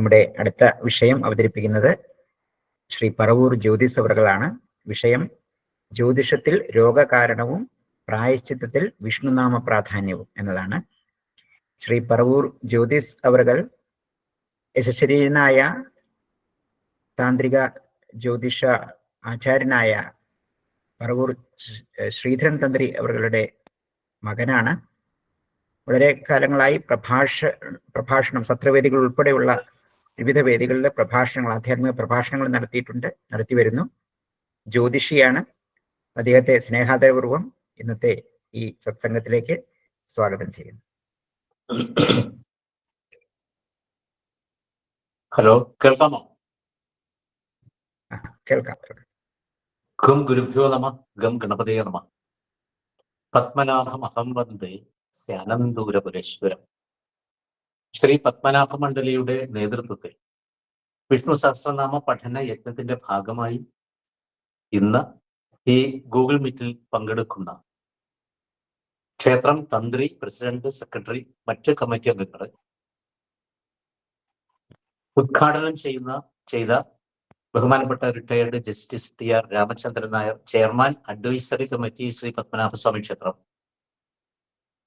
നമ്മുടെ അടുത്ത വിഷയം അവതരിപ്പിക്കുന്നത് ശ്രീ പറവൂർ ജ്യോതിസ് അവറുകളാണ്. വിഷയം ജ്യോതിഷത്തിൽ രോഗകാരണവും പ്രായശ്ചിത്തത്തിൽ വിഷ്ണുനാമ പ്രാധാന്യവും എന്നതാണ്. ശ്രീ പറവൂർ ജ്യോതിസ് അവറുകൾ യശസ്വരീയനായ താന്ത്രിക ജ്യോതിഷ ആചാര്യനായ പറവൂർ ശ്രീധരൻ തന്ത്രി അവരുടെ മകനാണ്. വളരെ കാലങ്ങളായി പ്രഭാഷണം സത്രവേദികൾ ഉൾപ്പെടെയുള്ള വിവിധ വേദികളിലെ പ്രഭാഷണങ്ങൾ, ആധ്യാത്മിക പ്രഭാഷണങ്ങൾ നടത്തി വരുന്നു. ജ്യോതിഷിയാണ്. അദ്ദേഹത്തെ സ്നേഹാദരപൂർവം ഇന്നത്തെ ഈ സത്സംഗത്തിലേക്ക് സ്വാഗതം ചെയ്യുന്നു. ഹലോ, കേൾക്കാമോ? കേൾക്കാം. ഗം ഗുരുഭ്യോ നമ, ഗം ഗണപതയോ നമ. പത്മനാഭമഹം വന്ദേ സ്യാനന്തൂരപുരേശ്വരം. ശ്രീ പത്മനാഭ മണ്ഡലിയുടെ നേതൃത്വത്തിൽ വിഷ്ണു സഹസ്രനാമ പഠന യജ്ഞത്തിന്റെ ഭാഗമായി ഇന്ന് ഈ ഗൂഗിൾ മീറ്റിൽ പങ്കെടുക്കുന്ന ക്ഷേത്രം തന്ത്രി, പ്രസിഡന്റ്, സെക്രട്ടറി, മറ്റ് കമ്മിറ്റി അംഗങ്ങളെ ഉദ്ഘാടനം ചെയ്ത ബഹുമാനപ്പെട്ട retired justice TR Ramachandran Nair, chairman advisory committee Shri Padmanabhaswamy ക്ഷേത്രം,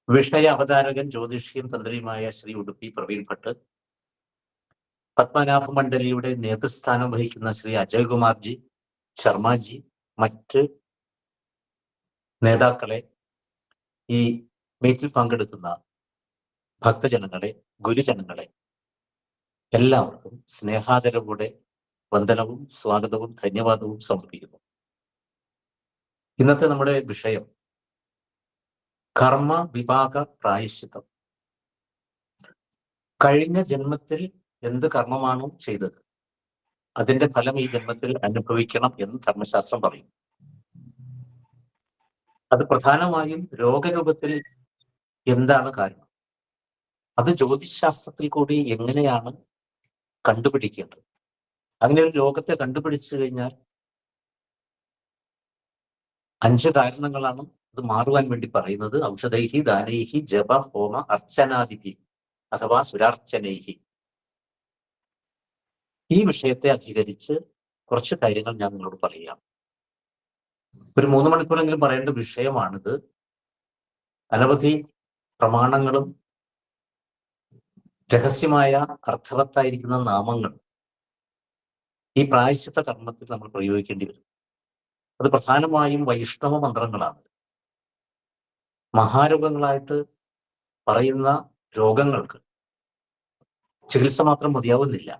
വിഷയ അവതാരകൻ ജ്യോതിഷിയും തന്ത്രിയുമായ ശ്രീ ഉടുപ്പി പ്രവീൺ ഭട്ട്, പത്മനാഭ മണ്ഡലിയുടെ നേതൃസ്ഥാനം വഹിക്കുന്ന ശ്രീ അജയ് കുമാർജി ശർമാജി, മറ്റ് നേതാക്കളെ, ഈ മീറ്റിൽ പങ്കെടുക്കുന്ന ഭക്തജനങ്ങളെ, ഗുരുജനങ്ങളെ എല്ലാവർക്കും സ്നേഹാദരവോടെ വന്ദനവും സ്വാഗതവും ധന്യവാദവും സമർപ്പിക്കുന്നു. ഇന്നത്തെ നമ്മുടെ വിഷയം കർമ്മ വിഭാഗ പ്രായശ്ചിത്തം. കഴിഞ്ഞ ജന്മത്തിൽ എന്ത് കർമ്മമാണോ ചെയ്തത് അതിന്റെ ഫലം ഈ ജന്മത്തിൽ അനുഭവിക്കണം എന്ന് ധർമ്മശാസ്ത്രം പറയും. അത് പ്രധാനമായും രോഗരൂപത്തിൽ എന്താണ് കാരണം, അത് ജ്യോതിശാസ്ത്രത്തിൽ കൂടി എങ്ങനെയാണ് കണ്ടുപിടിക്കേണ്ടത്. അങ്ങനെ ഒരു രോഗത്തെ കണ്ടുപിടിച്ചു കഴിഞ്ഞാൽ 5 കാരണങ്ങളാണ് അത് മാറുവാൻ വേണ്ടി പറയുന്നത്. ഔഷധൈഹി, ദാനൈഹി, ജപ, ഹോമ, അർച്ചനാദിഭി അഥവാ സുരാർച്ചനൈഹി. ഈ വിഷയത്തെ അധികരിച്ച് കുറച്ച് കാര്യങ്ങൾ ഞാൻ നിങ്ങളോട് പറയാം. ഒരു 3 മണിക്കൂറെങ്കിലും പറയേണ്ട വിഷയമാണിത്. അനവധി പ്രമാണങ്ങളും രഹസ്യമായ അർത്ഥവത്തായിരിക്കുന്ന നാമങ്ങൾ ഈ പ്രായശ്ചിത്ത കർമ്മത്തിൽ നമ്മൾ പ്രയോഗിക്കേണ്ടി വരും. അത് പ്രധാനമായും വൈഷ്ണവ മന്ത്രങ്ങളാണ്. മഹാരോഗങ്ങളായിട്ട് പറയുന്ന രോഗങ്ങൾക്ക് ചികിത്സ മാത്രം മതിയാവുന്നില്ല.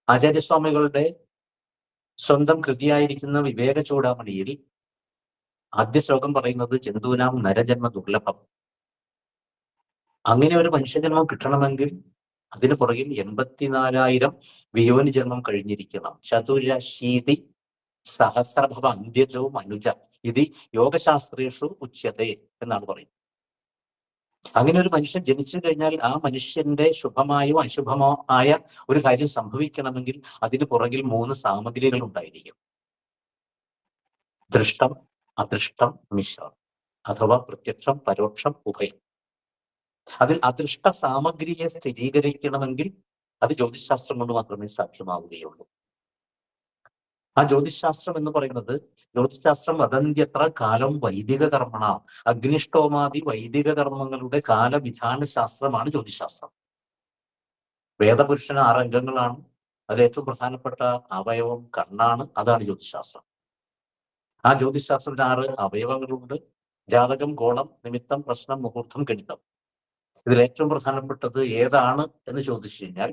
ആചാര്യസ്വാമികളുടെ സ്വന്തം കൃതിയായിരിക്കുന്ന വിവേക ചൂടാമണിയിൽ ആദ്യ ശ്ലോകം പറയുന്നത് ജന്തുനാം നരജന്മ ദുർലഭം. അങ്ങനെ ഒരു മനുഷ്യജന്മം കിട്ടണമെങ്കിൽ അതിന് പുറകിൽ 84,000 വിയോനി ജന്മം കഴിഞ്ഞിരിക്കണം. ചതുരശീതി സഹസ്രഭവ അന്ത്യജവും അനുജ ഇത് യോഗശാസ്ത്രേഷു ഉച്യത്തെ എന്നാണ് പറയുന്നത്. അങ്ങനെ ഒരു മനുഷ്യൻ ജനിച്ചു കഴിഞ്ഞാൽ ആ മനുഷ്യന്റെ ശുഭമായോ അശുഭമോ ആയ ഒരു കാര്യം സംഭവിക്കണമെങ്കിൽ അതിന് പുറകിൽ 3 സാമഗ്രികൾ ഉണ്ടായിരിക്കും. ദൃഷ്ടം, അദൃഷ്ടം, മിശ്രം അഥവാ പ്രത്യക്ഷം, പരോക്ഷം, ഉഭയം. അതിൽ അദൃഷ്ട സാമഗ്രിയെ സ്ഥിരീകരിക്കണമെങ്കിൽ അത് ജ്യോതിശാസ്ത്രം കൊണ്ട് മാത്രമേ സാധ്യമാവുകയുള്ളൂ. ആ ജ്യോതിശാസ്ത്രം എന്ന് പറയുന്നത്, ജ്യോതിശാസ്ത്രം വദന്ത്യത്ര കാലം വൈദിക കർമ്മണ, അഗ്നിഷ്ടോമാദി വൈദിക കർമ്മങ്ങളുടെ കാലവിധാന ശാസ്ത്രമാണ് ജ്യോതിശാസ്ത്രം. വേദപുരുഷന് 6 അംഗങ്ങളാണ്. അതിൽ ഏറ്റവും പ്രധാനപ്പെട്ട അവയവം കണ്ണാണ്. അതാണ് ജ്യോതിശാസ്ത്രം. ആ ജ്യോതിശാസ്ത്രത്തിന് 6 അവയവങ്ങളുണ്ട്. ജാതകം, ഗോളം, നിമിത്തം, പ്രശ്നം, മുഹൂർത്തം, ഗണിതം. ഇതിൽ ഏറ്റവും പ്രധാനപ്പെട്ടത് ഏതാണ് എന്ന് ചോദിച്ചു കഴിഞ്ഞാൽ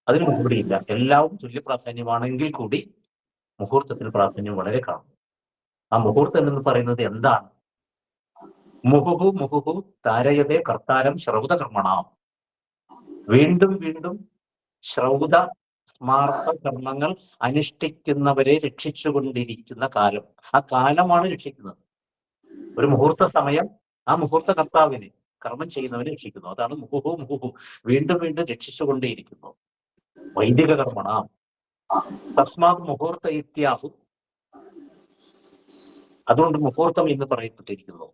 അതിന് മറുപടിയില്ല. എല്ലാം തുല്യ പ്രാധാന്യമാണെങ്കിൽ കൂടി മുഹൂർത്തത്തിന് പ്രാധാന്യം വളരെ കാണും. ആ മുഹൂർത്തം എന്ന് പറയുന്നത് എന്താണ്? മുഹുഹു മുഹുഹു താരയതേ കർത്താരം ശ്രൗത കർമ്മണാം. വീണ്ടും വീണ്ടും ശ്രൗത സ്മാർത്ഥ കർമ്മങ്ങൾ അനുഷ്ഠിക്കുന്നവരെ രക്ഷിച്ചുകൊണ്ടിരിക്കുന്ന കാലം. ആ കാലമാണ് രക്ഷിക്കുന്നത്. ഒരു മുഹൂർത്ത സമയം ആ മുഹൂർത്ത കർത്താവിനെ, കർമ്മം ചെയ്യുന്നവനെ രക്ഷിക്കുന്നു. അതാണ് മുഹുഹു മുഹുഹു, വീണ്ടും വീണ്ടും രക്ഷിച്ചുകൊണ്ടേയിരിക്കുന്നു. വൈദിക കർമ്മണ തസ്മാത് മുഹൂർത്ത ഇത്യാഹു. അതുകൊണ്ട് മുഹൂർത്തം എന്ന് പറയപ്പെട്ടിരിക്കുന്നു.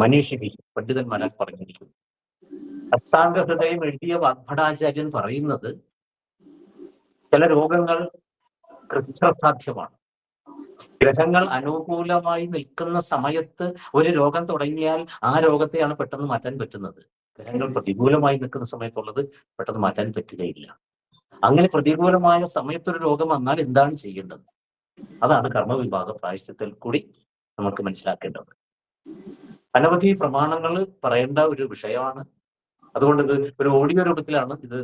മനീഷികി പണ്ഡിതന്മാരാൽ പറഞ്ഞിരിക്കുന്നു. അഷ്ടാംഗ ഹൃദയം എഴുതിയ വാഗ്ഭടാചാര്യൻ പറയുന്നത് ചില രോഗങ്ങൾ കൃച്ഛസാധ്യമാണ്. ഗ്രഹങ്ങൾ അനുകൂലമായി നിൽക്കുന്ന സമയത്ത് ഒരു രോഗം തുടങ്ങിയാൽ ആ രോഗത്തെയാണ് പെട്ടെന്ന് മാറ്റാൻ പറ്റുന്നത്. ഗ്രഹങ്ങൾ പ്രതികൂലമായി നിൽക്കുന്ന സമയത്തുള്ളത് പെട്ടെന്ന് മാറ്റാൻ പറ്റുകയില്ല. അങ്ങനെ പ്രതികൂലമായ സമയത്തൊരു രോഗം വന്നാൽ എന്താണ് ചെയ്യേണ്ടത്? അതാണ് കർമ്മവിഭാഗ പ്രായശ്ചിത്തത്തിൽ കൂടി നമുക്ക് മനസ്സിലാക്കേണ്ടത്. അനവധി പ്രമാണങ്ങൾ പറയേണ്ട ഒരു വിഷയമാണ്. അതുകൊണ്ട് ഇത് ഒരു ഓഡിയോ രൂപത്തിലാണ് ഇത്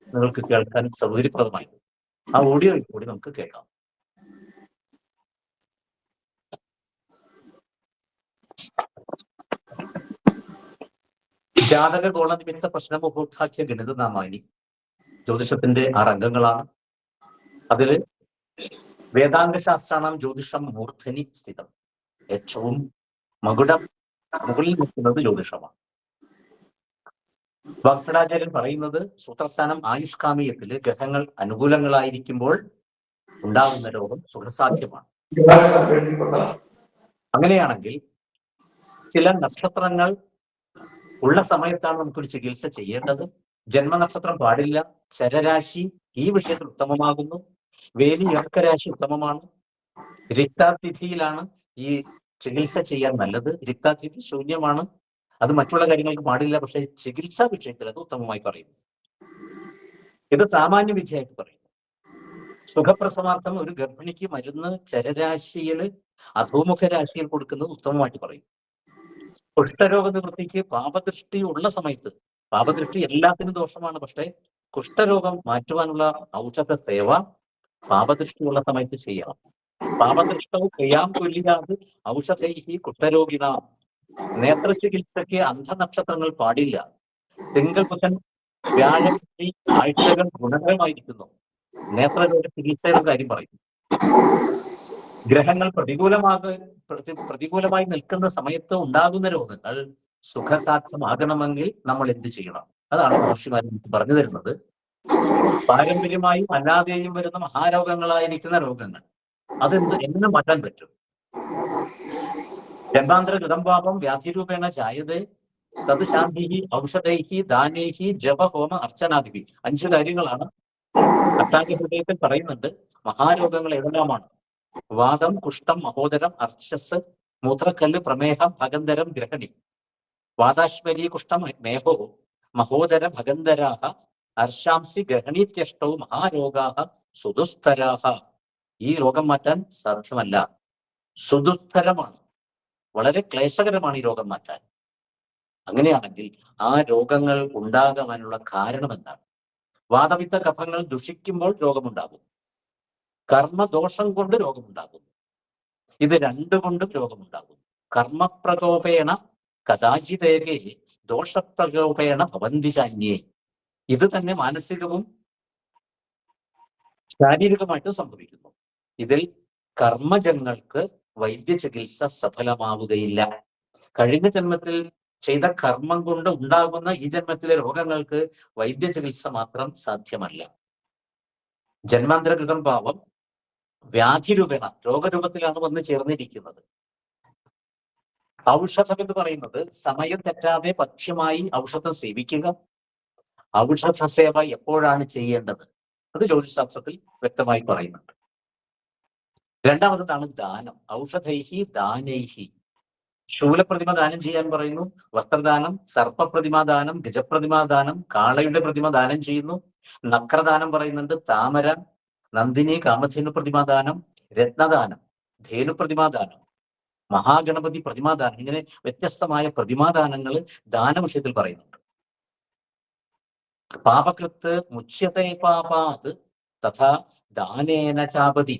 നിങ്ങൾക്ക് കേൾക്കാൻ സൗകര്യപ്രദമായത്. ആ ഓഡിയോ കൂടി നമുക്ക് കേൾക്കാം. ജാതക ഗോളനിമിത്ത പ്രശ്ന മുഹൂർത്താഖ്യ ഗണിതനാമാനി ജ്യോതിഷത്തിന്റെ 6 അംഗങ്ങളാണ്. അതിൽ വേദാംഗ ശാസ്ത്രാണാം ജ്യോതിഷം മൂർധനി സ്ഥിതം. ഏറ്റവും മുകളിൽ നിൽക്കുന്നത് ജ്യോതിഷമാണ്. വാഗ്ഭടാചാര്യൻ പറയുന്നത് സൂത്രസ്ഥാനം ആയുഷ്കാമീയത്തില് ഗ്രഹങ്ങൾ അനുകൂലങ്ങളായിരിക്കുമ്പോൾ ഉണ്ടാകുന്ന രോഗം സുഖസാധ്യമാണ്. അങ്ങനെയാണെങ്കിൽ ചില നക്ഷത്രങ്ങൾ ഉള്ള സമയത്താണ് നമുക്കൊരു ചികിത്സ ചെയ്യേണ്ടത്. ജന്മനക്ഷത്രം പാടില്ല. ചരരാശി ഈ വിഷയത്തിൽ ഉത്തമമാകുന്നു. വേലി ഇറക്കരാശി ഉത്തമമാണ്. രിക്താതിഥിയിലാണ് ഈ ചികിത്സ ചെയ്യാൻ നല്ലത്. രിക്താതിഥി ശൂന്യമാണ്, അത് മറ്റുള്ള കാര്യങ്ങൾക്ക് പാടില്ല. പക്ഷേ ചികിത്സാ വിഷയത്തിൽ അത് ഉത്തമമായി പറയുന്നു. ഇത് സാമാന്യ വിധിയായിട്ട് പറയുന്നു. സുഖപ്രസവാർത്ഥം ഒരു ഗർഭിണിക്ക് മരുന്ന് ചരരാശിയിൽ അധോമുഖ രാശിയിൽ കൊടുക്കുന്നത് ഉത്തമമായിട്ട് പറയും. കുഷ്ഠരോഗ നിവൃത്തിക്ക് പാപദൃഷ്ടി ഉള്ള സമയത്ത്, പാപദൃഷ്ടി എല്ലാത്തിനും ദോഷമാണ്, പക്ഷേ കുഷ്ഠരോഗം മാറ്റുവാനുള്ള ഔഷധ സേവ പാപദൃഷ്ടിയുള്ള സമയത്ത് ചെയ്യാം. പാപദൃഷ്ടവും ക്രിയാം തുല്യാത് ഔഷധൈഹി കുഷ്ഠരോഗിണാം. നേത്രചികിത്സയ്ക്ക് അന്ധനക്ഷത്രങ്ങൾ പാടില്ല. തിങ്കൾ ബുധൻ വ്യാഴം ആഴ്ചകൾ ഗുണകരമായിരിക്കുന്നു. നേത്രരോഗ ചികിത്സയുടെ കാര്യം പറയും. ഗ്രഹങ്ങൾ പ്രതികൂലമായി നിൽക്കുന്ന സമയത്ത് ഉണ്ടാകുന്ന രോഗങ്ങൾ സുഖസാധ്യമാകണമെങ്കിൽ നമ്മൾ എന്ത് ചെയ്യണം? അതാണ് മഹർഷിമാർ പറഞ്ഞു തരുന്നത്. പാരമ്പര്യമായും അല്ലാതെയും വരുന്ന മഹാരോഗങ്ങളായിരിക്കുന്ന രോഗങ്ങൾ എങ്ങനെ മാറ്റാൻ പറ്റും? ജന്മാന്തര കൃതംപാപം വ്യാധിരൂപേണ ജായതേ തത് ശാന്തി ഔഷധൈഹി ദാനേഹി ജപഹോമ അർച്ചനാദിപി. 5 കാര്യങ്ങളാണ് അഷ്ടാംഗ ഹൃദയത്തിൽ പറയുന്നുണ്ട്. മഹാരോഗങ്ങൾ ഏതെല്ലാമാണ്? വാദം, കുഷ്ഠം, മഹോദരം, അർച്ചസ്, മൂത്രക്കല്ല്, പ്രമേഹം, ഭഗന്ധരം, ഗ്രഹണി. വാതാശ്വരി കുഷ്ഠം മേഹോ മഹോദര ഭഗന്ധരാഹ അർശാംസി ഗ്രഹണീത്യഷ്ടവും മഹാരോഗാഹ സുദുസ്തരാഹ. ഈ രോഗം മാറ്റാൻ സാധ്യമല്ല, സുദുസ്തരമാണ്, വളരെ ക്ലേശകരമാണ് ഈ രോഗം മാറ്റാൻ. അങ്ങനെയാണെങ്കിൽ ആ രോഗങ്ങൾ ഉണ്ടാകാനുള്ള കാരണം എന്താണ്? വാതപിത്ത കഫങ്ങൾ ദുഷിക്കുമ്പോൾ രോഗമുണ്ടാകും. കർമ്മദോഷം കൊണ്ട് രോഗമുണ്ടാകും. ഇത് 2 കൊണ്ടും രോഗമുണ്ടാകും. കർമ്മപ്രകോപേണ കഥാചിതേകേ ദോഷപ്രകോപേണ ഭവന്തി ചാന്യേ. ഇത് തന്നെ മാനസികവും ശാരീരികമായിട്ടും സംഭവിക്കുന്നു. ഇതിൽ കർമ്മജങ്ങൾക്ക് വൈദ്യ ചികിത്സ സഫലമാവുകയില്ല. കഴിഞ്ഞ ജന്മത്തിൽ ചെയ്ത കർമ്മം കൊണ്ട് ഉണ്ടാകുന്ന ഈ ജന്മത്തിലെ രോഗങ്ങൾക്ക് വൈദ്യ ചികിത്സ മാത്രം സാധ്യമല്ല. ജന്മാന്തരകൃതം ഭാവം വ്യാധിരൂപേണ രോഗരൂപത്തിലാണ് വന്ന് ചേർന്നിരിക്കുന്നത്. ഔഷധം എന്ന് പറയുന്നത് സമയം തെറ്റാതെ പഥ്യമായി ഔഷധം സേവിക്കുക. ഔഷധ സേവ എപ്പോഴാണ് ചെയ്യേണ്ടത്? അത് ജ്യോതിശാസ്ത്രത്തിൽ വ്യക്തമായി പറയുന്നുണ്ട്. രണ്ടാമതാണ് ദാനം. ഔഷധൈഹി ദാനൈഹി. ശൂലപ്രതിമ ദാനം ചെയ്യാൻ പറയുന്നു. വസ്ത്രദാനം, സർപ്പപ്രതിമാദാനം, ഗജപ്രതിമാദാനം, കാളയുടെ പ്രതിമ ദാനം ചെയ്യുന്നു. നക്രദാനം പറയുന്നുണ്ട്. താമര, നന്ദിനി, കാമധേനു പ്രതിമാദാനം, രത്നദാനം, ധേനു പ്രതിമാദാനം, മഹാഗണപതി പ്രതിമാദാനം. ഇങ്ങനെ വ്യത്യസ്തമായ പ്രതിമാദാനങ്ങൾ ദാനവിഷയത്തിൽ പറയുന്നുണ്ട്. പാപകൃത്ത് മുച്യതേ പാപാത് തഥാ ദാനേന ചാപതി.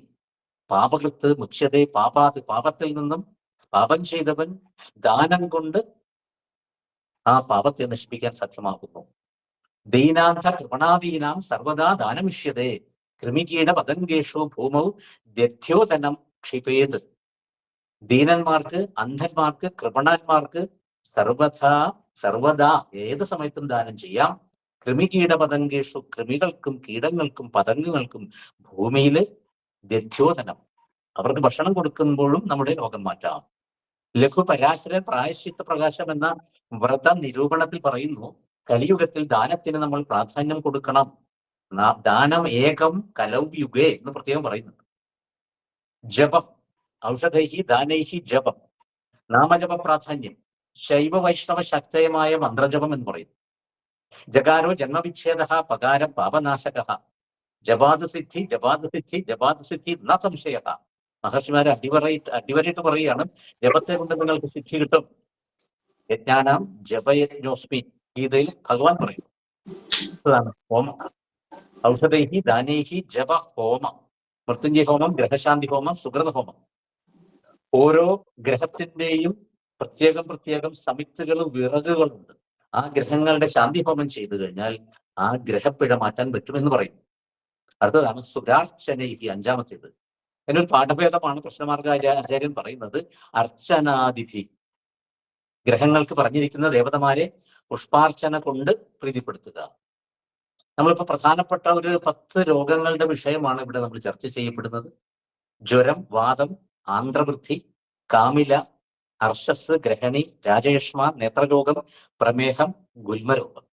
പാപകൃത്ത് മുച്യതേ പാപാത്. പാപത്തിൽ നിന്നും പാപം ചെയ്തവൻ ദാനം കൊണ്ട് ആ പാപത്തെ നശിപ്പിക്കാൻ സാധ്യമാകുന്നു. ദീനാന്ത കൃപണാദീനാം സർവദാ ദാനമിഷ്യതേ കൃമികീട പതംഗേഷു ഭൂമൗ ദധ്യോധനം ക്ഷിപേത്. ദീനന്മാർക്ക്, അന്ധന്മാർക്ക്, കൃപണന്മാർക്ക് സർവദാ ഏത് സമയത്തും ദാനം ചെയ്യാം. കൃമികീട പതംഗേഷു, കൃമികൾക്കും കീടങ്ങൾക്കും പതംഗങ്ങൾക്കും ഭൂമിയില് ദധ്യോധനം, അവർക്ക് ഭക്ഷണം കൊടുക്കുമ്പോഴും നമ്മുടെ രോഗം മാറ്റാം. ലഘു പരാശര പ്രായശ്ചിത്ത പ്രകാശം എന്ന വ്രത നിരൂപണത്തിൽ പറയുന്നു, കലിയുഗത്തിൽ ദാനത്തിന് നമ്മൾ പ്രാധാന്യം കൊടുക്കണം. ദാനം ഏകം കലൗയുഗേ എന്ന് പ്രത്യേകം പറയുന്നുണ്ട്. ജപം, ഔഷധൈഹി ദാനൈഹി ജപം, നാമജപ പ്രാധാന്യം, ശൈവ വൈഷ്ണവ ശക്തയമായ മന്ത്രജപം എന്ന് പറയുന്നു. ജകാരോ ജന്മവിച്ഛേദ പകാരം പാപനാശക, ജപാദു സിദ്ധി ജപാദു സിദ്ധി ജപാദു സിദ്ധി ന സംശയ. മഹർഷിമാരെ അടിവരയിട്ട് പറയുകയാണ്, ജപത്തെ കൊണ്ട് നിങ്ങൾക്ക് സിദ്ധി കിട്ടും. യജ്ഞാനാം ജപയജ്ഞോസ്മി, ഗീതയിൽ ഭഗവാൻ പറയുന്നു. അതാണ് ഹോമം. ഔഷധൈഹി ദാനൈഹി ജപ ഹോമം, മൃത്യുഞ്ജയ ഹോമം, ഗ്രഹശാന്തി ഹോമം, സുകൃത ഹോമം. ഓരോ ഗ്രഹത്തിന്റെയും പ്രത്യേകം സമിത്തുകളും വിറകുകളുണ്ട്. ആ ഗ്രഹങ്ങളുടെ ശാന്തി ഹോമം ചെയ്തു കഴിഞ്ഞാൽ ആ ഗ്രഹപ്പിഴ മാറ്റാൻ പറ്റുമെന്ന് പറയും. അടുത്തതാണ് സുരാർച്ചനൈഹി, അഞ്ചാമത്തേത്. അതിനൊരു പാഠഭേദമാണ് പ്രശ്നമാർഗ ആചാര്യൻ പറയുന്നത്. അർച്ചനാദിഭി, ഗ്രഹങ്ങൾക്ക് പറഞ്ഞിരിക്കുന്ന ദേവതമാരെ പുഷ്പാർച്ചന കൊണ്ട് പ്രീതിപ്പെടുത്തുക. നമ്മളിപ്പോ പ്രധാനപ്പെട്ട ഒരു 10 രോഗങ്ങളുടെ വിഷയമാണ് ഇവിടെ നമ്മൾ ചർച്ച ചെയ്യപ്പെടുന്നത്. ജ്വരം, വാദം, ആന്ത്രവൃദ്ധി, കാമില, അർശസ്, ഗ്രഹണി, രാജയഷ്മ, നേത്രരോഗം, പ്രമേഹം, ഗുൽമരോഗം.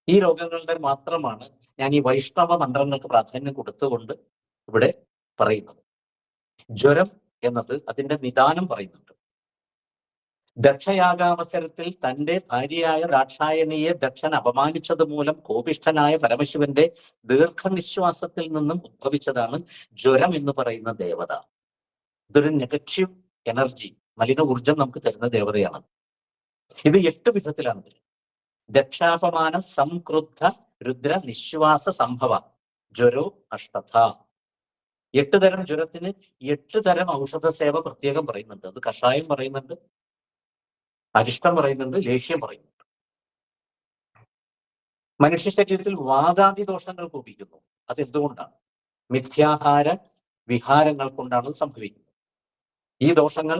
ഈ രോഗങ്ങളുടെ മാത്രമാണ് ഞാൻ ഈ വൈഷ്ണവ മന്ത്രങ്ങൾക്ക് പ്രാധാന്യം കൊടുത്തുകൊണ്ട് ഇവിടെ പറയുന്നത്. ജ്വരം എന്നത് അതിന്റെ നിദാനം പറയുന്നുണ്ട്. ദക്ഷയാഗാവസരത്തിൽ തന്റെ ഭാര്യയായ ദാക്ഷായണിയെ ദക്ഷൻ അപമാനിച്ചത് മൂലം കോപിഷ്ഠനായ പരമശിവന്റെ ദീർഘനിശ്വാസത്തിൽ നിന്നും ഉദ്ഭവിച്ചതാണ് ജ്വരം എന്ന് പറയുന്ന ദേവത. ഇതൊരു നെഗറ്റീവ് എനർജി, മലിന ഊർജം നമുക്ക് തരുന്ന ദേവതയാണ്. ഇത് 8 വിധത്തിലാണ്. ദക്ഷാപമാന സംക്രുദ്ധ രുദ്ര നിശ്വാസ സംഭവ ജ്വരോ അഷ്ടഥ. 8 തരം ജ്വരത്തിന് 8 തരം ഔഷധ സേവ പ്രത്യേകം പറയുന്നുണ്ട്. അത് കഷായം പറയുന്നുണ്ട്, അരിഷ്ടം പറയുന്നുണ്ട്, ലേഹ്യം പറയുന്നുണ്ട്. മനുഷ്യ ശരീരത്തിൽ വാതാദി ദോഷങ്ങൾ കോപിക്കുന്നു. അതെന്തുകൊണ്ടാണ്? മിഥ്യാഹാര വിഹാരങ്ങൾ കൊണ്ടാണ് സംഭവിക്കുന്നത്. ഈ ദോഷങ്ങൾ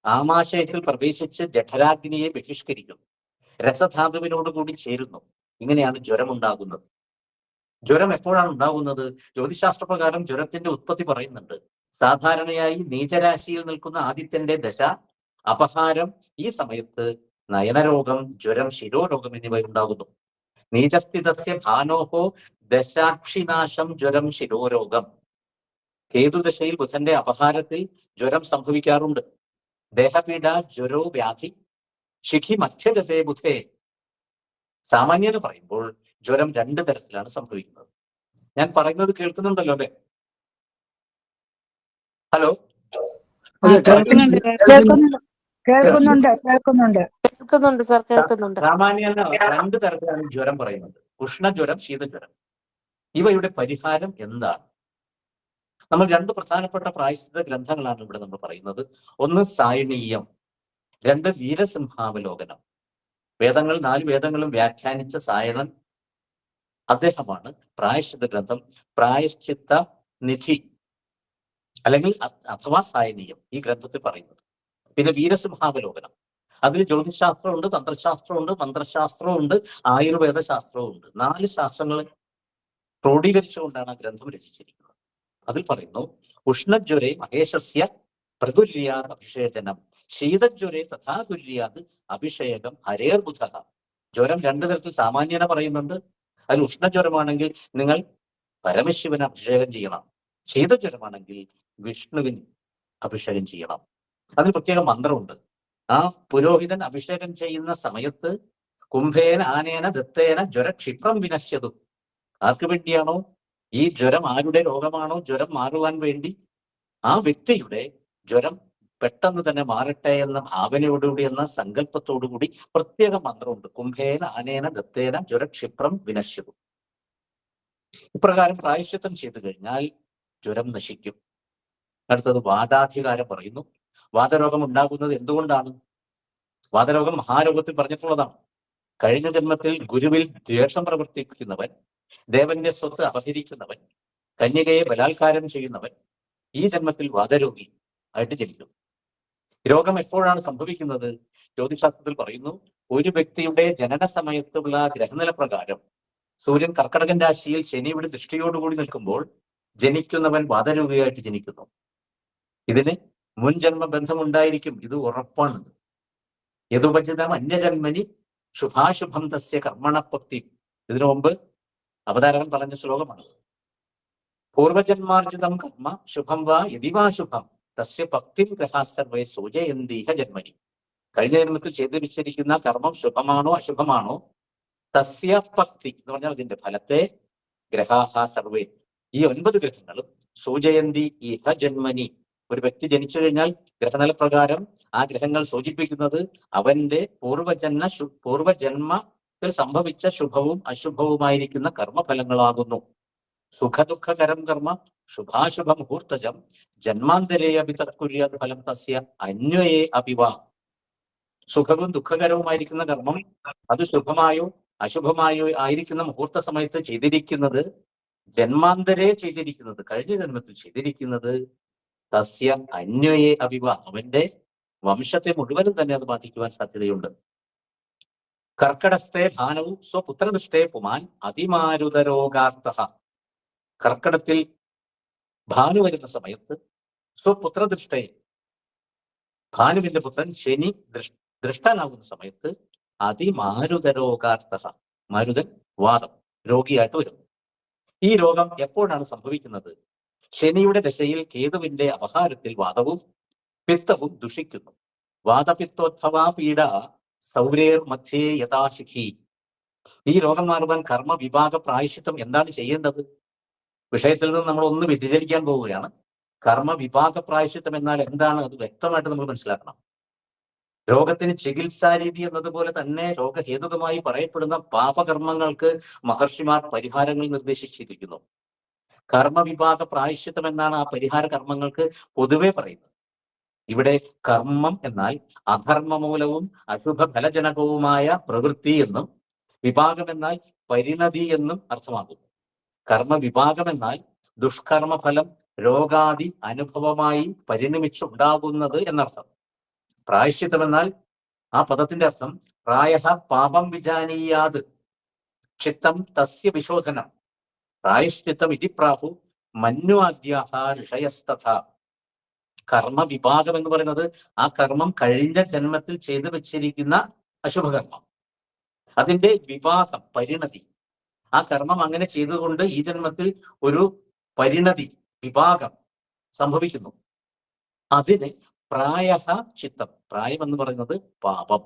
ആമാശയത്തിൽ പ്രവേശിച്ച് ജഠരാഗ്നിയെ ബഹിഷ്കരിക്കുന്നു, രസധാതുവിനോട് കൂടി ചേരുന്നു. ഇങ്ങനെയാണ് ജ്വരം ഉണ്ടാകുന്നത്. ജ്വരം എപ്പോഴാണ് ഉണ്ടാകുന്നത്? ജ്യോതിശാസ്ത്രപ്രകാരം ജ്വരത്തിന്റെ ഉത്പത്തി പറയുന്നുണ്ട്. സാധാരണയായി നീചരാശിയിൽ നിൽക്കുന്ന ആദിത്യന്റെ ദശ, അപഹാരം, ഈ സമയത്ത് നയനരോഗം, ജ്വരം, ശിരോരോഗം എന്നിവ ഉണ്ടാകുന്നു. നീചസ്ഥിതസ്യ ഭാനോഹോ ദശാക്ഷിനാശം ജ്വരം ശിരോരോഗം. കേതുദശയിൽ ബുധന്റെ അപഹാരത്തിൽ ജ്വരം സംഭവിക്കാറുണ്ട്. ദേഹപീഡ, ജ്വരോ വ്യാധി, ശിഖി മധ്യഗതേ ബുധേ. സാമാന്യത പറയുമ്പോൾ ജ്വരം 2 തരത്തിലാണ് സംഭവിക്കുന്നത്. ഞാൻ പറയുന്നത് കേൾക്കുന്നുണ്ടല്ലോ അല്ലെ? ഹലോ, കേൾക്കുന്നുണ്ട് സർ, കേൾക്കുന്നുണ്ട്. സാമാന്യന 2 തരത്തിലാണ് ജ്വരം പറയുന്നത്. ഉഷ്ണജ്വരം, ശീതജ്വരം. ഇവയുടെ പരിഹാരം എന്താണ്? നമ്മൾ 2 പ്രധാനപ്പെട്ട പ്രായശ്ചിത്ത ഗ്രന്ഥങ്ങളാണ് ഇവിടെ നമ്മൾ പറയുന്നത്. ഒന്ന് സായണീയം, 2 വീരസിംഹാവലോകനം. വേദങ്ങൾ 4 വേദങ്ങളും വ്യാഖ്യാനിച്ച സായണൻ അദ്ദേഹമാണ് പ്രായശ്ചിത്ത ഗ്രന്ഥം പ്രായശ്ചിത്ത നിധി അല്ലെങ്കിൽ അഥവാ സായനീയം ഈ ഗ്രന്ഥത്തിൽ പറയുന്നത്. പിന്നെ വീരസിംഹാവലോകനം, അതിൽ ജ്യോതിശാസ്ത്രമുണ്ട്, തന്ത്രശാസ്ത്രമുണ്ട്, മന്ത്രശാസ്ത്രമുണ്ട്, ആയുർവേദ ശാസ്ത്രവുമുണ്ട്. 4 ശാസ്ത്രങ്ങൾ ക്രോഡീകരിച്ചുകൊണ്ടാണ് ആ ഗ്രന്ഥം രചിച്ചിരിക്കുന്നത്. അതിൽ പറയുന്നു, ഉഷ്ണജ്വരേ മഹേശസ്യ പ്രകുര്യാത് അഭിഷേചനം, ശീതജ്വരേ തഥാ കുര്യാത് അഭിഷേകം ഹരേർബുധ. ജ്വരം 2 തരത്തിൽ സാമാന്യന പറയുന്നുണ്ട്. അതിൽ ഉഷ്ണജ്വരമാണെങ്കിൽ നിങ്ങൾ പരമശിവന് അഭിഷേകം ചെയ്യണം, ശീതജ്വരമാണെങ്കിൽ വിഷ്ണുവിന് അഭിഷേകം ചെയ്യണം. അതിൽ പ്രത്യേക മന്ത്രമുണ്ട്. ആ പുരോഹിതൻ അഭിഷേകം ചെയ്യുന്ന സമയത്ത് കുംഭേന ആനേന ദത്തേന ജ്വര ക്ഷിപ്രം വിനശ്യതു. ആർക്ക് വേണ്ടിയാണോ ഈ ജ്വരം, ആരുടെ രോഗമാണോ ജ്വരം മാറുവാൻ വേണ്ടി, ആ വ്യക്തിയുടെ ജ്വരം പെട്ടെന്ന് തന്നെ മാറട്ടെ എന്ന ഭാവനയോടുകൂടി, എന്ന സങ്കല്പത്തോടുകൂടി പ്രത്യേക മന്ത്രമുണ്ട്. കുംഭേന ആനേന ദത്തേന ജ്വര ക്ഷിപ്രം വിനശ്യതു. ഇപ്രകാരം പ്രായശ്ചിത്തം ചെയ്തു കഴിഞ്ഞാൽ ജ്വരം നശിക്കും. അടുത്തത് വാതാധികാരം പറയുന്നു. വാതരോഗം ഉണ്ടാകുന്നത് എന്തുകൊണ്ടാണ്? വാതരോഗം മഹാരോഗത്തിൽ പറഞ്ഞിട്ടുള്ളതാണ്. കഴിഞ്ഞ ജന്മത്തിൽ ഗുരുവിൽ ദ്വേഷം പ്രവർത്തിക്കുന്നവൻ, ദേവന്റെ സ്വത്ത് അപഹരിക്കുന്നവൻ, കന്യകയെ ബലാത്കാരം ചെയ്യുന്നവൻ ഈ ജന്മത്തിൽ വാതരോഗി ആയിട്ട് ജനിക്കും. രോഗം എപ്പോഴാണ് സംഭവിക്കുന്നത്? ജ്യോതിശാസ്ത്രത്തിൽ പറയുന്നു, ഒരു വ്യക്തിയുടെ ജനന സമയത്തുള്ള ഗ്രഹനില പ്രകാരം സൂര്യൻ കർക്കടകൻ രാശിയിൽ ശനിയുടെ ദൃഷ്ടിയോടുകൂടി നിൽക്കുമ്പോൾ ജനിക്കുന്നവൻ വാതരോഗിയായിട്ട് ജനിക്കുന്നു. ഇതിന് മുൻജന്മ ബന്ധമുണ്ടായിരിക്കും, ഇത് ഉറപ്പാണ്. യതുപചിതം അന്യജന്മനി ശുഭാശുഭം തസ്യ കർമ്മണപക്തി. ഇതിനു മുമ്പ് അവതാരകൻ പറഞ്ഞ ശ്ലോകമാണ്. പൂർവജന്മാർജിതം കർമ്മ ശുഭം വാ യതിവാ ശുഭം തസ്യ ഭക്തിം ഗ്രഹാ സർവേ സൂചയന്തീഹ ജന്മനി. കഴിഞ്ഞ ജന്മത്തിൽ ചെയ്തു വെച്ചിരിക്കുന്ന കർമ്മം ശുഭമാണോ അശുഭമാണോ, തസ്യ ഭക്തി എന്ന് പറഞ്ഞാൽ ഇതിന്റെ ഫലത്തെ ഗ്രഹാഹ സർവേ, ഈ 9 ഗ്രഹങ്ങളും സൂചയന്തി ഇഹ ജന്മനി. ഒരു വ്യക്തി ജനിച്ചു കഴിഞ്ഞാൽ ഗ്രഹനില പ്രകാരം ആ ഗ്രഹങ്ങൾ സൂചിപ്പിക്കുന്നത് അവന്റെ പൂർവജന്മത്തിൽ സംഭവിച്ച ശുഭവും അശുഭവുമായിരിക്കുന്ന കർമ്മഫലങ്ങളാകുന്നു. സുഖദുഃഖകരം കർമ്മ ശുഭാശുഭ മുഹൂർത്തജം ജന്മാന്തരേ അഭി തത്കുര്യാത് ഫലം തസ്യ അന്വയേ അഭിവ. സുഖവും ദുഃഖകരവുമായിരിക്കുന്ന കർമ്മം അത് ശുഭമായോ അശുഭമായോ ആയിരിക്കുന്ന മുഹൂർത്ത സമയത്ത് ചെയ്തിരിക്കുന്നത്, ജന്മാന്തരേ ചെയ്തിരിക്കുന്നത്, കഴിഞ്ഞ ജന്മത്തിൽ ചെയ്തിരിക്കുന്നത്, തസ്യ അന്വയേ അഭിവ, അവന്റെ വംശത്തെ മുഴുവനും തന്നെ അത് ബാധിക്കുവാൻ സാധ്യതയുണ്ട്. കർക്കടസ്ഥേ ഭാനവും സ്വപുത്രദുഷ്ടേ പുമാൻ അതിമാരുതരോഗാർത്ഥ. കർക്കടത്തിൽ ഭാനു വരുന്ന സമയത്ത് സ്വപുത്രദുഷ്ടേ, ഭാനുവിന്റെ പുത്രൻ ശനി ദൃഷ്ടനാകുന്ന സമയത്ത് അതിമാരുതരോഗാർത്ഥ, മാരുതൻ വാദം രോഗിയായിട്ട് വരും. ഈ രോഗം എപ്പോഴാണ് സംഭവിക്കുന്നത്? ശനിയുടെ ദശയിൽ കേതുവിന്റെ അപഹാരത്തിൽ വാദവും പിത്തവും ദുഷിക്കുന്നു. വാദപിത്തോദ്ഭവാ പീഡ സൗരേർ മധ്യേ യഥാശിഖി. ഈ രോഗം മാറുവാൻ കർമ്മ വിഭാഗ പ്രായശ്ചിത്തം എന്താണ് ചെയ്യേണ്ടത്? വിഷയത്തിൽ നിന്ന് നമ്മൾ ഒന്ന് വ്യതിചലിക്കാൻ പോവുകയാണ്. കർമ്മ വിഭാഗ പ്രായശ്ചിത്തം എന്നാൽ എന്താണ്? അത് വ്യക്തമായിട്ട് നമ്മൾ മനസ്സിലാക്കണം. രോഗത്തിന് ചികിത്സാരീതി എന്നതുപോലെ തന്നെ രോഗഹേതുകമായി പറയപ്പെടുന്ന പാപകർമ്മങ്ങൾക്ക് മഹർഷിമാർ പരിഹാരങ്ങൾ നിർദ്ദേശിച്ചിരിക്കുന്നു. കർമ്മവിഭാഗ പ്രായശ്ചിത്തം എന്നാണ് ആ പരിഹാര കർമ്മങ്ങൾക്ക് പൊതുവെ പറയുന്നത്. ഇവിടെ കർമ്മം എന്നാൽ അധർമ്മമൂലവും അശുഭ ഫലജനകവുമായ പ്രവൃത്തി എന്നും, വിഭാഗം എന്നാൽ പരിണതി എന്നും അർത്ഥമാകുന്നു. കർമ്മവിഭാഗം എന്നാൽ ദുഷ്കർമ്മഫലം രോഗാദി അനുഭവമായി പരിണമിച്ചുണ്ടാകുന്നത് എന്നർത്ഥം. പ്രായശ്ചിത്തം എന്നാൽ ആ പദത്തിന്റെ അർത്ഥം പ്രായഃ പാപം വിജാനീയാത് ചിത്തം തസ്യ വിശോധനം പ്രായശ്ചിത്തം ഇതി പ്രാഹു മന്വാദ്യാഹ ഋഷയസ്തഥ. കർമ്മവിഭാഗം എന്ന് പറയുന്നത് ആ കർമ്മം കഴിഞ്ഞ ജന്മത്തിൽ ചെയ്തു വെച്ചിരിക്കുന്ന അശുഭകർമ്മം, അതിന്റെ വിഭാഗം പരിണതി. ആ കർമ്മം അങ്ങനെ ചെയ്തുകൊണ്ട് ഈ ജന്മത്തിൽ ഒരു പരിണതി വിഭാഗം സംഭവിക്കുന്നു. അതിന് പ്രായഃ ചിത്തം, പ്രായം എന്ന് പറയുന്നത് പാപം,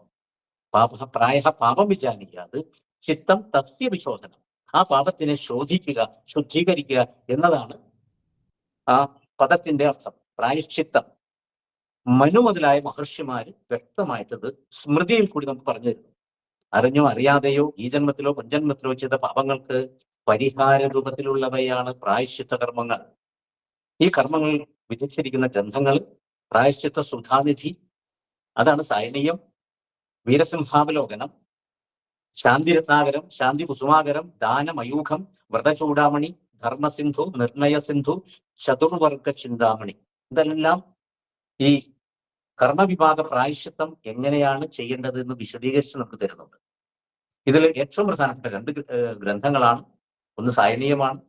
പ്രായഃ പാപം വിജാനീയാത് ചിത്തം തസ്യ വിശോധനം, ആ പാപത്തിനെ ശോധിക്കുക, ശുദ്ധീകരിക്കുക എന്നതാണ് ആ പദത്തിന്റെ അർത്ഥം. പ്രായശ്ചിത്തം മനു മുതലായ മഹർഷിമാര് വ്യക്തമായിട്ടത് സ്മൃതിയിൽ കൂടി നമുക്ക് പറഞ്ഞു തരുന്നു. അറിഞ്ഞോ അറിയാതെയോ ഈ ജന്മത്തിലോ മുൻജന്മത്തിലോ ചെയ്ത പാപങ്ങൾക്ക് പരിഹാര രൂപത്തിലുള്ളവയാണ് പ്രായശ്ചിത്ത കർമ്മങ്ങൾ. ഈ കർമ്മങ്ങൾ വിധിച്ചിരിക്കുന്ന ഗ്രന്ഥങ്ങൾ പ്രായശ്ചിത്ത സുധാനിധി, അതാണ് സായനീയം, വീരസിംഹാവലോകനം, ശാന്തിരത്നാകരം, ശാന്തി കുസുമാകരം, ദാനമയൂഖം, വ്രതചൂടാമണി, ധർമ്മസിന്ധു, നിർണയസിന്ധു, ചതുർവർഗ ചിന്താമണി. ഇതെല്ലാം ഈ കർമ്മവിഭാഗ പ്രായശ്ചിത്തം എങ്ങനെയാണ് ചെയ്യേണ്ടത് എന്ന് വിശദീകരിച്ച് നമുക്ക് തരുന്നുണ്ട്. ഇതിൽ ഏറ്റവും പ്രധാനപ്പെട്ട 2 ഗ്രന്ഥങ്ങളാണ്. ഒന്ന് സായനീയമാണ്,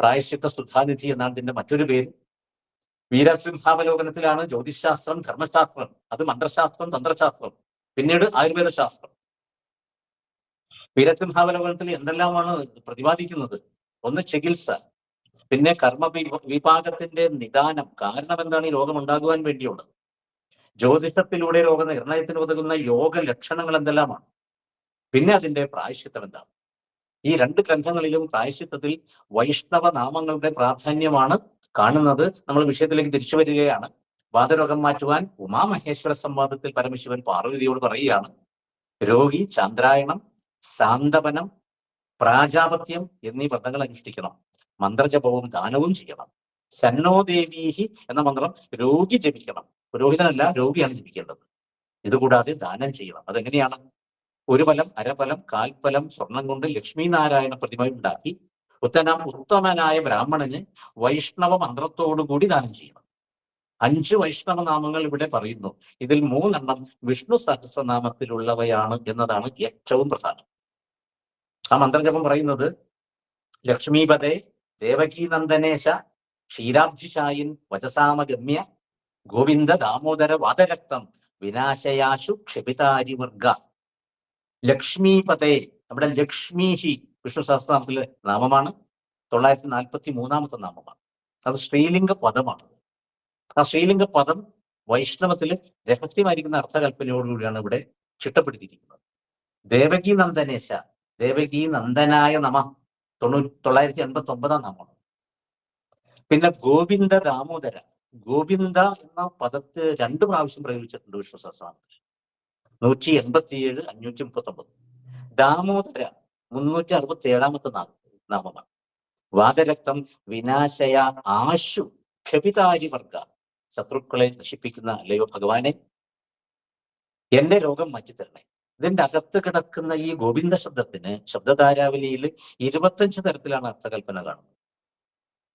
പ്രായശ്ചിത്ത സുധാനിധി എന്നാണ് ഇതിന്റെ മറ്റൊരു പേര്. വീരസിംഹാവലോകനത്തിലാണ് ജ്യോതിശാസ്ത്രം, ധർമ്മശാസ്ത്രം, അത് മന്ത്രശാസ്ത്രം, തന്ത്രശാസ്ത്രം, പിന്നീട് ആയുർവേദ ശാസ്ത്രം. വീരസിംഹാവലോകനത്തിൽ എന്തെല്ലാമാണ് പ്രതിപാദിക്കുന്നത്? ഒന്ന് ചികിത്സ, പിന്നെ കർമ്മ വിഭാഗത്തിന്റെ നിദാനം, കാരണം എന്താണ് ഈ രോഗം ഉണ്ടാകുവാൻ വേണ്ടിയുള്ളത്, ജ്യോതിഷത്തിലൂടെ രോഗനിർണയത്തിന് ഉതകുന്ന യോഗ ലക്ഷണങ്ങൾ എന്തെല്ലാമാണ്, പിന്നെ അതിന്റെ പ്രായശ്ചിത്തം എന്താണ്. ഈ 2 ഗ്രന്ഥങ്ങളിലും പ്രായശ്ചിത്തത്തിൽ വൈഷ്ണവ നാമങ്ങളുടെ പ്രാധാന്യമാണ് കാണുന്നത്. നമ്മൾ വിഷയത്തിലേക്ക് തിരിച്ചു വരികയാണ്. വാതരോഗം മാറ്റുവാൻ ഉമാമഹേശ്വര സംവാദത്തിൽ പരമശിവൻ പാർവതിയോട് പറയുകയാണ്, രോഗി ചാന്ദ്രായണം, സാന്തവനം, പ്രാജാപത്യം എന്നീ വ്രതങ്ങൾ അനുഷ്ഠിക്കണം, മന്ത്രജപവും ദാനവും ചെയ്യണം. ശന്നോദേവീഹി എന്ന മന്ത്രം രോഗി ജപിക്കണം, പുരോഹിതനല്ല രോഗിയാണ് ജപിക്കേണ്ടത്. ഇതുകൂടാതെ ദാനം ചെയ്യണം. അതെങ്ങനെയാണ്? 1 ഫലം, അരഫലം, കാൽഫലം സ്വർണം കൊണ്ട് ലക്ഷ്മി നാരായണ പ്രതിമ ഉണ്ടാക്കി ഉത്തമനായ ബ്രാഹ്മണന് വൈഷ്ണവ മന്ത്രത്തോടുകൂടി ദാനം ചെയ്യണം. 5 വൈഷ്ണവ നാമങ്ങൾ ഇവിടെ പറയുന്നു. ഇതിൽ 3 വിഷ്ണു സഹസ്രനാമത്തിലുള്ളവയാണ് എന്നതാണ് ഏറ്റവും പ്രധാനം. ആ മന്ത്രജപം പറയുന്നത് ലക്ഷ്മീപദേ ദേവകീനന്ദനേശ ക്ഷീരാബ്ധിശായിൻ വചസാമഗമ്യ ഗോവിന്ദ ദാമോദര വാദരക്തം വിനാശയാശു ക്ഷപിതാരിവർഗ. ലക്ഷ്മീപതേ, അവിടെ ലക്ഷ്മീഹി വിഷ്ണു സഹസ്രനാമത്തിലെ നാമമാണ്. 943 നാമമാണ്. അത് ശ്രീലിംഗ പദമാണ്. ആ ശ്രീലിംഗ പദം വൈഷ്ണവത്തിൽ രഹസ്യമായിരിക്കുന്ന അർത്ഥകൽപ്പനയോടുകൂടിയാണ് ഇവിടെ ചിട്ടപ്പെടുത്തിയിരിക്കുന്നത്. ദേവകീ നന്ദനേശ, ദേവകീ നന്ദനായ നമ 989 നാമമാണ്. പിന്നെ ഗോവിന്ദ ദാമോദര, ഗോവിന്ദ എന്ന പദത്തെ 2 പ്രാവശ്യം പ്രയോഗിച്ചിട്ടുണ്ട് വിഷ്ണു സഹസ്രനാമത്തിൽ. 187, 539. ദാമോദര 367 നാമമാണ്. വാദരക്തം വിനാശയ ആശു ക്ഷപിതാരി വർഗ, ശത്രുക്കളെ നശിപ്പിക്കുന്ന അല്ലയോ ഭഗവാനെ, എന്റെ രോഗം മാറ്റിത്തരണേ. ഇതിന്റെ അകത്ത് കിടക്കുന്ന ഈ ഗോവിന്ദ ശബ്ദത്തിന് ശബ്ദധാരാവലിയിൽ 25 തരത്തിലാണ് അർത്ഥകൽപ്പന കാണുന്നത്.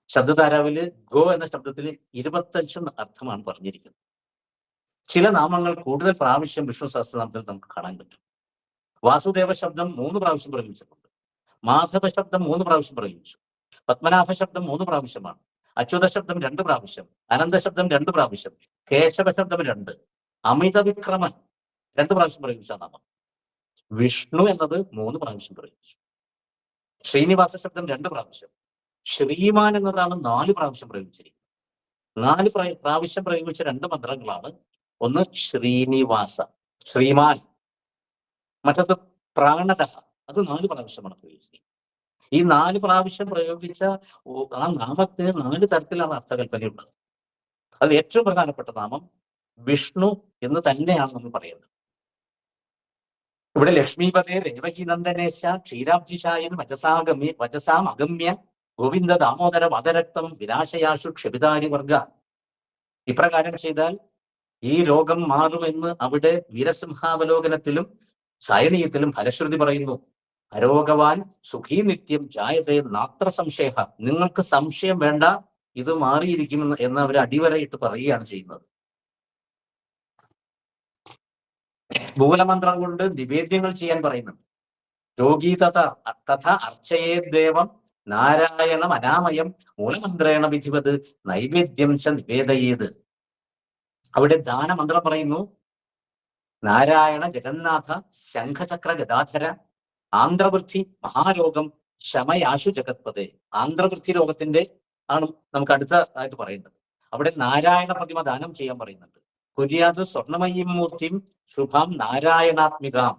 ശബ്ദധാരാവലി ഗോ എന്ന ശബ്ദത്തിൽ 25 അർത്ഥമാണ് പറഞ്ഞിരിക്കുന്നത്. ചില നാമങ്ങൾ കൂടുതൽ പ്രാവശ്യം വിഷ്ണു സഹസ്രനാമത്തിൽ നമുക്ക് കാണാൻ പറ്റും. വാസുദേവ ശബ്ദം 3 പ്രാവശ്യം പ്രയോഗിച്ചിട്ടുണ്ട്. മാധവ ശബ്ദം 3 പ്രാവശ്യം പ്രയോഗിച്ചു. പത്മനാഭ ശബ്ദം 3 പ്രാവശ്യമാണ്. അച്യുത ശബ്ദം 2 പ്രാവശ്യം. അനന്ത ശബ്ദം 2 പ്രാവശ്യം. കേശവ ശബ്ദം 2. അമിത വിക്രമൻ 2 പ്രാവശ്യം പ്രയോഗിച്ച നാമം. വിഷ്ണു എന്നത് 3 പ്രാവശ്യം പ്രയോഗിച്ചു. ശ്രീനിവാസ ശബ്ദം 2 പ്രാവശ്യം. ശ്രീമാൻ എന്നതാണ് 4 പ്രാവശ്യം പ്രയോഗിച്ചിരിക്കുന്നത്. 4 പ്രാവശ്യം പ്രയോഗിച്ച 2 മന്ത്രങ്ങളാണ്. ഒന്ന് ശ്രീനിവാസ, ശ്രീമാൻ. മറ്റത് പ്രാണദ, അത് 4 പ്രാവശ്യമാണ് പ്രയോഗിച്ചിരിക്കുന്നത്. ഈ 4 പ്രാവശ്യം പ്രയോഗിച്ച ആ നാമത്തിന് 4 തരത്തിലാണ് അർത്ഥകൽപ്പനയുള്ളത്. അത് ഏറ്റവും പ്രധാനപ്പെട്ട നാമം വിഷ്ണു എന്ന് തന്നെയാണ് നമ്മൾ പറയുന്നത്. ഇവിടെ ലക്ഷ്മീപതേ ദേവകി നന്ദനേശ ക്ഷീരാബ്ജിശായൻ വചസാം അഗമ്യ ഗോവിന്ദ ദാമോദര വദരക്തം വിനാശയാശു ക്ഷപിതാരി വർഗ. ഇപ്രകാരം ചെയ്താൽ ഈ രോഗം മാറുമെന്ന് അവിടെ വീരസിംഹാവലോകനത്തിലും സായണീയത്തിലും ഫലശ്രുതി പറയുന്നു. അരോഗവാൻ സുഖീ നിത്യം ജായതേ നാത്ര സംശയ, നിങ്ങൾക്ക് സംശയം വേണ്ട, ഇത് മാറിയിരിക്കുമെന്ന് എന്ന് അവർ അടിവരയിട്ട് പറയുകയാണ് ചെയ്യുന്നത്. മൂലമന്ത്രം കൊണ്ട് നിവേദ്യങ്ങൾ ചെയ്യാൻ പറയുന്നുണ്ട്. രോഗീ തഥ അർച്ചയേ ദേവം നാരായണം അനാമയം മൂലമന്ത്രേണ വിധിവത് നൈവേദ്യം ച നിവേദയേത്. അവിടെ ദാനമന്ത്രം പറയുന്നു. നാരായണ ജഗന്നാഥ ശംഖചക്ര ഗദാധര ആന്ധ്രവൃദ്ധി മഹാരോഗം ശമയാശു ജഗത്പതേ. ആന്ധ്രവൃദ്ധി രോഗത്തിന്റെ ആണ് നമുക്ക് അടുത്തതായിട്ട് പറയുന്നത്. അവിടെ നാരായണ പ്രതിമ ദാനം ചെയ്യാൻ പറയുന്നുണ്ട്. കുര്യാത് സ്വർണമയീം മൂർത്തിം ശുഭം നാരായണാത്മികാം.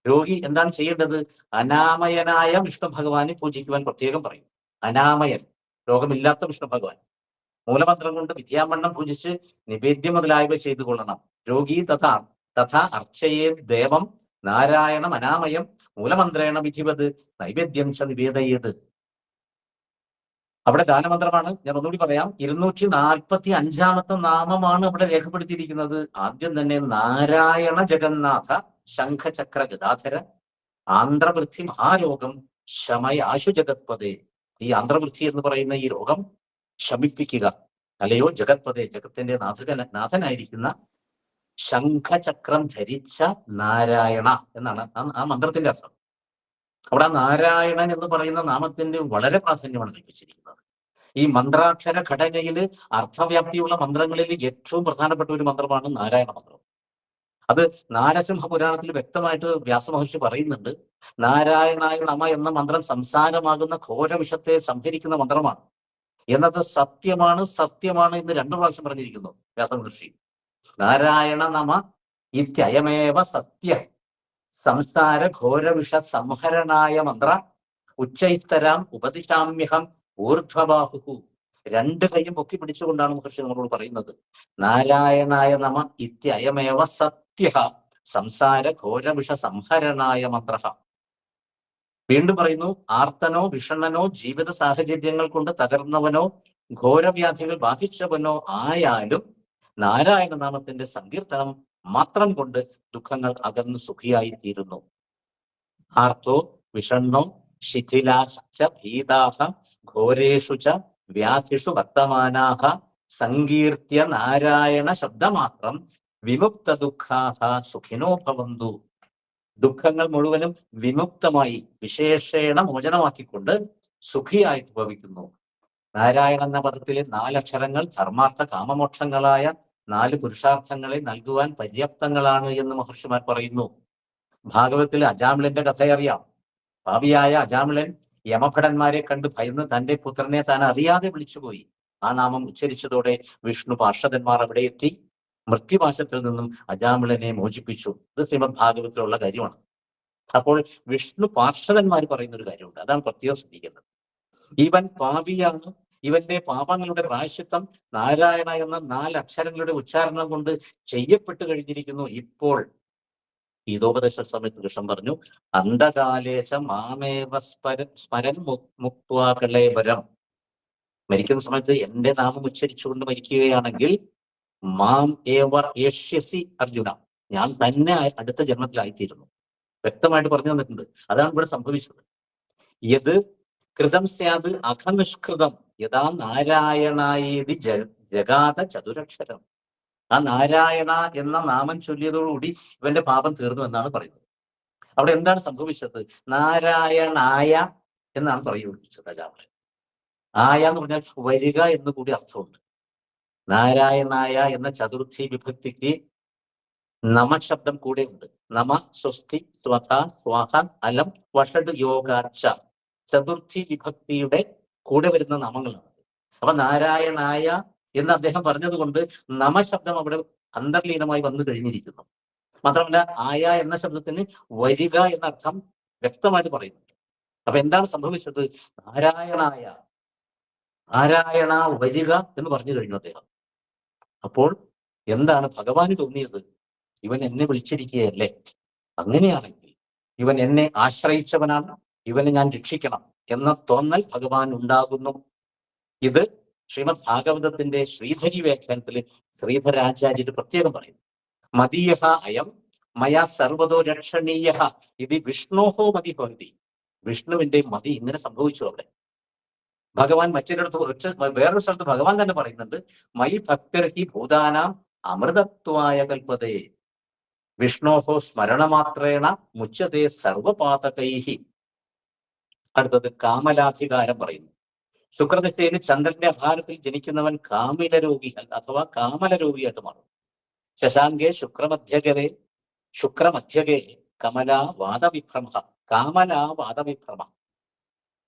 രോഗി എന്താണ് ചെയ്യേണ്ടത്? അനാമയനായ വിഷ്ണു ഭഗവാനെ പൂജിക്കുവാൻ പ്രത്യേകം പറയും. അനാമയൻ, രോഗമില്ലാത്ത വിഷ്ണു ഭഗവാൻ. മൂലമന്ത്രം കൊണ്ട് വിദ്യാമണ്ണം പൂജിച്ച് നിവേദ്യം മുതലായവ ചെയ്തു കൊള്ളണം. രോഗി തഥാ അർച്ചയേ ദേവം നാരായണം അനാമയം മൂലമന്ത്രേണ വിധിവത് നൈവേദ്യം ച നിവേദയേത്. അവിടെ ദാനമന്ത്രമാണ്. ഞാൻ ഒന്നുകൂടി പറയാം. 245 നാമമാണ് അവിടെ രേഖപ്പെടുത്തിയിരിക്കുന്നത്. ആദ്യം തന്നെ നാരായണ ജഗന്നാഥ ശംഖചക്ര ഗദാധര ആന്ധ്രവൃദ്ധി മഹാരോഗം ശമയാശു ജഗത്പതേ. ഈ ആന്ധ്രവൃദ്ധി എന്ന് പറയുന്ന ഈ രോഗം ശമിപ്പിക്കുക, അല്ലയോ ജഗത്പതേ, ജഗത്തിന്റെ നാഥനായിരിക്കുന്ന ശംഖചക്രം ധരിച്ച നാരായണ എന്നാണ് ആ മന്ത്രത്തിന്റെ അർത്ഥം. അവിടെ ആ നാരായണൻ എന്ന് പറയുന്ന നാമത്തിന്റെ വളരെ പ്രാധാന്യമാണ് കൽപ്പിച്ചിരിക്കുന്നത്. ഈ മന്ത്രാക്ഷര ഘടനയിൽ അർത്ഥവ്യാപ്തിയുള്ള മന്ത്രങ്ങളിൽ ഏറ്റവും പ്രധാനപ്പെട്ട ഒരു മന്ത്രമാണ് നാരായണ മന്ത്രം. അത് നാരസിംഹ പുരാണത്തിൽ വ്യക്തമായിട്ട് വ്യാസമഹർഷി പറയുന്നുണ്ട്. നാരായണായ നമ എന്ന മന്ത്രം സംസാരമാകുന്ന ഘോരവിഷത്തെ സംഹരിക്കുന്ന മന്ത്രമാണ് എന്നത് സത്യമാണ് എന്ന് 2 പ്രാവശ്യം പറഞ്ഞിരിക്കുന്നു വ്യാസമഹർഷി. നാരായണ നമ ഇത്യയമേവ സത്യ സംസാര ഘോരവിഷ സംഹരണായ മന്ത്ര ഉച്ചൈസ്തരാം ഉപദിശാമ്യഹം ഊർധ്വബാഹു. 2 കൈയും പൊക്കി പിടിച്ചുകൊണ്ടാണ് മഹർഷി നമ്മളോട് പറയുന്നത്. നാരായണായ നമ ഇത്യയമേവ സത്യ സംസാര ഘോരവിഷ സംഹരണായ മന്ത്ര. വീണ്ടും പറയുന്നു. ആർത്തനോ വിഷണ്ണനോ ജീവിത സാഹചര്യങ്ങൾ കൊണ്ട് തകർന്നവനോ ഘോരവ്യാധികൾ ബാധിച്ചവനോ ആയാലും നാരായണ നാമത്തിന്റെ സങ്കീർത്തനം മാത്രം കൊണ്ട് ദുഃഖങ്ങൾ അകന്നു സുഖിയായി തീരുന്നു. ആർത്തോ വിഷണ്ണോ ശിഥിലാശ്ച ഭീതാഹ ഘോരേഷു ച വ്യാധിഷു വർത്തമാനാഹ സങ്കീർത്തിയ നാരായണ ശബ്ദമാത്രം വിമുക്ത ദുഃഖാഹ സുഖിനോ ഭവന്തു. ദുഃഖങ്ങൾ മുഴുവനും വിമുക്തമായി വിശേഷേണ മോചനമാക്കിക്കൊണ്ട് സുഖിയായിട്ട് ഭവിക്കുന്നു. നാരായണ എന്ന പദത്തിലെ 4 അക്ഷരങ്ങൾ ധർമാർത്ഥ കാമമോക്ഷങ്ങളായ 4 പുരുഷാർത്ഥങ്ങളെ നൽകുവാൻ പര്യാപ്തങ്ങളാണ് എന്ന് മഹർഷിമാർ പറയുന്നു. ഭാഗവതത്തിൽ അജാമിളന്റെ കഥ അറിയാം. പാപിയായ അജാമിളൻ യമഭടന്മാരെ കണ്ട് ഭയന്ന് തന്റെ പുത്രനെ താൻ അറിയാതെ വിളിച്ചുപോയി. ആ നാമം ഉച്ചരിച്ചതോടെ വിഷ്ണു പാർഷദന്മാർ അവിടെ എത്തി മൃത്യുപാശത്തിൽ നിന്നും അജാമിളനെ മോചിപ്പിച്ചു. ഇത് ശ്രീമദ് ഭാഗവതത്തിലുള്ള കാര്യമാണ്. അപ്പോൾ വിഷ്ണു പാർഷദന്മാർ പറയുന്ന ഒരു കാര്യമുണ്ട്, അതാണ് പ്രത്യേകം ശ്രദ്ധിക്കുന്നത്. ഇവൻ പാപിയാണ്, ഇവന്റെ പാപങ്ങളുടെ പ്രായശ്ചിത്തം നാരായണ എന്ന 4 അക്ഷരങ്ങളുടെ ഉച്ചാരണം കൊണ്ട് ചെയ്യപ്പെട്ടു കഴിഞ്ഞിരിക്കുന്നു. ഇപ്പോൾ ഗീതോപദേശ സമയത്ത് കൃഷ്ണൻ പറഞ്ഞു, അന്ധകാലേച്ച മാമേവ സ്മരൻ മുക്ത്വാ കലേവരം. മരിക്കുന്ന സമയത്ത് എന്റെ നാമം ഉച്ചരിച്ചുകൊണ്ട് മരിക്കുകയാണെങ്കിൽ മാം ഏവ ഏഷ്യസി അർജുന, ഞാൻ തന്നെ അടുത്ത ജന്മത്തിലായിത്തീരുന്നു. വ്യക്തമായിട്ട് പറഞ്ഞു തന്നിട്ടുണ്ട്. അതാണ് ഇവിടെ സംഭവിച്ചത്. യത് കൃതം സ്യാത് അഖനിഷ്കൃതം യഥാ നാരായണായേതി ജഗാത ചതുരക്ഷരം. ആ നാരായണ എന്ന നാമം ചൊല്ലിയതോടുകൂടി ഇവന്റെ പാപം തീർന്നു എന്നാണ് പറയുന്നത്. അവിടെ എന്താണ് സംഭവിച്ചത്? നാരായണായ എന്നാണ് പ്രയോഗിച്ചത് അജാമിളൻ. ആയ എന്ന് പറഞ്ഞാൽ വരിക എന്ന് കൂടി അർത്ഥമുണ്ട്. നാരായണായ എന്ന ചതുർത്ഥി വിഭക്തിക്ക് നമശബ്ദം കൂടെ ഉണ്ട്. നമ, സ്വസ്തി, സ്വഥ, സ്വാഹ, അലം, വഷഡ്, യോഗാച്ച ചതുർത്ഥി വിഭക്തിയുടെ കൂടെ വരുന്ന നാമങ്ങളാണ്. അപ്പൊ നാരായണായ എന്ന് അദ്ദേഹം പറഞ്ഞതുകൊണ്ട് നമശബ്ദം അവിടെ അന്തർലീനമായി വന്നു കഴിഞ്ഞിരിക്കുന്നു. മാത്രമല്ല ആയ എന്ന ശബ്ദത്തിന് വരിക എന്ന അർത്ഥം വ്യക്തമായിട്ട് പറയുന്നുണ്ട്. അപ്പൊ എന്താണ് സംഭവിച്ചത്? നാരായണായ, നാരായണ വരിക എന്ന് പറഞ്ഞു കഴിഞ്ഞു അദ്ദേഹം. അപ്പോൾ എന്താണ് ഭഗവാന് തോന്നിയത്? ഇവൻ എന്നെ വിളിച്ചിരിക്കുകയല്ലേ, അങ്ങനെയാണെങ്കിൽ ഇവൻ എന്നെ ആശ്രയിച്ചവനാണ്, ഇവനെ ഞാൻ രക്ഷിക്കണം എന്ന തോന്നൽ ഭഗവാൻ ഉണ്ടാകുന്നു. ഇത് ശ്രീമദ് ഭാഗവതത്തിന്റെ ശ്രീധരി വ്യാഖ്യാനത്തിൽ ശ്രീധരാചാര്യർ പ്രത്യേകം പറയുന്നു. മദീയഃ അയം മയാ സർവതോ രക്ഷണീയഃ ഇത് വിഷ്ണോഹോ മതി ഭവതി. വിഷ്ണുവിന്റെ മതി ഇങ്ങനെ സംഭവിച്ചു. അവിടെ ഭഗവാൻ വേറൊരു സ്ഥലത്ത് ഭഗവാൻ തന്നെ പറയുന്നുണ്ട്, മൈ ഭക്തർഹി ഭൂതാനാം അമൃതത്വായ കൽപ്പതേ വിഷ്ണോഹോ സ്മരണമാത്രേണ മുച്യതേ സർവപാതകൈഹി. അടുത്തത് കാമലാധികാരം പറയുന്നു. ശുക്രദശയിൽ ചന്ദ്രന്റെ ആഹാരത്തിൽ ജനിക്കുന്നവൻ കാമില രോഗി അഥവാ കാമല രോഗിയായിട്ട് മാറും. ശശാങ്കേ ശുക്രമധ്യകേ കമലാ വാദവിഭ്രമ കാമലാ വാദവിഭ്രമ.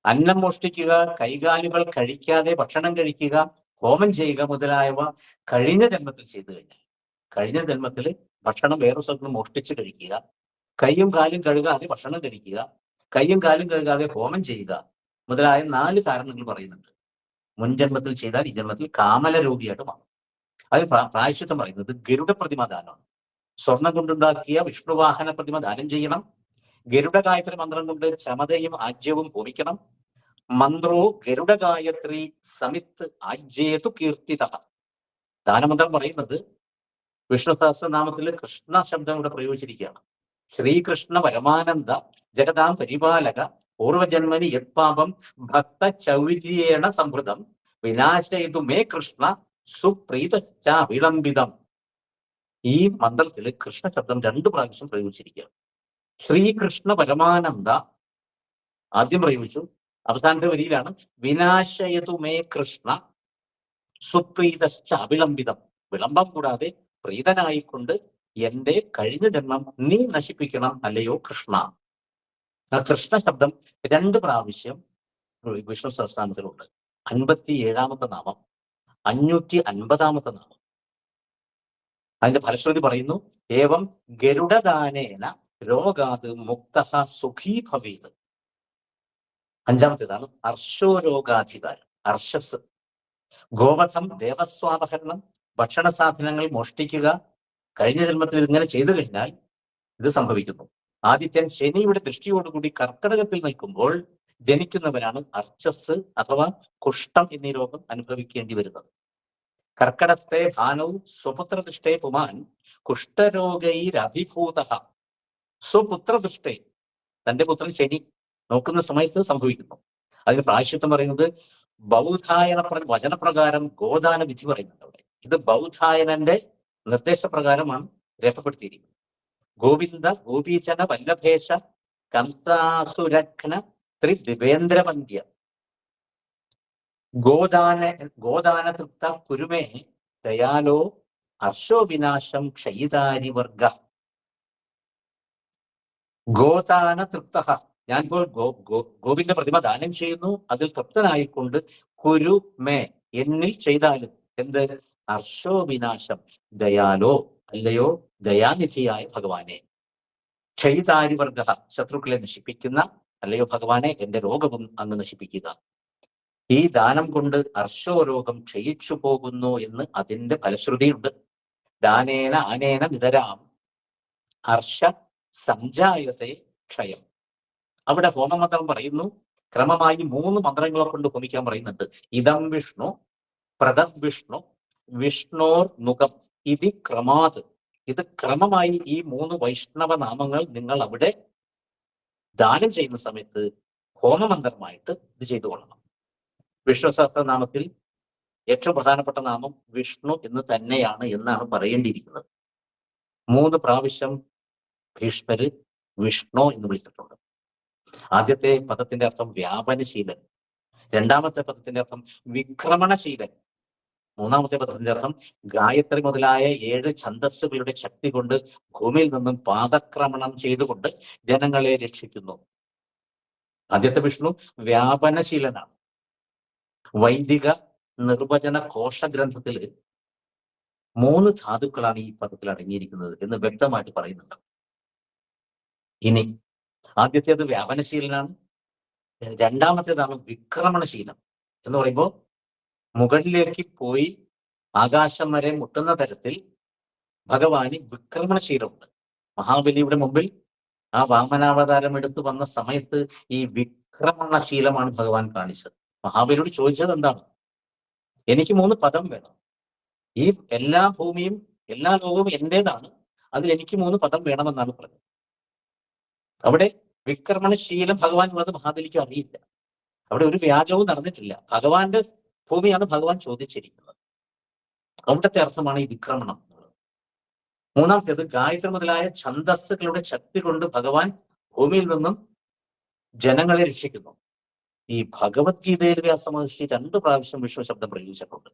അന്നം മോഷ്ടിക്കുക, കൈകാലുകൾ കഴിക്കാതെ ഭക്ഷണം കഴിക്കുക, ഹോമം ചെയ്യുക മുതലായവ കഴിഞ്ഞ ജന്മത്തിൽ ചെയ്തു കഴിഞ്ഞാൽ, കഴിഞ്ഞ ജന്മത്തിൽ ഭക്ഷണം വേറൊരു സ്ഥലത്ത് മോഷ്ടിച്ച് കഴിക്കുക, കൈയും കാലും കഴുകാതെ ഭക്ഷണം കഴിക്കുക, കൈയും കാലും കഴുകാതെ ഹോമം ചെയ്യുക മുതലായ 4 കാരണങ്ങൾ പറയുന്നുണ്ട്. മുൻ ജന്മത്തിൽ ചെയ്താൽ ഈ ജന്മത്തിൽ കാമല രോഗിയായിട്ട് മാറും. അതിന് പ്രായശ്ചിത്തം പറയുന്നത് ഗരുഡ പ്രതിമ ദാനമാണ്. സ്വർണം കൊണ്ടുണ്ടാക്കിയ വിഷ്ണുവാഹന പ്രതിമ ദാനം ചെയ്യണം. ഗരുഡ ഗായത്രി മന്ത്രം കൊണ്ട് ചമതയും ആജ്യവും ഹോമിക്കണം. മന്ത്രോ ഗരുഡ ഗായത്രി സമിത്ത് ആജ്യേതു കീർത്തിത. ദാനമന്ത്രം പറയുന്നത് വിഷ്ണു സഹസ്രനാമത്തിൽ കൃഷ്ണ ശബ്ദം ഇവിടെ പ്രയോഗിച്ചിരിക്കുകയാണ്. ശ്രീകൃഷ്ണ പരമാനന്ദ ജഗതാം പരിപാലക പൂർവജന്മനി യത്പാപം ഭക്ത ചൗര്യേണ സംഭൃതം വിനാശയിതു മേ കൃഷ്ണ സുപ്രീത വിളംബിതം. ഈ മന്ത്രത്തിൽ കൃഷ്ണ ശബ്ദം 2 പ്രാവശ്യം പ്രയോഗിച്ചിരിക്കുകയാണ്. ശ്രീകൃഷ്ണ പരമാനന്ദ ആദ്യം പ്രയോഗിച്ചു, അവസാനത്തെ വരിയിലാണ് വിനാശയതു മേ കൃഷ്ണ സുപ്രീത അവിളംബിതം. വിളംബം കൂടാതെ പ്രീതനായിക്കൊണ്ട് എന്റെ കഴിഞ്ഞ ജന്മം നീ നശിപ്പിക്കണം അല്ലയോ കൃഷ്ണ. ആ കൃഷ്ണ ശബ്ദം 2 പ്രാവശ്യം വിഷ്ണു സഹസ്രനാമത്തിലുണ്ട്. 57ാമത്തെ നാമം, 550ാമത്തെ നാമം. അതിന്റെ ഫലശ്രുതി പറയുന്നു, ഏവം ഗരുഡദാനേന രോഗാത് മുക്തഃ സുഖീ ഭവേത്. 5ാമത്തേതാണ് അർശോരോഗാധികാരം, അർശസ്. ഗോവധം, ദേവസ്വാപഹരണം, ഭക്ഷണ സാധനങ്ങൾ മോഷ്ടിക്കുക. കഴിഞ്ഞ ജന്മത്തിൽ ഇങ്ങനെ ചെയ്തു കഴിഞ്ഞാൽ ഇത് സംഭവിക്കുന്നു. ആദിത്യൻ ശനിയുടെ ദൃഷ്ടിയോടുകൂടി കർക്കടകത്തിൽ നിൽക്കുമ്പോൾ ജനിക്കുന്നവരാണ് അർച്ചസ് അഥവാ കുഷ്ഠം എന്നീ രോഗം അനുഭവിക്കേണ്ടി വരുന്നത്. കർക്കടസ്ഥേ ഭാനവും സ്വപുത്രദൃഷ്ടേ പുമാൻ കുഷ്ഠരോഗൈരഭിഭൂത. സ്വപുത്രദൃഷ്ടേ, തന്റെ പുത്രൻ ശനി നോക്കുന്ന സമയത്ത് സംഭവിക്കുന്നു. അതിന് പ്രായശ്ചിത്തം പറയുന്നത് ബൗധായന വചനപ്രകാരം ഗോദാന വിധി പറയുന്നുണ്ട് അവിടെ. ഇത് ബൗധായനന്റെ നിർദ്ദേശപ്രകാരമാണ് രേഖപ്പെടുത്തിയിരിക്കുന്നത്. ഗോവിന്ദ ഗോപീചന വല്ലഭേശ കംസാസുരഘ്ന ത്രിദിവേന്ദ്രവന്ദ്യ ഗോദാന തൃപ്ത കുരുമേ ദയാലോ ഹർഷോ വിനാശം ക്ഷയിതാരി വർഗ. ഗോദാന തൃപ്ത, ഞാനിപ്പോൾ ഗോവിന്റെ പ്രതിമ ദാനം ചെയ്യുന്നു, അതിൽ തൃപ്തനായിക്കൊണ്ട് കുരു മേ, എന്നിൽ ചെയ്താലും എന്ത്, ഹർഷോവിനാശം, ദയാലോ അല്ലയോ ദയാനിധിയായ ഭഗവാനെ, ക്ഷയിതാരിവർഗ, ശത്രുക്കളെ നശിപ്പിക്കുന്ന അല്ലയോ ഭഗവാനെ എന്റെ രോഗവും അങ്ങ് നശിപ്പിക്കുക. ഈ ദാനം കൊണ്ട് ഹർഷോരോഗം ക്ഷയിച്ചു പോകുന്നു എന്ന് അതിന്റെ ഫലശ്രുതിയുണ്ട്. ദാനേന ആനേന നിതരാം ഹർഷ സഞ്ജായത്തെ ക്ഷയം. അവിടെ ഹോമമന്ത്രം പറയുന്നു, ക്രമമായി 3 മന്ത്രങ്ങളെ കൊണ്ട് ഹോമിക്കാൻ പറയുന്നുണ്ട്. ഇതം വിഷ്ണു പ്രദദ് വിഷ്ണു വിഷ്ണോർ മുഖം ഇതി ക്രമാത്. ഇത് ക്രമമായി ഈ 3 വൈഷ്ണവ നാമങ്ങൾ നിങ്ങൾ അവിടെ ദാനം ചെയ്യുന്ന സമയത്ത് ഹോമമന്ത്രമായിട്ട് ഇത് ചെയ്തു കൊള്ളണം. വിഷ്ണു സഹസ്രനാമത്തിൽ ഏറ്റവും പ്രധാനപ്പെട്ട നാമം വിഷ്ണു എന്ന് തന്നെയാണ് എന്നാണ് പറയേണ്ടിയിരിക്കുന്നത്. 3 പ്രാവശ്യം ഭീഷ്മര് വിഷ്ണു എന്ന് വിളിച്ചിട്ടുണ്ട്. ആദ്യത്തെ പദത്തിന്റെ അർത്ഥം വ്യാപനശീലൻ, രണ്ടാമത്തെ പദത്തിന്റെ അർത്ഥം വിക്രമണശീലൻ, മൂന്നാമത്തെ പദത്തിന്റെ അർത്ഥം ഗായത്രി മുതലായ 7 ഛന്ദസ്സുകളുടെ ശക്തി കൊണ്ട് ഭൂമിയിൽ നിന്നും പാദക്രമണം ചെയ്തുകൊണ്ട് ജനങ്ങളെ രക്ഷിക്കുന്നു. ആദ്യത്തെ വിഷ്ണു വ്യാപനശീലനാണ്. വൈദിക നിർവചന കോശഗ്രന്ഥത്തിൽ 3 ധാതുക്കളാണ് ഈ പദത്തിൽ അടങ്ങിയിരിക്കുന്നത് എന്ന് വ്യക്തമായിട്ട് പറയുന്നുണ്ട്. ഇനി ആദ്യത്തേത് വ്യാപനശീലനാണ്, രണ്ടാമത്തേതാണ് വിക്രമണശീലം. എന്ന് പറയുമ്പോൾ മുകളിലേക്ക് പോയി ആകാശം വരെ മുട്ടുന്ന തരത്തിൽ ഭഗവാന് വിക്രമണശീലമുണ്ട്. മഹാബലിയുടെ മുമ്പിൽ ആ വാമനാവതാരം എടുത്തു വന്ന സമയത്ത് ഈ വിക്രമണശീലമാണ് ഭഗവാൻ കാണിച്ചത്. മഹാബലിയോട് ചോദിച്ചത് എന്താണ്? എനിക്ക് 3 പദം വേണം, ഈ എല്ലാ ഭൂമിയും എല്ലാ ലോകവും എന്റേതാണ്, അതിൽ എനിക്ക് 3 പദം വേണമെന്നാണ് പറഞ്ഞത്. അവിടെ വിക്രമണശീലം ഭഗവാൻ ഉള്ളത് മഹാബലിക്ക് അറിയില്ല. അവിടെ ഒരു വ്യാജവും നടന്നിട്ടില്ല. ഭഗവാന്റെ ഭൂമിയാണ് ഭഗവാൻ ചോദിച്ചിരിക്കുന്നത്. അവിടുത്തെ അർത്ഥമാണ് ഈ വിക്രമണം എന്നുള്ളത്. മൂന്നാമത്തേത് ഗായത്രി മുതലായ ഛന്ദസ്സുകളുടെ ശക്തി കൊണ്ട് ഭഗവാൻ ഭൂമിയിൽ നിന്നും ജനങ്ങളെ രക്ഷിക്കുന്നു. ഈ ഭഗവത്ഗീതയിൽ വ്യാസമഹർഷി 2 പ്രാവശ്യം വിഷ്ണു ശബ്ദം പ്രയോഗിച്ചിട്ടുണ്ട്.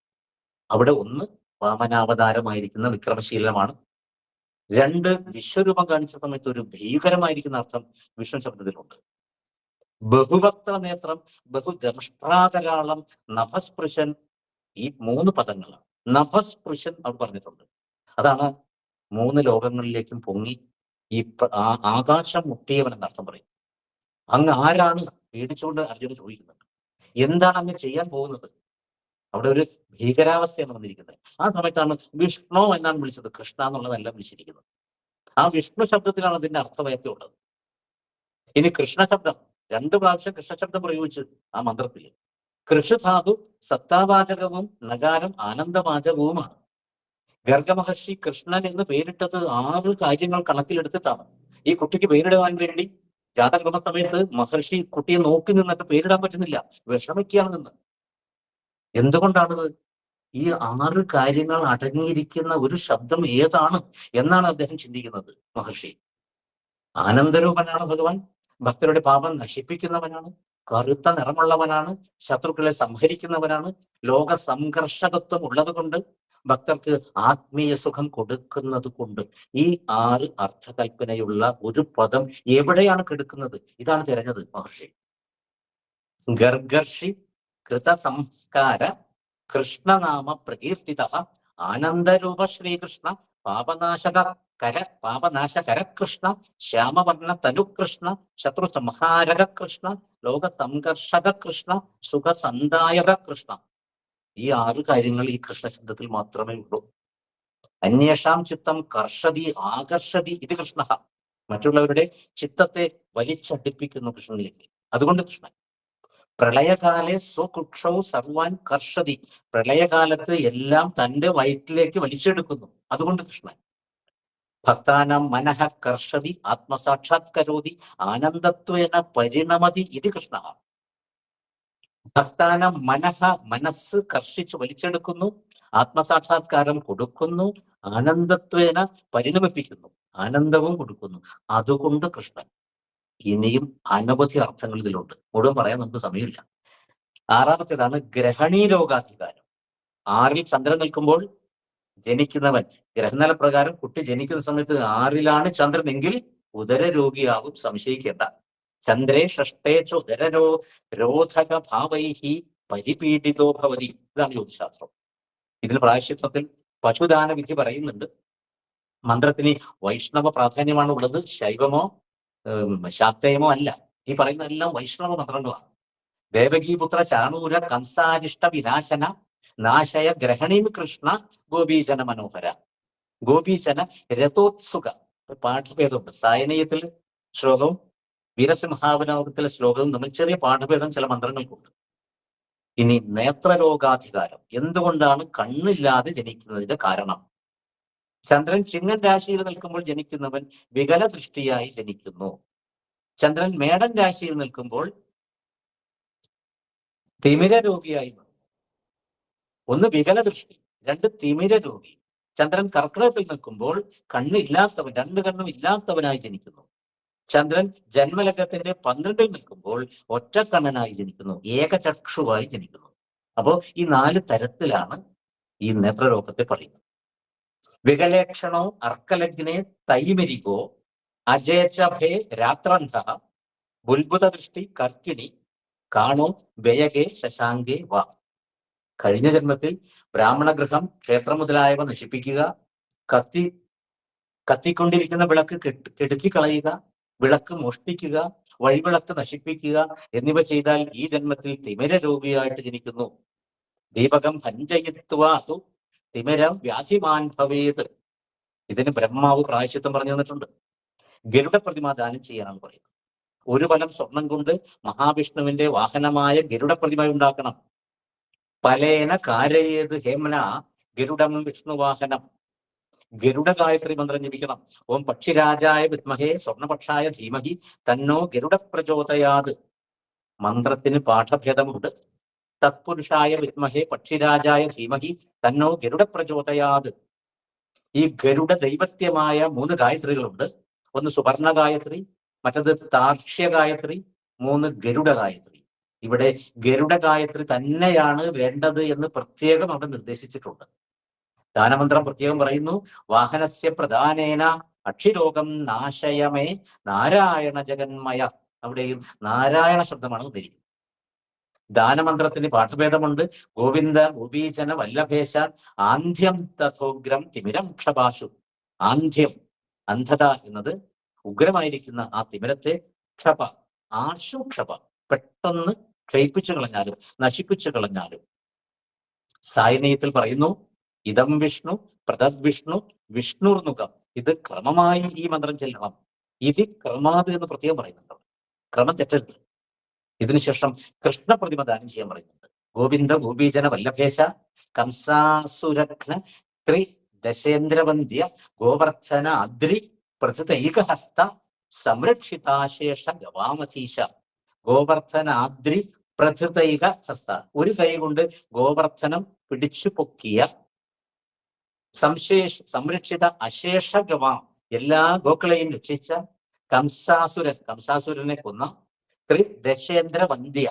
അവിടെ 1 വാമനാവതാരമായിരിക്കുന്ന വിക്രമശീലമാണ്, 2 വിശ്വരൂപം കാണിച്ച സമയത്ത് ഒരു ഭീകരമായിരിക്കുന്ന അർത്ഥം വിഷ്ണു ശബ്ദത്തിലുണ്ട്. ബഹുവക്ത്ര നേത്രം, ബഹുദംഷ്ട്രാകരാളം, നഭസ്പൃശൻ, ഈ 3 പദങ്ങളാണ്. നഭസ്പൃശൻ അവിടെ പറഞ്ഞിട്ടുണ്ട്. അതാണ് 3 ലോകങ്ങളിലേക്കും പൊങ്ങി ഈ ആകാശം മുട്ടിയവൻ എന്നർത്ഥം പറയും. അങ്ങ് ആരാണ് പേടിച്ചുകൊണ്ട് അർജുന ചോദിക്കുന്നുണ്ട്. എന്താണ് അങ്ങ് ചെയ്യാൻ പോകുന്നത്? അവിടെ ഒരു ഭീകരാവസ്ഥയാണ് വന്നിരിക്കുന്നത്. ആ സമയത്താണ് വിഷ്ണു എന്നാണ് വിളിച്ചത്, കൃഷ്ണ എന്നുള്ളതല്ല വിളിച്ചിരിക്കുന്നത്. ആ വിഷ്ണു ശബ്ദത്തിലാണ് അതിന്റെ അർത്ഥവ്യാപ്തി ഉള്ളത്. ഇനി കൃഷ്ണ ശബ്ദം 2 പ്രാവശ്യം കൃഷ്ണശബ്ദം പ്രയോഗിച്ച് ആ മന്ത്രത്തിൽ. കൃഷധാതു സത്താവാചകവും നഗാരം ആനന്ദവാചകവുമാണ്. ഗർഗമഹർഷി കൃഷ്ണൻ എന്ന് പേരിട്ടത് 6 കാര്യങ്ങൾ കണക്കിലെടുത്തിട്ടാണ്. ഈ കുട്ടിക്ക് പേരിടുവാൻ വേണ്ടി ജാതകർമ്മ സമയത്ത് മഹർഷി കുട്ടിയെ നോക്കി നിന്നിട്ട് പേരിടാൻ പറ്റുന്നില്ല, വിഷമിക്കുകയാണ് നിന്ന്. എന്തുകൊണ്ടാണത്? ഈ 6 കാര്യങ്ങൾ അടങ്ങിയിരിക്കുന്ന ഒരു ശബ്ദം ഏതാണ് എന്നാണ് അദ്ദേഹം ചിന്തിക്കുന്നത്. മഹർഷി ആനന്ദരൂപനാണ് ഭഗവാൻ, ഭക്തരുടെ പാപം നശിപ്പിക്കുന്നവനാണ്, കറുത്ത നിറമുള്ളവനാണ്, ശത്രുക്കളെ സംഹരിക്കുന്നവനാണ്, ലോക സംഘർഷകത്വം ഉള്ളത് കൊണ്ട് ഭക്തർക്ക് ആത്മീയ സുഖം കൊടുക്കുന്നത് കൊണ്ട് ഈ 6 അർത്ഥകൽപ്പനയുള്ള ഒരു പദം എവിടെയാണ് കിടക്കുന്നത്? ഇതാണ് തിരഞ്ഞത് മഹർഷി. ഗർഗർഷി കൃതസംസ്കാര കൃഷ്ണനാമ പ്രകീർത്തിത ആനന്ദരൂപ ശ്രീകൃഷ്ണ പാപനാശകര കൃഷ്ണ ശ്യാമവർണ്ണ തനുകൃഷ്ണ ശത്രു സംഹാരക കൃഷ്ണ ലോക സംഘർഷക കൃഷ്ണ സുഖസന്ദായക കൃഷ്ണ. ഈ 6 കാര്യങ്ങൾ ഈ കൃഷ്ണ ശബ്ദത്തിൽ മാത്രമേ ഉള്ളൂ. അന്വേഷാം ചിത്തം കർഷതി ആകർഷതി ഇത് കൃഷ്ണ. മറ്റുള്ളവരുടെ ചിത്തത്തെ വലിച്ചടിപ്പിക്കുന്നു കൃഷ്ണനിലേക്ക്. അതുകൊണ്ട് കൃഷ്ണൻ. പ്രളയകാലെ സ്വകുക്ഷൗ സർവാൻ കർഷതി. പ്രളയകാലത്ത് എല്ലാം തന്റെ വയറ്റിലേക്ക് വലിച്ചെടുക്കുന്നു. അതുകൊണ്ട് കൃഷ്ണൻ. ഭക്താനാം മനഃ കർഷതി ആത്മസാക്ഷാത്കരോതി ആനന്ദത്വേന പരിണമതി ഇത് കൃഷ്ണ. ഭക്താനാം മനഃ, മനസ്സ് കർഷിച്ച് വലിച്ചെടുക്കുന്നു, ആത്മസാക്ഷാത്കാരം കൊടുക്കുന്നു, ആനന്ദത്വേന പരിണമിപ്പിക്കുന്നു, ആനന്ദവും കൊടുക്കുന്നു. അതുകൊണ്ട് കൃഷ്ണൻ. ഇനിയും അനവധി അർത്ഥങ്ങൾ ഇതിലുണ്ട്, മുഴുവൻ പറയാൻ നമുക്ക് സമയമില്ല. 6ാമത്തേതാണ് ഗ്രഹണീ ലോകാധികാരം. 6ൽ ചന്ദ്രൻ നിൽക്കുമ്പോൾ ജനിക്കുന്നവൻ, ഗ്രഹനില പ്രകാരം കുട്ടി ജനിക്കുന്ന സമയത്ത് 6ലാണ് ചന്ദ്രൻ എങ്കിൽ ഉദരരോഗിയാകും, സംശയിക്കേണ്ട. ചന്ദ്രേ ഷഷ്ടേ രോധക ഭാവൈഹി പരിപീഡിതോ ഭവതി. ഇതാണ് ജ്യോതിശാസ്ത്രം. ഇതിൽ പ്രായശ്ചിത്തത്തിൽ പശുദാന വിധി പറയുന്നുണ്ട്. മന്ത്രത്തിന് വൈഷ്ണവ പ്രാധാന്യമാണ് ഉള്ളത്, ശൈവമോ ശാക്തേയമോ അല്ല. ഈ പറയുന്നതെല്ലാം വൈഷ്ണവ മന്ത്രങ്ങളാണ്. ദേവകീപുത്ര ചാണൂര കംസാരിഷ്ട വിനാശന നാശയ ഗ്രഹണീം കൃഷ്ണ ഗോപീജന മനോഹര. ഗോപീജന രഥോത്സുക പാഠഭേദമുണ്ട്. സായനീയത്തിൽ ശ്ലോകവും വീരസിംഹാവലോകത്തിലെ ശ്ലോകവും തമ്മിൽ ചെറിയ പാഠഭേദം ചില മന്ത്രങ്ങൾക്കുണ്ട്. ഇനി നേത്രരോഗാധികാരം. എന്തുകൊണ്ടാണ് കണ്ണില്ലാതെ ജനിക്കുന്നതിന്റെ കാരണം? ചന്ദ്രൻ ചിങ്ങൻ രാശിയിൽ നിൽക്കുമ്പോൾ ജനിക്കുന്നവൻ വികല ദൃഷ്ടിയായി ജനിക്കുന്നു. ചന്ദ്രൻ മേടൻ രാശിയിൽ നിൽക്കുമ്പോൾ തിമിര രോഗിയായി. ഒന്ന് വികല ദൃഷ്ടി, രണ്ട് തിമിര രോഗി. ചന്ദ്രൻ കർക്കിടകത്തിൽ നിൽക്കുമ്പോൾ കണ്ണില്ലാത്തവൻ, രണ്ട് കണ്ണും ഇല്ലാത്തവനായി ജനിക്കുന്നു. ചന്ദ്രൻ ജന്മലഗ്നത്തിന്റെ 12ൽ നിൽക്കുമ്പോൾ ഒറ്റക്കണ്ണനായി ജനിക്കുന്നു, ഏകചക്ഷുവായി ജനിക്കുന്നു. അപ്പോ ഈ 4 തരത്തിലാണ് ഈ നേത്രരോഗത്തെ പറയുന്നത്. വികലേക്ഷണോ അർക്കലഗ്നെ തൈമിരികോ അജേചഭേ രാത്രന്ധ ബുൽബുധ ദൃഷ്ടി കർക്കിണി കാണോ വ്യയകെ ശശാങ്കേ വാ. കഴിഞ്ഞ ജന്മത്തിൽ ബ്രാഹ്മണഗൃഹം, ക്ഷേത്രം മുതലായവ നശിപ്പിക്കുക, കത്തിക്കൊണ്ടിരിക്കുന്ന വിളക്ക് കെടുത്തി കളയുക, വിളക്ക് മോഷ്ടിക്കുക, വഴിവിളക്ക് നശിപ്പിക്കുക എന്നിവ ചെയ്താൽ ഈ ജന്മത്തിൽ തിമിര രോഗിയായിട്ട് ജനിക്കുന്നു. ദീപകം ഭഞ്ജയിത്വാതു തിമിരം വ്യാധിമാൻ ഭവേത്. ഇതിന് ബ്രഹ്മാവ് പ്രായശ്ചിത്തം പറഞ്ഞു തന്നിട്ടുണ്ട്. ഗരുഡ പ്രതിമ ദാനം ചെയ്യാനാണ് പറയുന്നത്. 1 പലം സ്വർണം കൊണ്ട് മഹാവിഷ്ണുവിന്റെ വാഹനമായ ഗരുഡ പ്രതിമ ഉണ്ടാക്കണം. പലേന കാരയേത് ഹേമന ഗരുഡം വിഷ്ണുവാഹനം. ഗരുഡ ഗായത്രി മന്ത്രം ജപിക്കണം. ഓം പക്ഷിരാജായ വിദ്മഹേ സ്വർണപക്ഷായ ധീമഹി തന്നോ ഗരുഡ പ്രചോദയാത്. മന്ത്രത്തിന് പാഠഭേദമുണ്ട്. തത്പുരുഷായ വിദ്മഹേ പക്ഷിരാജായ ധീമഹി തന്നോ ഗരുഡ പ്രചോദയാത്. ഈ ഗരുഡ ദൈവത്യമായ 3 ഗായത്രികളുണ്ട്. ഒന്ന് സുവർണ ഗായത്രി, മറ്റത് താർക്ഷ്യ ഗായത്രി, 3 ഗരുഡ ഗായത്രി. ഇവിടെ ഗരുഡ ഗായത്രി തന്നെയാണ് വേണ്ടത് എന്ന് പ്രത്യേകം അവിടെ നിർദ്ദേശിച്ചിട്ടുണ്ട്. ദാനമന്ത്രം പ്രത്യേകം പറയുന്നു. വാഹനസ്യ പ്രധാനേന അക്ഷിരോഗം നാശയമേ നാരായണ ജഗന്മയ. അവിടെയും നാരായണ ശബ്ദമാണ് ഉദ്ധരിക്കുന്നത്. ദാനമന്ത്രത്തിന് പാഠഭേദമുണ്ട്. ഗോവിന്ദ ഗോപീജന വല്ലഭേശ ആന്ധ്യം തഥോഗ്രം തിമിരം ക്ഷപാശു. ആന്ധ്യം, അന്ധത എന്നത് ഉഗ്രമായിരിക്കുന്ന ആ തിമിരത്തെ, ക്ഷപ ആശു ക്ഷപ, പെട്ടെന്ന് ക്ഷയിപ്പിച്ചു കളഞ്ഞാലും നശിപ്പിച്ചു കളഞ്ഞാലും. സായനീയത്തിൽ പറയുന്നു ഇതം വിഷ്ണു പ്രതദ്വിഷ്ണു വിഷ്ണുർനുകം. ഇത് ക്രമമായി ഈ മന്ത്രം ചെല്ലണം. ഇത് ക്രമാത് എന്ന് പ്രത്യേകം പറയുന്നുണ്ട്. ക്രമം തെറ്റരുത്. ഇതിനുശേഷം കൃഷ്ണ പ്രതിമ ദാനം ചെയ്യാൻ പറയുന്നുണ്ട്. ഗോവിന്ദ ഗോപീജന വല്ലഭേശ കംസാസുരഘ്ന ത്രി ദശേന്ദ്രവന്ദ്യ ഗോവർദ്ധന അദ്രി പ്രഥിതൈകഹസ്ത സംരക്ഷിതാശേഷ ഗവാമധീശ. ഗോവർദ്ധന അദ്രി പ്രഥിതൈക ഹസ്ത. ഒരു കൈ കൊണ്ട് ഗോവർദ്ധനം പിടിച്ചു പൊക്കിയ, സംരക്ഷിത അശേഷ ഗവാം, എല്ലാ ഗോക്കളെയും രക്ഷിച്ച, കംസാസുരനെ കൊന്ന, ത്രിദശേന്ദ്ര വന്ദ്യ,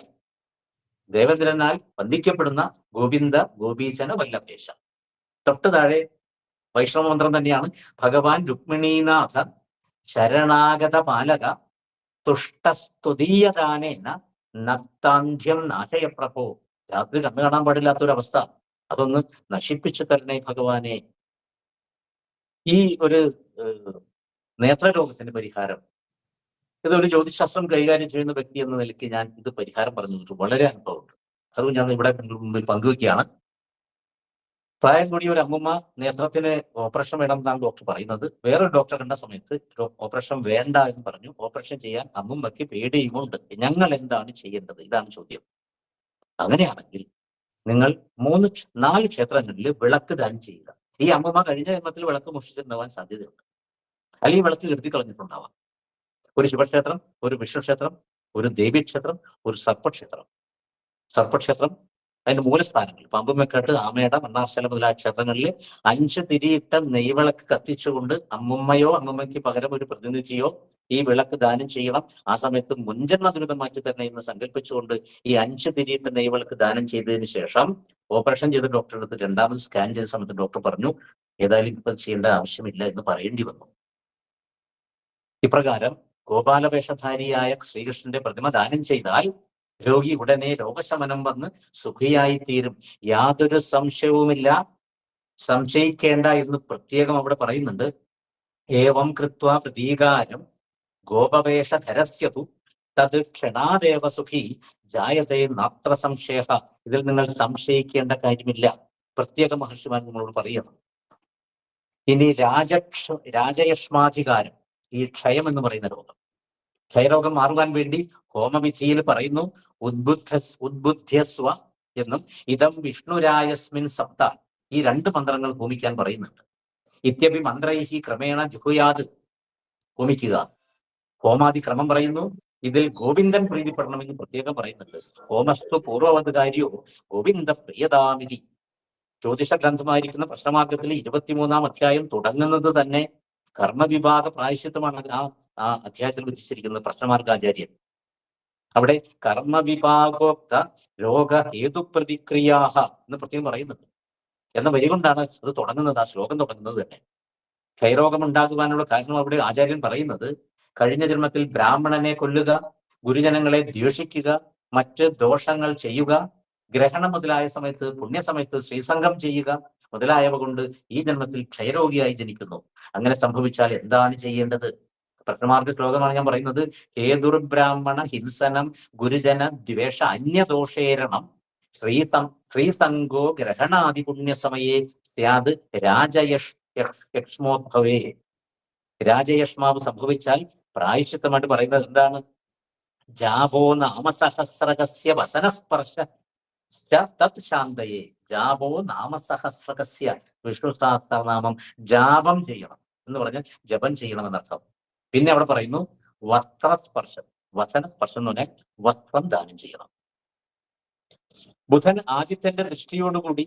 ദേവേന്ദ്രനാൽ വന്ദിക്കപ്പെടുന്ന ഗോവിന്ദ ഗോപീജന വല്ലഭേശ. തൊട്ട് താഴെ വൈഷ്ണവ മന്ത്രം തന്നെയാണ്. ഭഗവാൻ രുക്മിണീനാഥ ശരണാഗത പാലക തുഷ്ടസ്തുതീയദാനേന നക്താന്ധ്യം നാശയ പ്രഭോ. രാത്രി കണ്ണു കാണാൻ പാടില്ലാത്തൊരവസ്ഥ, അതൊന്ന് നശിപ്പിച്ചു തരണേ ഭഗവാനെ. ഈ ഒരു നേത്രരോഗത്തിന്റെ പരിഹാരം, ഇതൊരു ജ്യോതിശാസ്ത്രം കൈകാര്യം ചെയ്യുന്ന വ്യക്തി എന്ന നിലയ്ക്ക് ഞാൻ ഇത് പരിഹാരം പറഞ്ഞു വളരെ അനുഭവമുണ്ട്. അതും ഞാൻ ഇവിടെ മുമ്പിൽ പങ്കുവെക്കുകയാണ്. പ്രായം കൂടിയ ഒരു അമ്മൂമ്മ നേത്രത്തിന് ഓപ്പറേഷൻ വേണമെന്നാണ് ഡോക്ടർ പറയുന്നത്. വേറൊരു ഡോക്ടർ കണ്ട സമയത്ത് ഓപ്പറേഷൻ വേണ്ട എന്ന് പറഞ്ഞു. ഓപ്പറേഷൻ ചെയ്യാൻ അമ്മൂമ്മയ്ക്ക് പേടിയുമുണ്ട്. ഞങ്ങൾ എന്താണ് ചെയ്യേണ്ടത്? ഇതാണ് ചോദ്യം. അങ്ങനെയാണെങ്കിൽ നിങ്ങൾ 3-4 ക്ഷേത്രങ്ങളിൽ വിളക്ക് ദാനം ചെയ്യുക. ഈ അമ്മൂമ്മ കഴിഞ്ഞ ജന്മത്തിൽ വിളക്ക് മോഷ്ടിച്ചിട്ടുണ്ടാവാൻ സാധ്യതയുണ്ട്, അല്ലെങ്കിൽ വിളക്ക് കെടുത്തി കളഞ്ഞിട്ടുണ്ടാവാം. ഒരു ശിവക്ഷേത്രം, ഒരു വിഷ്ണുക്ഷേത്രം, ഒരു ദേവീക്ഷേത്രം, ഒരു സർപ്പക്ഷേത്രം അതിന്റെ മൂലസ്ഥാനങ്ങൾ പാമ്പുമെക്കാട്ട്, ആമേട, മണ്ണാർശാല മുതലായ ക്ഷേത്രങ്ങളിൽ 5 തിരിയിട്ട നെയ്വിളക്ക് കത്തിച്ചുകൊണ്ട് അമ്മുമ്മയോ അമ്മുമ്മയ്ക്ക് പകരം ഒരു പ്രതിനിധിയോ ഈ വിളക്ക് ദാനം ചെയ്യണം. ആ സമയത്ത് മുൻജന്മ ദുരിതം മാറ്റി തന്നെ എന്ന് സങ്കല്പിച്ചുകൊണ്ട് ഈ 5 തിരിയിട്ട നെയ്വിളക്ക് ദാനം ചെയ്തതിന് ശേഷം ഓപ്പറേഷൻ ചെയ്ത ഡോക്ടറെ അടുത്ത് 2ാമത് സ്കാൻ ചെയ്ത സമയത്ത് ഡോക്ടർ പറഞ്ഞു ഏതായാലും ഇപ്പൊ ചെയ്യേണ്ട ആവശ്യമില്ല എന്ന് പറയേണ്ടി വന്നു. ഇപ്രകാരം ഗോപാലവേഷധാരിയായ ശ്രീകൃഷ്ണന്റെ പ്രതിമ ദാനം ചെയ്താൽ രോഗി ഉടനെ രോഗശമനം വന്ന് സുഖിയായി തീരും. യാതൊരു സംശയവുമില്ല, സംശയിക്കേണ്ട എന്ന് പ്രത്യേകം അവിടെ പറയുന്നുണ്ട്. ഏവം കൃത്വ പ്രതീകാരം ഗോപവേഷധരസ്യതു തത് ക്ഷണാദേവ സുഖി ജായതേ നാത്ര സംശയ. ഇതിൽ നിങ്ങൾ സംശയിക്കേണ്ട കാര്യമില്ല, പ്രത്യേക മഹർഷിമാർ നിങ്ങളോട് പറയണം. ഇനി രാജയഷ്മാധികാരം, ഈ ക്ഷയം എന്ന് പറയുന്ന രോഗം, ക്ഷയരോഗം മാറുവാൻ വേണ്ടി ഹോമവിധിയിൽ പറയുന്നു ഉദ്ബുദ്ധ്യസ്വ എന്നും ഇതം വിഷ്ണുരായസ്മിൻ സപ്ത, ഈ 2 മന്ത്രങ്ങൾ ഹോമിക്കാൻ പറയുന്നുണ്ട്. ഇത്യപി മന്ത്രൈഹി ക്രമേണ ജുഹുയാത്, ഹോമിക്കുക. ഹോമാദി ക്രമം പറയുന്നു. ഇതിൽ ഗോവിന്ദൻ പ്രീതിപ്പെടണമെന്ന് പ്രത്യേകം പറയുന്നുണ്ട്. ഹോമസ്തു പൂർവവദ്കാര്യോ ഗോവിന്ദ പ്രിയതാമിതി. ജ്യോതിഷ ഗ്രന്ഥമായിരിക്കുന്ന പ്രശ്നമാർഗത്തിൽ 23-ാം അധ്യായം തുടങ്ങുന്നത് തന്നെ കർമ്മവിഭാഗ പ്രായശ്ചിത്തമാണ്. ആ അധ്യായത്തിൽ വിധിച്ചിരിക്കുന്നത് പ്രശ്നമാർഗാചാര്യൻ. അവിടെ കർമ്മവിഭാഗോക്ത രോഗ ഹേതു പ്രതിക്രിയാഹ എന്ന് പ്രത്യേകം പറയുന്നുണ്ട്. എന്ന വരി കൊണ്ടാണ് അത് തുടങ്ങുന്നത്, ആ ശ്ലോകം തുടങ്ങുന്നത് തന്നെ. ക്ഷയരോഗം ഉണ്ടാകുവാനുള്ള കാരണം അവിടെ ആചാര്യൻ പറയുന്നത് കഴിഞ്ഞ ജന്മത്തിൽ ബ്രാഹ്മണനെ കൊല്ലുക, ഗുരുജനങ്ങളെ ദ്വേഷിക്കുക, മറ്റ് ദോഷങ്ങൾ ചെയ്യുക, ഗ്രഹണം മുതലായ സമയത്ത് പുണ്യസമയത്ത് ശ്രീസംഗം ചെയ്യുക മുതലായവ കൊണ്ട് ഈ ജന്മത്തിൽ ക്ഷയരോഗിയായി ജനിക്കുന്നു. അങ്ങനെ സംഭവിച്ചാൽ എന്താണ് ചെയ്യേണ്ടത്? പ്രശ്നമാർഗ ശ്ലോകമാണ് ഞാൻ പറയുന്നത്. ഹേതുർബ്രാഹ്മണ ഹിംസനം ഗുരുജന ദ്വേഷ അന്യദോഷേരണം ശ്രീസംഗോ ഗ്രഹണാദി പുണ്യസമയേ സ്യാത് രാജയഷ്മോദ്ഭവേ. രാജയഷ്മാവ് സംഭവിച്ചാൽ പ്രായശ്ചിത്തമായിട്ട് പറയുന്നത് എന്താണ്? ജാപോ നാമസഹസ്രകസ്യ വസനസ്പർശ തത് ശാന്തയെ. ജാപോ നാമസഹസ്രകസ്യ, വിഷ്ണു സഹസ്രനാമം ജാപം ചെയ്യണം എന്ന് പറഞ്ഞാൽ ജപം ചെയ്യണം എന്നർത്ഥം. പിന്നെ അവിടെ പറയുന്നു വസ്ത്രസ്പർശം, വസനസ്പർശം എന്ന് പറഞ്ഞാൽ വസ്ത്രം ദാനം ചെയ്യണം. ബുധൻ ആദിത്യന്റെ ദൃഷ്ടിയോടുകൂടി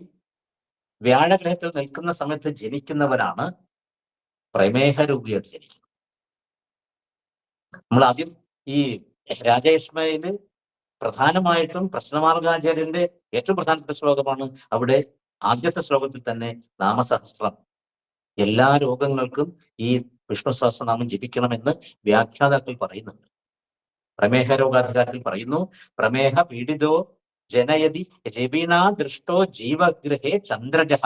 വ്യാഴഗ്രഹത്തിൽ നിൽക്കുന്ന സമയത്ത് ജനിക്കുന്നവരാണ് പ്രമേഹരോഗിയായിട്ട് ജനിക്കുന്നത്. നമ്മൾ ആദ്യം ഈ രാജയഷ്മയില് പ്രധാനമായിട്ടും പ്രശ്നമാർഗാചാര്യന്റെ ഏറ്റവും പ്രധാനപ്പെട്ട ശ്ലോകമാണ്. അവിടെ ആദ്യത്തെ ശ്ലോകത്തിൽ തന്നെ നാമസഹസ്രം, എല്ലാ രോഗങ്ങൾക്കും ഈ വിഷ്ണു സഹസ്രനാമം ജപിക്കണമെന്ന് വ്യാഖ്യാതാക്കൾ പറയുന്നുണ്ട്. പ്രമേഹ രോഗാധികാരത്തിൽ പറയുന്നു, പ്രമേഹ പീഡിതോ ജനയതി രവിണാ ദൃഷ്ടോ ജീവഗ്രഹേ ചന്ദ്രജഹ.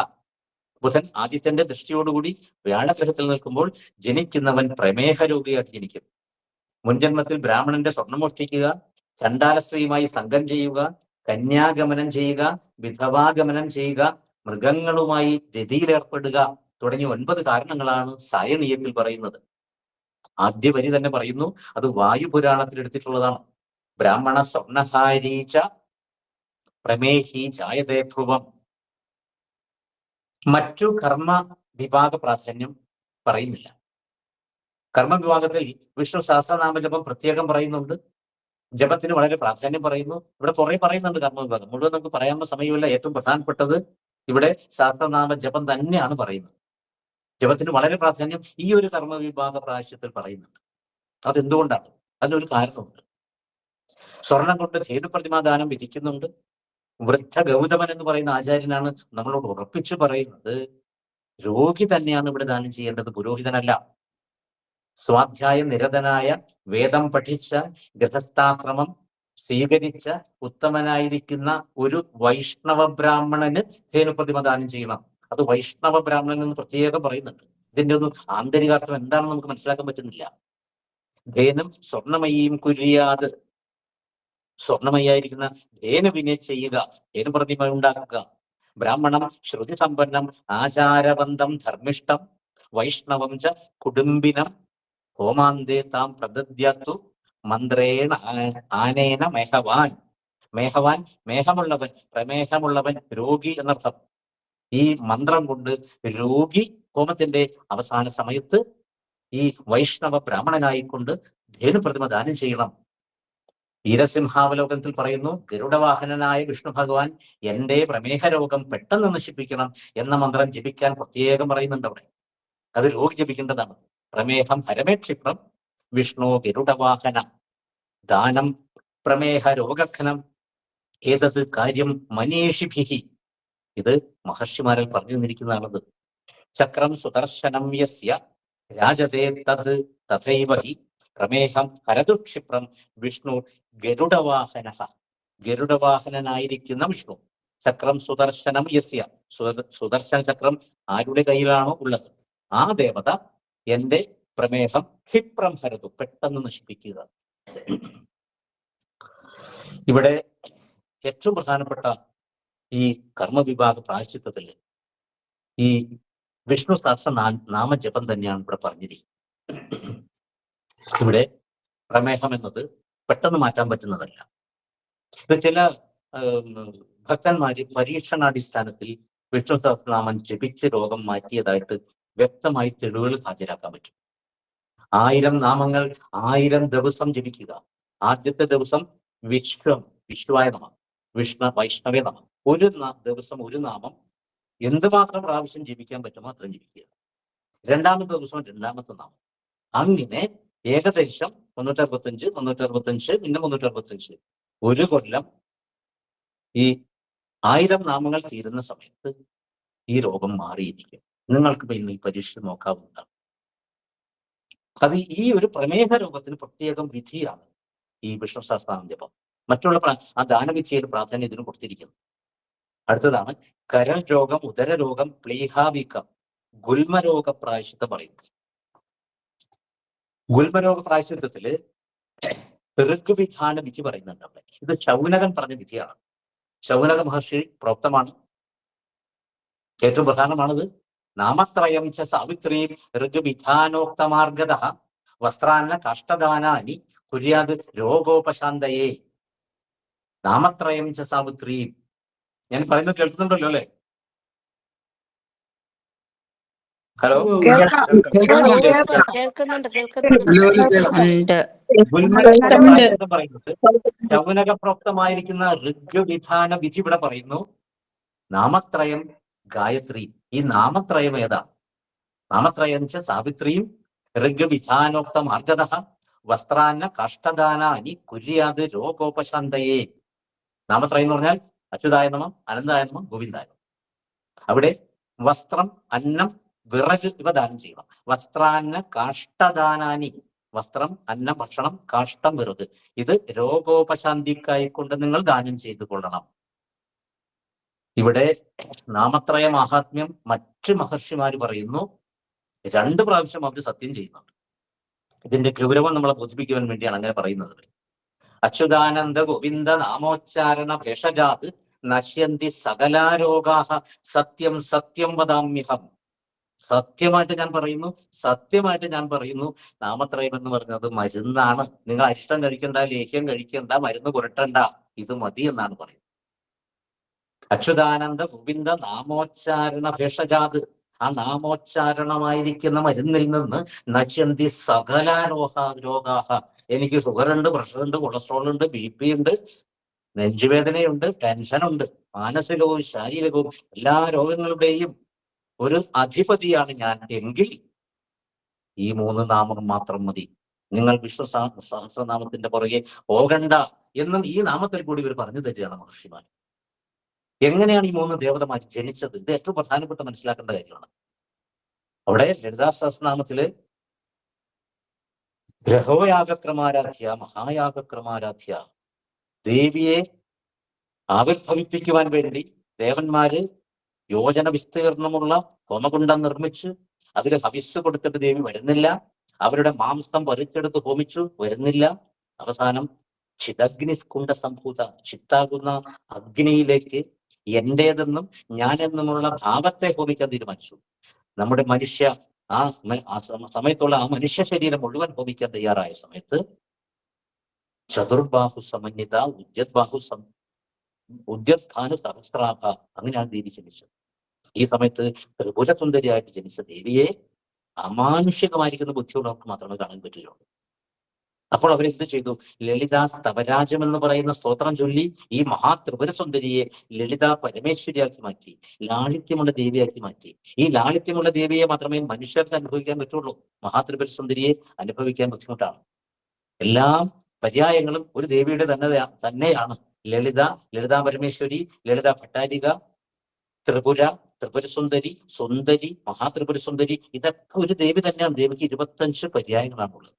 ബുധൻ ആദിത്യന്റെ ദൃഷ്ടിയോടുകൂടി വ്യാഴഗ്രഹത്തിൽ നിൽക്കുമ്പോൾ ജനിക്കുന്നവൻ പ്രമേഹ രോഗിയായിട്ട് ജനിക്കും. മുൻജന്മത്തിൽ ബ്രാഹ്മണന്റെ സ്വർണം മോഷ്ടിക്കുക, ചണ്ടാല സ്ത്രീയുമായി സംഘം ചെയ്യുക, കന്യാഗമനം ചെയ്യുക, വിധവാഗമനം ചെയ്യുക, മൃഗങ്ങളുമായി രതിയിലേർപ്പെടുക തുടങ്ങിയ 9 കാരണങ്ങളാണ് സായണീയത്തിൽ പറയുന്നത്. ആദ്യ വരി തന്നെ പറയുന്നു, അത് വായുപുരാണത്തിൽ എടുത്തിട്ടുള്ളതാണ്. ബ്രാഹ്മണ സ്വർണഹാരീച്ച പ്രമേഹി ജായതേ ധ്രുവം. മറ്റു കർമ്മ വിഭാഗ പ്രാധാന്യം പറയുന്നില്ല. കർമ്മവിഭാഗത്തിൽ വിഷ്ണു സഹസ്രനാമ ജപം പ്രത്യേകം പറയുന്നുണ്ട്. ജപത്തിന് വളരെ പ്രാധാന്യം പറയുന്നു. ഇവിടെ കുറെ പറയുന്നുണ്ട് കർമ്മവിഭാഗം, മുഴുവൻ നമുക്ക് പറയാനുള്ള സമയമില്ല. ഏറ്റവും പ്രധാനപ്പെട്ടത് ഇവിടെ സഹസ്രനാമ ജപം തന്നെയാണ് പറയുന്നത്. ജപത്തിന് വളരെ പ്രാധാന്യം ഈ ഒരു കർമ്മവിഭാഗ പ്രായശ്ചിത്തത്തിൽ പറയുന്നുണ്ട്. അതെന്തുകൊണ്ടാണ്? അതിനൊരു കാരണമുണ്ട്. സ്വർണം കൊണ്ട് ധേനുപ്രതിമാദാനം വിധിക്കുന്നുണ്ട്. വൃദ്ധ ഗൗതമൻ എന്ന് പറയുന്ന ആചാര്യനാണ് നമ്മളോട് ഉറപ്പിച്ചു പറയുന്നത്, രോഗി തന്നെയാണ് ഇവിടെ ദാനം ചെയ്യേണ്ടത്, പുരോഹിതനല്ല. സ്വാധ്യായ നിരതനായ, വേദം പഠിച്ച, ഗൃഹസ്ഥാശ്രമം സ്വീകരിച്ച ഉത്തമനായിരിക്കുന്ന ഒരു വൈഷ്ണവ ബ്രാഹ്മണന് ധേനുപ്രതിമ ദാനം ചെയ്യണം. അത് വൈഷ്ണവ ബ്രാഹ്മണൻ എന്ന് പ്രത്യേകം പറയുന്നുണ്ട്. ഇതിന്റെ ഒന്നും ആന്തരികാർത്ഥം എന്താണെന്ന് നമുക്ക് മനസ്സിലാക്കാൻ പറ്റുന്നില്ല. ധേനും സ്വർണമയിയും കുര്യാത്, സ്വർണമയായിരിക്കുന്ന ധേനുവിനെ ചെയ്യുക, ധേനുപ്രതിമ ഉണ്ടാക്കുക. ബ്രാഹ്മണം ശ്രുതി സമ്പന്നം ആചാരബന്ധം ധർമ്മിഷ്ടം വൈഷ്ണവം ച കുടുംബിനം ഹോമാന്തേ താം പ്രദദ്യത്തു മന്ത്രേണ ആനേന മേഹവാൻ. മേഹവാൻ മേഹമുള്ളവൻ, പ്രമേഹമുള്ളവൻ, രോഗി എന്നർത്ഥം. ഈ മന്ത്രം കൊണ്ട് രോഗി ഹോമത്തിന്റെ അവസാന സമയത്ത് ഈ വൈഷ്ണവ ബ്രാഹ്മണനായിക്കൊണ്ട് ധേനുപ്രതിമ ദാനം ചെയ്യണം. വീരസിംഹാവലോകനത്തിൽ പറയുന്നു, ഗരുഡവാഹനനായ വിഷ്ണു ഭഗവാൻ എന്റെ പ്രമേഹ രോഗം പെട്ടെന്ന് നശിപ്പിക്കണം എന്ന മന്ത്രം ജപിക്കാൻ പ്രത്യേകം പറയുന്നുണ്ട് അവിടെ. അത് രോഗി ജപിക്കേണ്ടതാണ്. പ്രമേഹം പരമേക്ഷിപ്രം വിഷ്ണു ഗരുഡവാഹന ദാനം പ്രമേഹ രോഗഘനം ഏതത് കാര്യം മനീഷിഭിഹി. ഇത് മഹർഷിമാരിൽ പറഞ്ഞു തന്നിരിക്കുന്നതാണത്. ചക്രം സുദർശനം യസ്യ രാജതേ തത് തഥൈവ ഹി പ്രമേഹം ഹരതുക്ഷിപ്രം വിഷ്ണു ഗരുഡവാഹനഃ. ഗരുഡവാഹനനായിരിക്കുന്ന വിഷ്ണു. ചക്രം സുദർശനം യസ്യ. സുദർശന ചക്രം ആരുടെ കയ്യിലാണോ ഉള്ളത് ആ ദേവത എന്റെ പ്രമേഹം ക്ഷിപ്രം ഹരതു, പെട്ടെന്ന് നശിപ്പിക്കുക. ഇവിടെ ഏറ്റവും പ്രധാനപ്പെട്ട ഈ കർമ്മവിഭാഗ പ്രായശ്ചിത്തത്തിൽ ഈ വിഷ്ണു സഹസ്ര നാമജപം തന്നെയാണ് ഇവിടെ പറഞ്ഞിരിക്കുന്നത്. ഇവിടെ പ്രമേഹം എന്നത് പെട്ടെന്ന് മാറ്റാൻ പറ്റുന്നതല്ല. ഇത് ചില ഭക്തന്മാര് പരീക്ഷണാടിസ്ഥാനത്തിൽ വിഷ്ണു സഹസ്രനാമം ജപിച്ച് രോഗം മാറ്റിയതായിട്ട് വ്യക്തമായി തെളിവുകൾ ഹാജരാക്കാൻ പറ്റും. 1000 നാമങ്ങൾ 1000 ദിവസം ജപിക്കുക. ആദ്യത്തെ ദിവസം വിശ്വായ നമ, വൈഷ്ണവേ നമ. ഒരു ദിവസം ഒരു നാമം എന്തുമാത്രം പ്രാവശ്യം ജപിക്കാൻ പറ്റുമോ അത്രയും ജപിക്കുക. രണ്ടാമത്തെ ദിവസം രണ്ടാമത്തെ നാമം. അങ്ങനെ ഏകദേശം 365, 365, പിന്നെ 365. ഒരു കൊല്ലം ഈ 1000 നാമങ്ങൾ തീരുന്ന സമയത്ത് ഈ രോഗം മാറിയിരിക്കും. നിങ്ങൾക്ക് പിന്നെ ഈ പരീക്ഷ നോക്കാവുന്നതാണ്. അത് ഈ ഒരു പ്രമേഹ രോഗത്തിന് പ്രത്യേകം വിധിയാണ് ഈ വിഷ്ണു സഹസ്രനാമ ജപം. മറ്റുള്ള ആ ദാനവിധിയുടെ പ്രാധാന്യം ഇതിന് കൊടുത്തിരിക്കുന്നു. അടുത്തതാണ് കരൾ രോഗം, ഉദരരോഗം, പ്ലീഹാവീക്കം, ഗുൽമരോഗ പ്രായശ്ചിത്തം പറയുന്നത്. ഗുൽമരോഗ പ്രായശ്ചിത്തത്തില് ഋഗ്വിധാന വിധി പറയുന്നുണ്ട് അവിടെ. ഇത് ശൗനകൻ പറഞ്ഞ വിധിയാണ്. ശൗനക മഹർഷി പ്രോക്തമാണ്. ഏറ്റവും പ്രധാനമാണത്. നാമത്രയം ച സാവിത്രീ ഋഗ്വിധാനോക്തമാർഗത വസ്ത്രാന്ന കാഷ്ടദാനാനി കുര്യാത് രോഗോപശാന്തയേ. നാമത്രയം ച സാവിത്രീ. ഞാൻ പറയുന്നത് കേൾക്കുന്നുണ്ടല്ലോ അല്ലെ? ഹലോ, കേൾക്കുന്നുണ്ട്. പറയുന്നത് ശൗനക പ്രോക്തമായിരിക്കുന്ന ഋഗ്വിധാന വിധി ഇവിടെ പറയുന്നു. നാമത്രയം ഗായത്രി. ഈ നാമത്രയം ഏതാ? നാമത്രയം ച സാവിത്രിയും ഋഗ്വിധാനോക്ത മാർഗത വസ്ത്രാന്ന കാഷ്ടദാനാനി കുര്യാത് രോഗോപശാന്തയേ. നാമത്രയം എന്ന് പറഞ്ഞാൽ അച്യുതായ നമഃ, അനന്തായ നമഃ, ഗോവിന്ദായ നമഃ. അവിടെ വസ്ത്രം, അന്നം, വിറക് ഇവ ദാനം ചെയ്യണം. വസ്ത്രാന്ന കാഷ്ടദാനാനി. വസ്ത്രം, അന്നം, ഭക്ഷണം, കാഷ്ടം, വിറക്. ഇത് രോഗോപശാന്തിക്കായിക്കൊണ്ട് നിങ്ങൾ ദാനം ചെയ്തു കൊള്ളണം. ഇവിടെ നാമത്രയ മഹാത്മ്യം മറ്റു മഹർഷിമാര് പറയുന്നു. 2 പ്രാവശ്യം അവർ സത്യം ചെയ്യുന്നുണ്ട്. ഇതിന്റെ ഗൗരവം നമ്മളെ ബോധിപ്പിക്കുവാൻ വേണ്ടിയാണ് അങ്ങനെ പറയുന്നത്. അച്യുതാനന്ദ ഗോവിന്ദ നാമോച്ചാരണ ഭേഷജാത് നശ്യന്തി സകലാരോഗാഹ സത്യം സത്യം വദാമ്യഹം. സത്യമായിട്ട് ഞാൻ പറയുന്നു, നാമത്രയം എന്ന് പറയുന്നത് മരുന്നാണ്. നിങ്ങൾ അരിഷ്ടം കഴിക്കണ്ട, ലേഹ്യം കഴിക്കണ്ട, മരുന്ന് പുരട്ടണ്ട, ഇത് മതി എന്നാണ് പറയുന്നത്. അച്യുതാനന്ദ ഗോവിന്ദ നാമോച്ചാരണ ഭേഷജാത്. ആ നാമോച്ചാരണമായിരിക്കുന്ന മരുന്നിൽ നിന്ന് നശ്യന്തി സകല രോഗാഹ. എനിക്ക് ഷുഗറുണ്ട്, പ്രഷറുണ്ട്, കൊളസ്ട്രോൾ ഉണ്ട്, BP ഉണ്ട്, നെഞ്ചുവേദനയുണ്ട്, ടെൻഷനുണ്ട്, മാനസികവും ശാരീരികവും എല്ലാ രോഗങ്ങളുടെയും ഒരു അധിപതിയാണ് ഞാൻ എങ്കിൽ ഈ 3 നാമം മാത്രം മതി. നിങ്ങൾ വിഷ്ണു സഹസ്രനാമത്തിന്റെ പുറകെ പോകണ്ട എന്നും ഈ നാമത്തിൽ കൂടി ഇവർ പറഞ്ഞു തരികയാണ് മഹർഷിമാർ. എങ്ങനെയാണ് ഈ 3 ദേവതമാർ ജനിച്ചത്? ഇത് ഏറ്റവും പ്രധാനപ്പെട്ട മനസ്സിലാക്കേണ്ട കാര്യമാണ്. അവിടെ ലളിതാ സഹസ്രനാമത്തില് ഗ്രഹോയാഗക്രമാരാധ്യ, മഹായാഗക്രമാരാധ്യ, ദേവിയെ ആവിർഭവിപ്പിക്കുവാൻ വേണ്ടി ദേവന്മാര് യോജന വിസ്തീർണമുള്ള ഹോമകുണ്ഡം നിർമ്മിച്ച് അതിൽ ഹവിസ് കൊടുത്തിട്ട് ദേവി വരുന്നില്ല. അവരുടെ മാംസം പറിച്ചെടുത്ത് ഹോമിച്ചു, വരുന്നില്ല. അവസാനം ചിദഗ്നിസ്കുണ്ഡ സംഭൂത, ചിത്താകുന്ന അഗ്നിയിലേക്ക് എന്റേതെന്നും ഞാനെന്നുമുള്ള ഭാവത്തെ ഹോമിക്കാൻ തീരുമാനിച്ചു. നമ്മുടെ മനുഷ്യ ആ സമയത്തുള്ള ആ മനുഷ്യ ശരീരം മുഴുവൻ ഹോമിക്കാൻ തയ്യാറായ സമയത്ത് ചതുർബാഹു സമന്വിത ഉദ്യദ്ഭാനു സഹസ്രാഭ, അങ്ങനെയാണ് ദേവി ജനിച്ചത്. ഈ സമയത്ത് ത്രിപുരസുന്ദരിയായിട്ട് ജനിച്ച ദേവിയെ അമാനുഷികമായിരിക്കുന്ന ബുദ്ധിയുള്ളവർക്ക് മാത്രമേ കാണാൻ പറ്റുകയുള്ളൂ. അപ്പോൾ അവരെന്ത് ചെയ്തു? ലളിതാ സ്തവരാജം എന്ന് പറയുന്ന സ്തോത്രം ചൊല്ലി ഈ മഹാത്രിപുരസുന്ദരിയെ ലളിത പരമേശ്വരിയാക്കി മാറ്റി, ലാളിത്യമുള്ള ദേവിയാക്കി മാറ്റി. ഈ ലാളിത്യമുള്ള ദേവിയെ മാത്രമേ മനുഷ്യർക്ക് അനുഭവിക്കാൻ പറ്റുള്ളൂ. മഹാത്രിപുരസുന്ദരിയെ അനുഭവിക്കാൻ ബുദ്ധിമുട്ടാണ്. എല്ലാ പര്യായങ്ങളും ഒരു ദേവിയുടെ തന്നെയാണ്. ലളിത, ലളിതാ പരമേശ്വരി, ലളിത ഭട്ടാരിക, ത്രിപുര, ത്രിപുരസുന്ദരി, സുന്ദരി, മഹാത്രിപുരസുന്ദരി, ഇതൊക്കെ ഒരു ദേവി തന്നെയാണ്. ദേവിക്ക് 25 പര്യായങ്ങളാണുള്ളത്.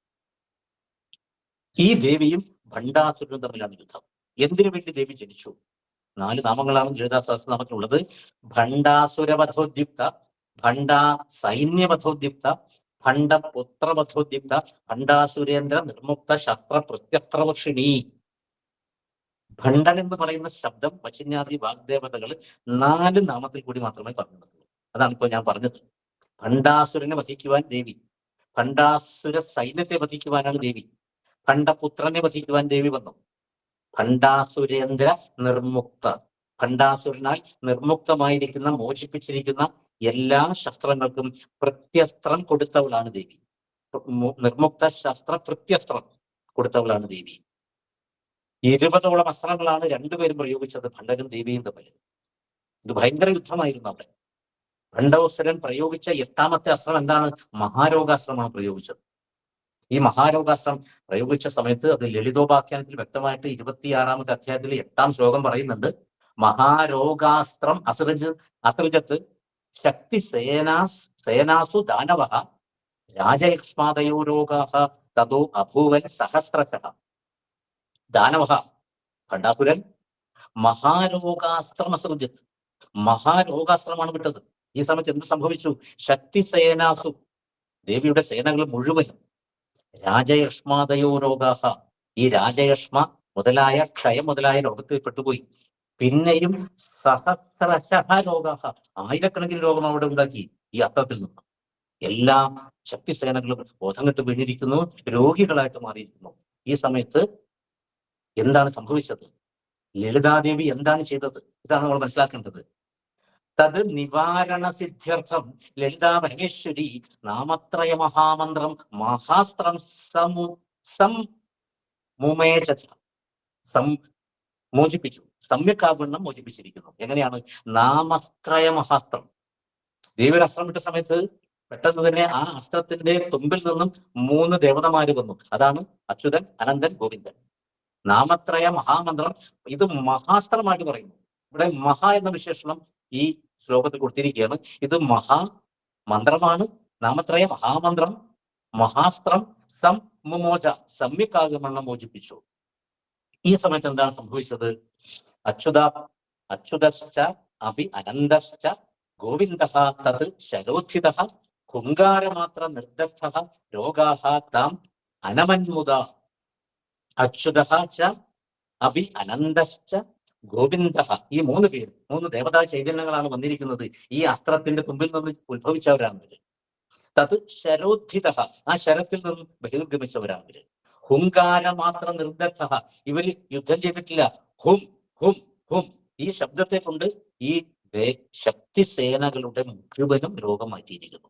ഈ ദേവിയും ഭണ്ഡാസുരനും തമ്മിലാണ് യുദ്ധം. എന്തിനു വേണ്ടി ദേവി ജനിച്ചു? 4 നാമങ്ങളാണ് ലളിതാ സഹസ്രനാമത്തിലുള്ളത്. ഭണ്ഡാസുരവധോദ്യുക്ത, ഭണ്ഡാ സൈന്യവധോദ്യുക്ത, ഭണ്ഡപുത്രവധോദ്യുക്ത, ഭണ്ഡാസുരേന്ദ്ര നിർമുക്ത ശസ്ത്ര പ്രത്യസ്ത്രവർഷിണി. ഭണ്ഡൻ എന്ന് പറയുന്ന ശബ്ദം വച്ചിന്യാദി വാഗ്ദേവതകൾ 4 നാമത്തിൽ കൂടി മാത്രമേ പറഞ്ഞിട്ടുള്ളൂ. അതാണ് ഇപ്പോൾ ഞാൻ പറഞ്ഞത്. ഭണ്ഡാസുരനെ വധിക്കുവാൻ ദേവി, ഭണ്ഡാസുര സൈന്യത്തെ വധിക്കുവാനാണ് ദേവി, ഭണ്ഡപുത്രനെ വധിക്കുവാൻ ദേവി വന്നു. ഭണ്ഡാസുരേന്ദ്ര നിർമുക്ത, ഭണ്ഡാസുരനാൽ നിർമുക്തമായിരിക്കുന്ന, മോചിപ്പിച്ചിരിക്കുന്ന എല്ലാ ശസ്ത്രങ്ങൾക്കും പ്രത്യസ്ത്രം കൊടുത്തവളാണ് ദേവി. നിർമുക്ത ശസ്ത്ര പ്രത്യസ്ത്രം കൊടുത്തവളാണ് ദേവി. 20ഓളം അസ്ത്രങ്ങളാണ് രണ്ടുപേരും പ്രയോഗിച്ചത്, ഭണ്ഡനും ദേവിയും തമ്മിൽ. ഇത് ഭയങ്കര യുദ്ധമായിരുന്നു അവിടെ. ഭണ്ഡാസുരൻ പ്രയോഗിച്ച 8ാമത്തെ അസ്ത്രം എന്താണ്? മഹാരോഗാസ്ത്രമാണ് പ്രയോഗിച്ചത്. ഈ മഹാരോഗാസ്ത്രം പ്രയോഗിച്ച സമയത്ത് അത് ലളിതോപാഖ്യാനത്തിൽ വ്യക്തമായിട്ട് 26ാമത്തെ അധ്യായത്തിൽ 8ാം ശ്ലോകം പറയുന്നുണ്ട്. മഹാരോഗാസ്ത്രം അസൃജത്ത് ശക്തി സേനാസു ദാനവഃ രാജയക്ഷ്മാദയോ രോഗാഃ തതോ അഭൂവൻ സഹസ്രശഃ. ദാനവഃ ഭണ്ഡാസുരൻ മഹാരോഗാസ്ത്രം അസൃജത്ത്, മഹാരോഗാസ്ത്രമാണ് വിട്ടത്. ഈ സമയത്ത് എന്ത് സംഭവിച്ചു? ശക്തി സേനാസു, ദേവിയുടെ സേനകൾ മുഴുവനും, രാജയക്ഷ്മാദയോ രോഗാഹ, ഈ രാജയക്ഷ്മ മുതലായ ക്ഷയം മുതലായ രോഗത്തിൽ പെട്ടുപോയി. പിന്നെയും സഹസ്രശഃ രോഗാഹ, 1000കണക്കിന് രോഗം അവിടെ ഉണ്ടാക്കി ഈ അസ്ത്രത്തിൽ നിന്ന്. എല്ലാ ശക്തിസേനകളും ബോധം കെട്ട് വീണിരിക്കുന്നു, രോഗികളായിട്ട് മാറിയിരിക്കുന്നു. ഈ സമയത്ത് എന്താണ് സംഭവിച്ചത്? ലളിതാദേവി എന്താണ് ചെയ്തത്? ഇതാണ് നമ്മൾ മനസ്സിലാക്കേണ്ടത്. തത് നിവാരണ സിദ്ധ്യർത്ഥം ലളിതാ പരമേശ്വരി നാമത്രയ മഹാമന്ത്രം മഹാസ്ത്രം മോചിപ്പിച്ചു. സമ്യക്കാവണ്ണം മോചിപ്പിച്ചിരിക്കുന്നു. എങ്ങനെയാണ്? നാമത്രയ മഹാസ്ത്രം. ദേവി ഒരു അസ്ത്രം വിട്ട സമയത്ത് പെട്ടെന്ന് തന്നെ ആ അസ്ത്രത്തിന്റെ തുമ്പിൽ നിന്നും 3 ദേവതമാര് വന്നു. അതാണ് അച്യുതൻ, അനന്തൻ, ഗോവിന്ദൻ. നാമത്രയ മഹാമന്ത്രം, ഇത് മഹാസ്ത്രമായിട്ട് പറയുന്നു. ഇവിടെ മഹാ എന്ന വിശേഷണം ഈ ശ്ലോകത്തിൽ കൊടുത്തിരിക്കുകയാണ്. ഇത് മഹാമന്ത്രമാണ്. നാമത്രയ മഹാമന്ത്രം മഹാസ്ത്രം സംമോച, സമ്യക്കാകമണ്ണം മോചിപ്പിച്ചു. ഈ സമയത്ത് എന്താണ് സംഭവിച്ചത്? അച്യുതശ്ച അഭി അനന്തശ്ച ഗോവിന്ദഃ തത് ശരോദ്ധിതഃ ഹുങ്കാരമാത്ര നിർദഗ്ധഃ രോഗാഃ താം അനമന്മുദ. അച്യുതഃ ച അഭി അനന്തശ്ച ഗോവിന്ദഃ, ഈ 3 പേര്, 3 ദേവതാ ചൈതന്യങ്ങളാണ് വന്നിരിക്കുന്നത്. ഈ അസ്ത്രത്തിന്റെ തുമ്പിൽ നിന്ന് ഉത്ഭവിച്ചവരാണ് ഇവര്. തത് ശരോദ്ധിതഃ, ആ ശരത്തിൽ നിന്നും ബഹിർഗമിച്ചവരാണ് ഇവര്. ഹുങ്കാരമാത്ര നിർദഗ്ധഃ, ഇവര് യുദ്ധം ചെയ്തിട്ടില്ല. ഹും ഹും ഹും, ഈ ശബ്ദത്തെ കൊണ്ട് ഈ ശക്തിസേനകളുടെ മുഴുവനും രോഗം മാറ്റിയിരിക്കുന്നു.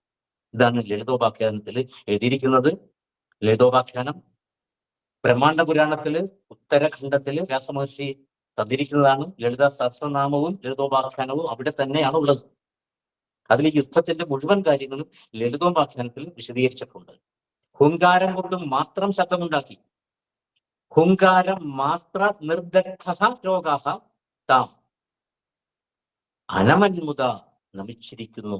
ഇതാണ് ലളിതോപാഖ്യാനത്തിൽ എഴുതിയിരിക്കുന്നത്. ലളിതോപാഖ്യാനം ബ്രഹ്മാണ്ഡ പുരാണത്തില് ഉത്തരഖണ്ഡത്തില് വ്യാസമഹർഷി തന്നിരിക്കുന്നതാണ്. ലളിതാ സഹസ്രനാമവും ലളിതോപാഖ്യാനവും അവിടെ തന്നെയാണ് ഉള്ളത്. അതിൽ യുദ്ധത്തിന്റെ മുഴുവൻ കാര്യങ്ങളും ലളിതോപാഖ്യാനത്തിൽ വിശദീകരിച്ചിട്ടുണ്ട്. ഹുങ്കാരം കൊണ്ട് മാത്രം ശബ്ദമുണ്ടാക്കി. ഹുങ്കാരം മാത്ര നിർദഗ്ധഃ രോഗാഃ താം അനമന്മുദ നമിച്ചിരിക്കുന്നു.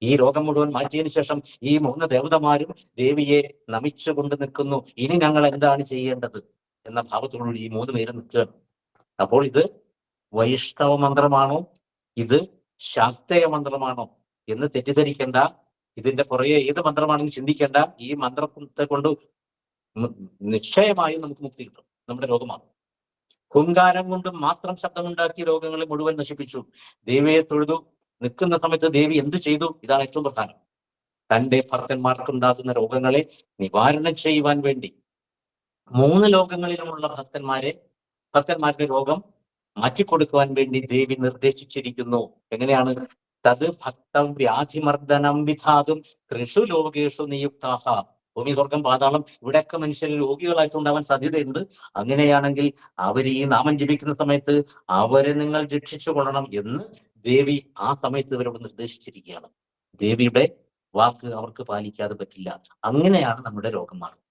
ഈ രോഗം മുഴുവൻ മാറ്റിയതിനു ശേഷം ഈ 3 ദേവതമാരും ദേവിയെ നമിച്ചുകൊണ്ട് നിൽക്കുന്നു. ഇനി ഞങ്ങൾ എന്താണ് ചെയ്യേണ്ടത് എന്ന ഭാവത്തോടുകൂടി ഈ 3 പേര് നിൽക്കുകയാണ്. അപ്പോൾ ഇത് വൈഷ്ണവ മന്ത്രമാണോ, ഇത് ശാക്തേയ മന്ത്രമാണോ എന്ന് തെറ്റിദ്ധരിക്കേണ്ട. ഇതിന്റെ പുറകെ ഏത് മന്ത്രമാണെന്ന് ചിന്തിക്കേണ്ട. ഈ മന്ത്രത്തെ കൊണ്ട് നിശ്ചയമായും നമുക്ക് മുക്തി കിട്ടും, നമ്മുടെ രോഗമാണ്. ഹുങ്കാരം കൊണ്ട് മാത്രം ശബ്ദമുണ്ടാക്കി രോഗങ്ങളെ മുഴുവൻ നശിപ്പിച്ചു. ദേവിയെ തൊഴുതു നിൽക്കുന്ന സമയത്ത് ദേവി എന്ത് ചെയ്തു? ഇതാണ് ഏറ്റവും പ്രധാനം. തന്റെ ഭക്തന്മാർക്കുണ്ടാകുന്ന രോഗങ്ങളെ നിവാരണം ചെയ്യുവാൻ വേണ്ടി 3 ലോകങ്ങളിലുമുള്ള ഭക്തന്മാരുടെ രോഗം മാറ്റിക്കൊടുക്കുവാൻ വേണ്ടി ദേവി നിർദ്ദേശിച്ചിരിക്കുന്നു. എങ്ങനെയാണ്? തത് ഭക്തവ്യാധിമർദ്ദനം വിധാതും 3 ലോകേഷു നിയുക്താഹ. ഭൂമി, സ്വർഗം, പാതാളം, ഇവിടെയൊക്കെ മനുഷ്യർ രോഗികളായിട്ടുണ്ടാവാൻ സാധ്യതയുണ്ട്. അങ്ങനെയാണെങ്കിൽ അവർ ഈ നാമം ജപിക്കുന്ന സമയത്ത് അവരെ നിങ്ങൾ രക്ഷിച്ചു കൊള്ളണം എന്ന് ദേവി ആ സമയത്ത് ഇവരോട് നിർദ്ദേശിച്ചിരിക്കുകയാണ്. ദേവിയുടെ വാക്ക് അവർക്ക് പാലിക്കാതെ പറ്റില്ല. അങ്ങനെയാണ് നമ്മുടെ രോഗം മാറുന്നത്.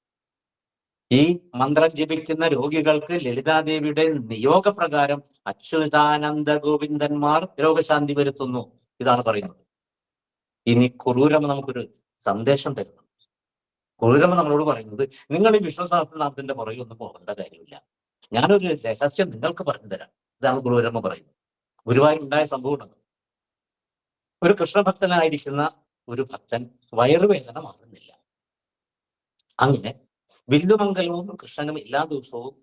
ഈ മന്ത്രം ജപിക്കുന്ന രോഗികൾക്ക് ലളിതാദേവിയുടെ നിയോഗപ്രകാരം അച്യുതാനന്ദ ഗോവിന്ദന്മാർ രോഗശാന്തി വരുത്തുന്നു. ഇതാണ് പറയുന്നത്. ഇനി കുറൂരമ്മ നമുക്കൊരു സന്ദേശം തരുന്നു. കുറൂരമ്മ നമ്മളോട് പറയുന്നത്, നിങ്ങൾ ഈ വിഷ്ണു സഹസ്രനാമത്തിന്റെ പുറകെ ഒന്നും പോകേണ്ട കാര്യമില്ല, ഞാനൊരു രഹസ്യം നിങ്ങൾക്ക് പറഞ്ഞു തരാം. ഇതാണ് കുറൂരമ്മ പറയുന്നത്. ഗുരുവായൂർ ഉണ്ടായ സംഭവമാണ്. ഒരു കൃഷ്ണഭക്തനായിരിക്കുന്ന ഒരു ഭക്തൻ വയറുവേദന മാറുന്നില്ല. അങ്ങനെ വില്ലുമംഗലവും കൃഷ്ണനും എല്ലാ ദിവസവും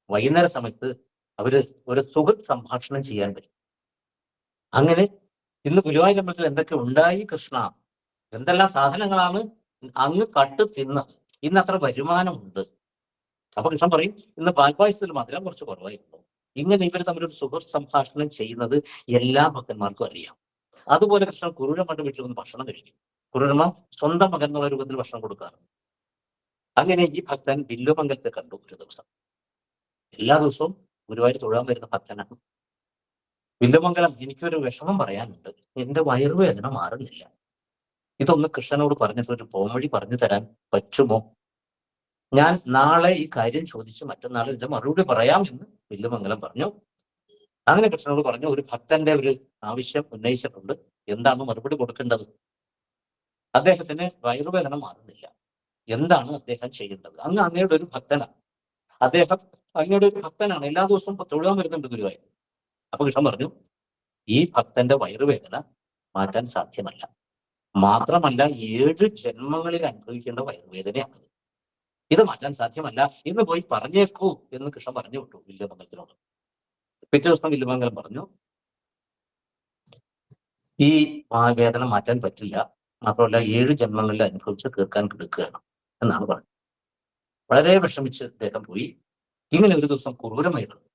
വൈകുന്നേര സമയത്ത് അവര് ഒരു സുഹൃത്ത് സംഭാഷണം ചെയ്യാൻ പറ്റും. അങ്ങനെ ഇന്ന് ഗുരുവായൂരമ്പലത്തിൽ എന്തൊക്കെ ഉണ്ടായി കൃഷ്ണ, എന്തെല്ലാം സാധനങ്ങളാണ് അങ്ങ് കട്ട് തിന്നത്, ഇന്ന് അത്ര വരുമാനമുണ്ട്. അപ്പൊ കൃഷ്ണൻ പറയും, ഇന്ന് പാൽപ്പായസത്തിൽ മധുരം കുറച്ച് കുറവായിരുന്നു. ഇങ്ങനെ ഇവർ തമ്മിലൊരു സുഹൃത്ത് സംഭാഷണം ചെയ്യുന്നത് എല്ലാ ഭക്തന്മാർക്കും അറിയാം. അതുപോലെ കൃഷ്ണൻ കുരുരമ്മയുടെ വീട്ടിൽ വന്ന് ഭക്ഷണം കഴിക്കും. കുരുരമ്മ സ്വന്തം മകൻ എന്നുള്ള രൂപത്തിൽ ഭക്ഷണം കൊടുക്കാറുണ്ട്. അങ്ങനെ ഈ ഭക്തൻ വില്ലുമംഗലത്തെ കണ്ടു ഒരു ദിവസം. എല്ലാ ദിവസവും ഗുരുവായൂർ തൊഴാൻ വരുന്ന ഭക്തനാണ്. വില്ലുമംഗലം, എനിക്കൊരു വിഷമം പറയാനുണ്ട്, എന്റെ വയറുവേദന മാറുന്നില്ല, ഇതൊന്ന് കൃഷ്ണനോട് പറഞ്ഞിട്ട് ഒരു പോംവഴി പറഞ്ഞു തരാൻ പറ്റുമോ? ഞാൻ നാളെ ഈ കാര്യം ചോദിച്ചു മറ്റന്നാൾ ഇതിന്റെ മറുപടി പറയാമെന്ന് വില്ലുമംഗലം പറഞ്ഞു. അങ്ങനെ കൃഷ്ണനോട് പറഞ്ഞു, ഒരു ഭക്തന്റെ ഒരു ആവശ്യം ഉന്നയിച്ചിട്ടുണ്ട്, എന്താണ് മറുപടി കൊടുക്കേണ്ടത്? അദ്ദേഹത്തിന് വയറുവേദന മാറുന്നില്ല, എന്താണ് അദ്ദേഹം ചെയ്യേണ്ടത്? അങ്ങയുടെ ഒരു ഭക്തനാണ് അദ്ദേഹം, അങ്ങയുടെ ഒരു ഭക്തനാണ്, എല്ലാ ദിവസവും തൊഴുകാൻ വരുന്നുണ്ട് ഗുരുവായൂർ. അപ്പൊ കൃഷ്ണൻ പറഞ്ഞു, ഈ ഭക്തന്റെ വയറുവേദന മാറ്റാൻ സാധ്യമല്ല, മാത്രമല്ല 7 ജന്മങ്ങളിൽ അനുഭവിക്കേണ്ട വയറുവേദനയാണ്, ഇത് മാറ്റാൻ സാധ്യമല്ല, ഇന്ന് പോയി പറഞ്ഞേക്കൂ എന്ന് കൃഷ്ണൻ പറഞ്ഞു വിട്ടു വില്ലുമംഗലത്തിനോട്. പിറ്റേ ദിവസം വില്ലുമംഗലം പറഞ്ഞു, ഈ വേദന മാറ്റാൻ പറ്റില്ല, മാത്രമല്ല 7 ജന്മങ്ങളിൽ അനുഭവിച്ച് തീർക്കാൻ കിടക്കുകയാണ് എന്നാണ് പറഞ്ഞത്. വളരെ വിഷമിച്ച് അദ്ദേഹം പോയി. ഇങ്ങനെ ഒരു ദിവസം കുറൂരമ്മയിരുന്നു.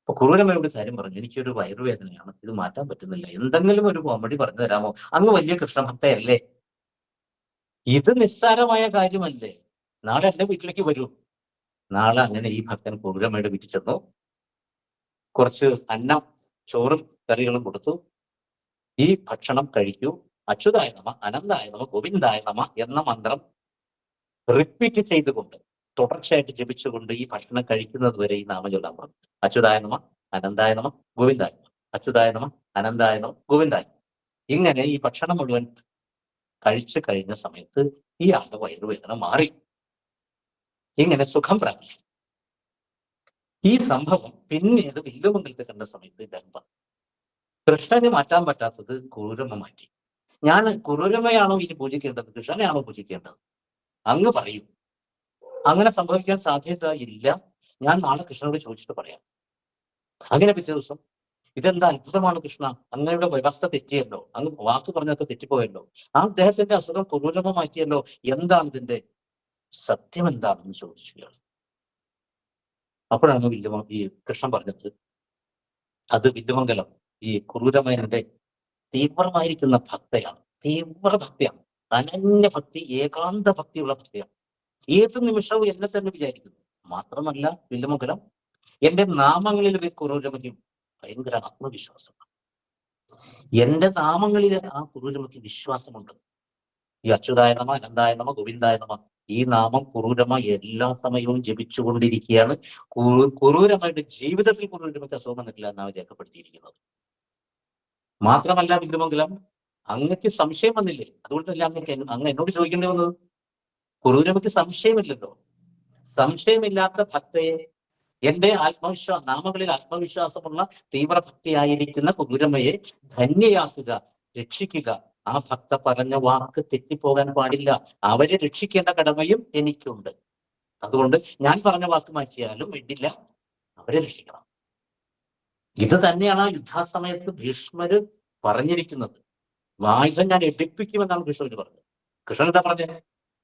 അപ്പൊ കുറൂരമ്മയോട് കാര്യം പറഞ്ഞു, എനിക്കൊരു വയറുവേദനയാണ്, ഇത് മാറ്റാൻ പറ്റുന്നില്ല, എന്തെങ്കിലും ഒരു കോമഡി പറഞ്ഞു തരാമോ? അങ്ങ് വലിയ കൃഷ്ണഭക്തയല്ലേ, ഇത് നിസ്സാരമായ കാര്യമല്ലേ, നാളെ എന്റെ വീട്ടിലേക്ക് വരൂ. നാളെ അങ്ങനെ ഈ ഭക്തൻ കുറൂരമ്മയുടെ വീട്ടിൽ ചെന്നു. കുറച്ച് അന്നം, ചോറും കറികളും കൊടുത്തു. ഈ ഭക്ഷണം കഴിക്കൂ, അച്യുതായ നമ, അനന്തായ നമ, ഗോവിന്ദായ നമ എന്ന മന്ത്രം റിപ്പീറ്റ് ചെയ്തുകൊണ്ട് തുടർച്ചയായിട്ട് ജപിച്ചുകൊണ്ട് ഈ ഭക്ഷണം കഴിക്കുന്നത് വരെ ഈ നാമം ചൊല്ലാൻ പറഞ്ഞു. അച്യുതായ നമ, അനന്തായ നമ, ഗോവിന്ദായ നമ, അച്യുതായ നമ, അനന്തായ നമ, ഗോവിന്ദായ. ഇങ്ങനെ ഈ ഭക്ഷണം മുഴുവൻ കഴിച്ചു കഴിഞ്ഞ സമയത്ത് ഈ ആളുടെ വയറുവേദന മാറി, ഇങ്ങനെ സുഖം പ്രാപിച്ചു. ഈ സംഭവം പിന്നീട് വില്ലുമംഗലത്തെ കണ്ട സമയത്ത് ഇദ്ദേഹം പറഞ്ഞു, കൃഷ്ണന് മാറ്റാൻ പറ്റാത്തത് കുറൂരമ്മ മാറ്റി. ഞാൻ കുറൂരമ്മയാണോ ഇനി പൂജിക്കേണ്ടത്, കൃഷ്ണനെയാണോ പൂജിക്കേണ്ടത്? അങ്ങ് പറയൂ. അങ്ങനെ സംഭവിക്കാൻ സാധ്യത ഇല്ല, ഞാൻ നാളെ കൃഷ്ണനോട് ചോദിച്ചിട്ട് പറയാം. അങ്ങനെ പിറ്റേ ദിവസം, ഇതെന്താ അത്ഭുതമാണ് കൃഷ്ണ, അങ്ങയുടെ വ്യവസ്ഥ തെറ്റിയല്ലോ, അങ്ങ് വാക്ക് പറഞ്ഞൊക്കെ തെറ്റിപ്പോയല്ലോ, ആ അദ്ദേഹത്തിന്റെ അസുഖം കുറൂരമ്മ മാറ്റിയല്ലോ, എന്താണ് ഇതിന്റെ സത്യം എന്താണെന്ന് ചോദിച്ചു. അപ്പോഴാണ് ഈ കൃഷ്ണൻ പറഞ്ഞത്, അത് വില്ലുമംഗലം ഈ കുറൂരമ്മയുടെ തീവ്രമായിരിക്കുന്ന ഭക്തയാണ്, തീവ്ര ഭക്തിയാണ്, അനന്യ ഭക്തി, ഏകാന്ത ഭക്തിയുള്ള ഭക്തിയാണ്. ഏത് നിമിഷവും എന്നെ തന്നെ വിചാരിക്കുന്നു. മാത്രമല്ല വില്ലുമംഗലം, എന്റെ നാമങ്ങളിൽ കുറൂരമ്മയ്ക്കും ഭയങ്കര ആത്മവിശ്വാസമാണ്. എന്റെ നാമങ്ങളിൽ ആ കുറൂരമ്മയ്ക്ക് വിശ്വാസമുണ്ട്. ഈ അച്യുതായ നമ, അനന്തായ നമ, ഗോവിന്ദായ നമ, ഈ നാമം കുറൂരമ്മ എല്ലാ സമയവും ജപിച്ചുകൊണ്ടിരിക്കുകയാണ്. കുറൂരമ്മയുടെ ജീവിതത്തിൽ കുറൂരമ്മയ്ക്ക് അസുഖം വന്നിട്ടില്ല എന്നാണ് രേഖപ്പെടുത്തിയിരിക്കുന്നത്. മാത്രമല്ല വില്ലുമംഗലം, അങ്ങക്ക് സംശയം വന്നില്ലേ, അതുകൊണ്ടല്ല അങ്ങ് എന്നോട് ചോദിക്കേണ്ടി വന്നത്. കുറൂരമ്മയ്ക്ക് സംശയമില്ലല്ലോ. സംശയമില്ലാത്ത ഭക്തയെ, എന്റെ നാമങ്ങളിൽ ആത്മവിശ്വാസമുള്ള തീവ്രഭക്തിയായിരിക്കുന്ന കുറൂരമ്മയെ ധന്യയാക്കുക, രക്ഷിക്കുക. ആ ഭക്ത പറഞ്ഞ വാക്ക് തെറ്റിപ്പോകാൻ പാടില്ല, അവരെ രക്ഷിക്കേണ്ട കടമയും എനിക്കുണ്ട്. അതുകൊണ്ട് ഞാൻ പറഞ്ഞ വാക്ക് മാറ്റിയാലും വേണ്ടില്ല, അവരെ രക്ഷിക്കണം. ഇത് തന്നെയാണ് ആ യുദ്ധാസമയത്ത് ഭീഷ്മര് പറഞ്ഞിരിക്കുന്നത്. ആയുധം ഞാൻ എടുപ്പിക്കുമെന്നാണ് കൃഷ്ണന് പറഞ്ഞത്. കൃഷ്ണൻ എന്താ പറഞ്ഞത്?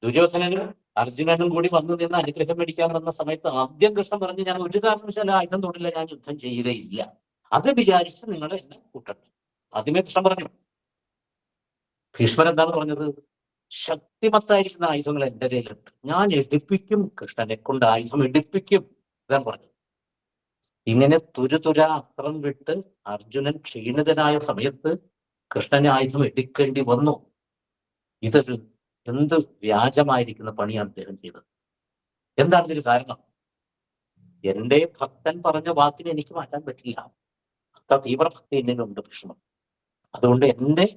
ദുര്യോധനനും അർജുനനും കൂടി വന്നു നിന്ന് അനുഗ്രഹം മേടിക്കാൻ വന്ന സമയത്ത് ആദ്യം കൃഷ്ണൻ പറഞ്ഞു, ഞാൻ ഒരു കാരണവശാലും ആയുധം തൊടില്ല, ഞാൻ യുദ്ധം ചെയ്യുകയില്ല, അത് വിചാരിച്ച് നിങ്ങൾ എന്നെ കൂട്ടട്ടെ. ആദ്യമേ കൃഷ്ണൻ പറഞ്ഞു. ഭീഷ്മൻ എന്താണ് പറഞ്ഞത്? ശക്തിമത്തായിരിക്കുന്ന ആയുധങ്ങൾ എന്റെ കയ്യിലുണ്ട്, ഞാൻ എടുപ്പിക്കും, കൃഷ്ണനെ കൊണ്ട് ആയുധം എടുപ്പിക്കും, ഇതാണ് പറഞ്ഞത്. ഇങ്ങനെ തുരുതുര അസ്ത്രം വിട്ട് അർജുനൻ ക്ഷീണിതനായ സമയത്ത് കൃഷ്ണനെ ആയുധം എടുക്കേണ്ടി വന്നു. ഇതൊരു എന്ത് വ്യാജമായിരിക്കുന്ന പണിയാണ് അദ്ദേഹം ചെയ്തത്. എന്താണ് ഇതിന് കാരണം? എന്റെ ഭക്തൻ പറഞ്ഞ വാക്കിനെ എനിക്ക് മാറ്റാൻ പറ്റില്ല, അത്ര തീവ്രഭക്തി എന്നിലുണ്ട് ഭീഷ്മൻ. അതുകൊണ്ട്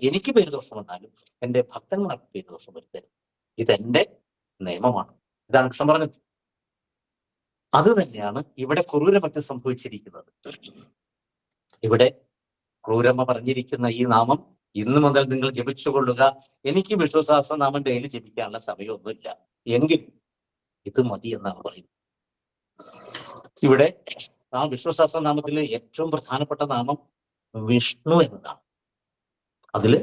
എനിക്ക് പേരുദോഷം വന്നാലും എൻ്റെ ഭക്തന്മാർക്ക് പേരുദോഷം വരുത്തരുത്. ഇതെന്റെ നിയമമാണ്. ഇതാണ് കൃഷ്ണൻ പറഞ്ഞത്. അത് തന്നെയാണ് ഇവിടെ ക്രൂരമറ്റ് സംഭവിച്ചിരിക്കുന്നത്. ഇവിടെ ക്രൂരമ്മ പറഞ്ഞിരിക്കുന്ന ഈ നാമം ഇന്നു മുതൽ നിങ്ങൾ ജപിച്ചുകൊള്ളുക. എനിക്ക് വിഷ്ണു സഹസ്രനാമം ഡെയിലി ജപിക്കാനുള്ള സമയമൊന്നുമില്ല, എങ്കിൽ ഇത് മതി എന്നാണ് പറയുന്നത്. ഇവിടെ ആ വിഷ്ണു സഹസ്രനാമത്തിലെ ഏറ്റവും പ്രധാനപ്പെട്ട നാമം വിഷ്ണു എന്നതാണ്. അതില്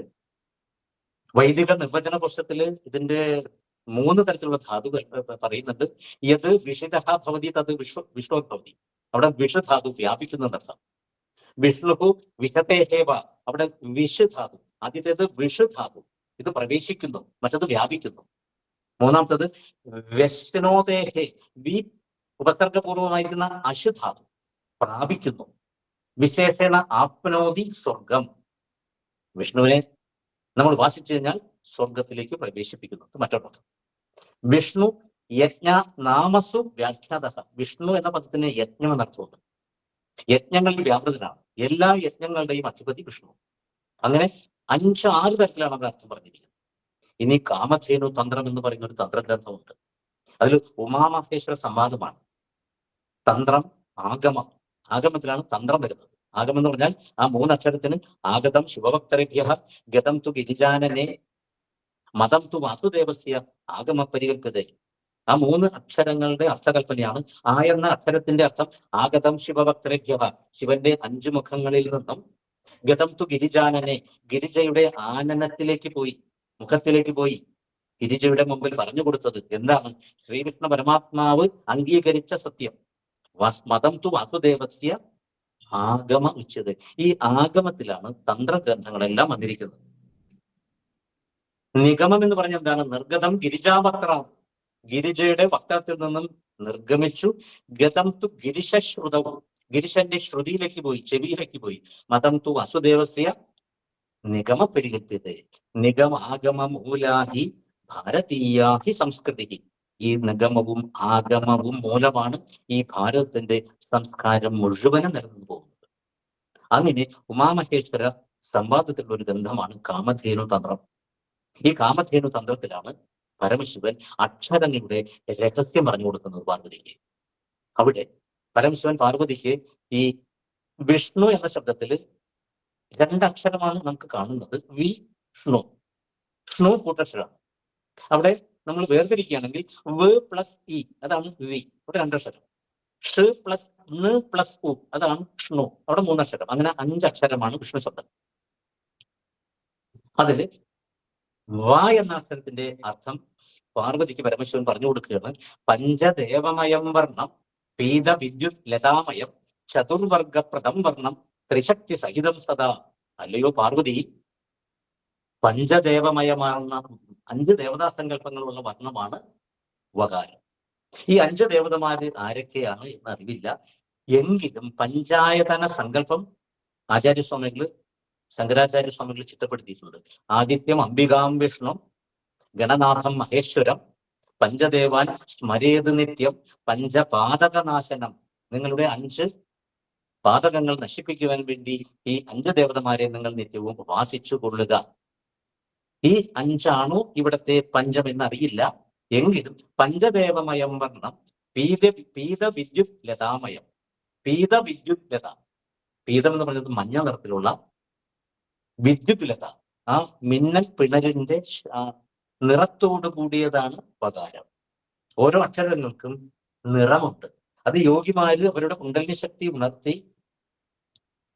വൈദിക നിർവചന കോശത്തില് ഇതിന്റെ 3 തരത്തിലുള്ള ധാതുകൾ പറയുന്നുണ്ട്. യത് വിഷിത ഭവതി തത് വിഷ്ണു ഭവതി. അവിടെ വിഷ ധാതു വ്യാപിക്കുന്നതർത്ഥം. വിഷ്ണു വിഷത്തേഹേവ, അവിടെ വിഷ് ധാതു. ആദ്യത്തേത് വിഷ് ധാതു, ഇത് പ്രവേശിക്കുന്നു, മറ്റത് വ്യാപിക്കുന്നു. മൂന്നാമത്തത് വ്യശ്നോദേഹേ, വി ഉപസർഗപൂർവമായിരിക്കുന്ന അശുധാതു, പ്രാപിക്കുന്നു. വിശേഷണ ആപ്നോതി സ്വർഗം, വിഷ്ണുവിനെ നമ്മൾ ഉപാസിച്ചു കഴിഞ്ഞാൽ സ്വർഗത്തിലേക്ക് പ്രവേശിപ്പിക്കുന്നു. മറ്റൊരു വിഷ്ണു യജ്ഞ നാമസു വ്യാഖ്യാത. വിഷ്ണു എന്ന പദത്തിന് യജ്ഞം എന്നർത്ഥമുണ്ട്. യജ്ഞങ്ങളിൽ വ്യാപൃതനാണ്. എല്ലാ യജ്ഞങ്ങളുടെയും അധിപതി വിഷ്ണു. അങ്ങനെ 5-6 തരത്തിലാണ് അവർ അർത്ഥം പറഞ്ഞിരിക്കുന്നത്. ഇനി കാമധേനു തന്ത്രം എന്ന് പറയുന്ന ഒരു തന്ത്രഗ്രന്ഥമുണ്ട്. അതിൽ ഉമാമഹേശ്വര സംവാദമാണ്. തന്ത്രം, ആഗമം. ആഗമത്തിലാണ് തന്ത്രം വരുന്നത്. ആഗമം എന്ന് പറഞ്ഞാൽ ആ 3 അക്ഷരത്തിന് ആഗതം ശിവഭക്തരഭ്യ, ഗതം തു ഗിരിജാനനെ, മതം തു വാസുദേവസ്യ ആഗമ പരികൽപ്പത. ആ 3 അക്ഷരങ്ങളുടെ അർത്ഥകൽപ്പനയാണ്. ആ എന്ന അക്ഷരത്തിന്റെ അർത്ഥം ആഗതം ശിവഭക്തരഭ്യ, ശിവന്റെ 5 മുഖങ്ങളിൽ നിന്നും, ഗതം തു ഗിരിജാനനെ, ഗിരിജയുടെ ആനനത്തിലേക്ക് പോയി, മുഖത്തിലേക്ക് പോയി. ഗിരിജയുടെ മുമ്പിൽ പറഞ്ഞു കൊടുത്തത് എന്താണ്? ശ്രീകൃഷ്ണ പരമാത്മാവ് അംഗീകരിച്ച സത്യം. മതം തു വാസുദേവസ്യ ആഗമ ഉച്ചത്. ഈ ആഗമത്തിലാണ് തന്ത്രഗ്രന്ഥങ്ങളെല്ലാം വന്നിരിക്കുന്നത്. നിഗമം എന്ന് പറഞ്ഞാൽ എന്താണ്? നിർഗതം ഗിരിജാവക്ര, ഗിരിജയുടെ വക്രത്തിൽ നിന്നും നിർഗമിച്ചു. ഗതം തു ഗിരിശ്രുതവും, ഗിരിശന്റെ ശ്രുതിയിലേക്ക് പോയി, ചെവിയിലേക്ക് പോയി. മതം തു വാസുദേവസ്യ നിഗമ പരിഗത്യത. നിഗമാഗമ മൂലാഹി ഭാരതീയാഹി സംസ്കൃതി. ഈ നിഗമവും ആഗമവും മൂലമാണ് ഈ ഭാരതത്തിന്റെ സംസ്കാരം മുഴുവനും നിലനിന്നു പോകുന്നത്. അങ്ങനെ ഉമാമഹേശ്വര സംവാദത്തിലുള്ള ഒരു ഗ്രന്ഥമാണ് കാമധേനു തന്ത്രം. ഈ കാമധേനു തന്ത്രത്തിലാണ് പരമശിവൻ അക്ഷരങ്ങളുടെ രഹസ്യം പറഞ്ഞു കൊടുക്കുന്നത് പാർവതിക്ക്. അവിടെ പരമശിവൻ പാർവതിക്ക് ഈ വിഷ്ണു എന്ന ശബ്ദത്തില് 2 അക്ഷരമാണ് നമുക്ക് കാണുന്നത്. വി ഷ്ണു, ഷ്ണു കൂട്ടക്ഷരം. അവിടെ നമ്മൾ വേർതിരിക്കുകയാണെങ്കിൽ വ് പ്ലസ് ഇ, അതാണ് വി, അവിടെ 2 അക്ഷരം. ഷ് പ്ലസ് ന് പ്ലസ് ഉ, അതാണ് ഷ്ണു, അവിടെ 3 അക്ഷരം. അങ്ങനെ 5 അക്ഷരമാണ് വിഷ്ണു ശബ്ദം. അതില് വ എന്ന അക്ഷരത്തിന്റെ അർത്ഥം പാർവതിക്ക് പരമശിവൻ പറഞ്ഞു കൊടുക്കുകയാണ്. പഞ്ചദേവമയം വർണ്ണം പീത വിദ്യുത് ലതാമയം ചതുർവർഗപ്രദം വർണ്ണം ത്രിശക്തി സഹിതം സദാ. അല്ലയോ പാർവതി, പഞ്ചദേവമയമാണ്, 5 ദേവതാ സങ്കല്പങ്ങളുള്ള വർണ്ണമാണ് വകാരം. ഈ 5 ദേവതമാര് ആരൊക്കെയാണ് എന്ന് അറിവില്ല. എങ്കിലും പഞ്ചായതന സങ്കല്പം ആചാര്യസ്വാമികള്, ശങ്കരാചാര്യസ്വാമികൾ ചിട്ടപ്പെടുത്തിയിട്ടുണ്ട്. ആദിത്യം അംബികാം വിഷ്ണു, ഗണനാഥം മഹേശ്വരം, പഞ്ചദേവാൻ സ്മരേത് നിത്യം, പഞ്ചപാതകനാശനം. നിങ്ങളുടെ 5 പാതകങ്ങൾ നശിപ്പിക്കുവാൻ വേണ്ടി ഈ 5 ദേവതമാരെ നിങ്ങൾ നിത്യവും ഉപാസിച്ചു കൊള്ളുക. ഈ 5 ഇവിടത്തെ പഞ്ചം എന്നറിയില്ല. എങ്കിലും പഞ്ചദേവമയം വർണ്ണം പീത വിദ്യുത് ലതാമയം. പീത വിദ്യുത് ലത, പീതം എന്ന് പറയുന്നത് മഞ്ഞ നിറത്തിലുള്ള, വിദ്യുത് ലത ആ മിന്നൽ പിണരിന്റെ നിറത്തോടു കൂടിയതാണ് വകാരം. ഓരോ അക്ഷരങ്ങൾക്കും നിറമുണ്ട്. അത് യോഗിമാര് അവരുടെ കുണ്ടലിനി ശക്തി ഉണർത്തി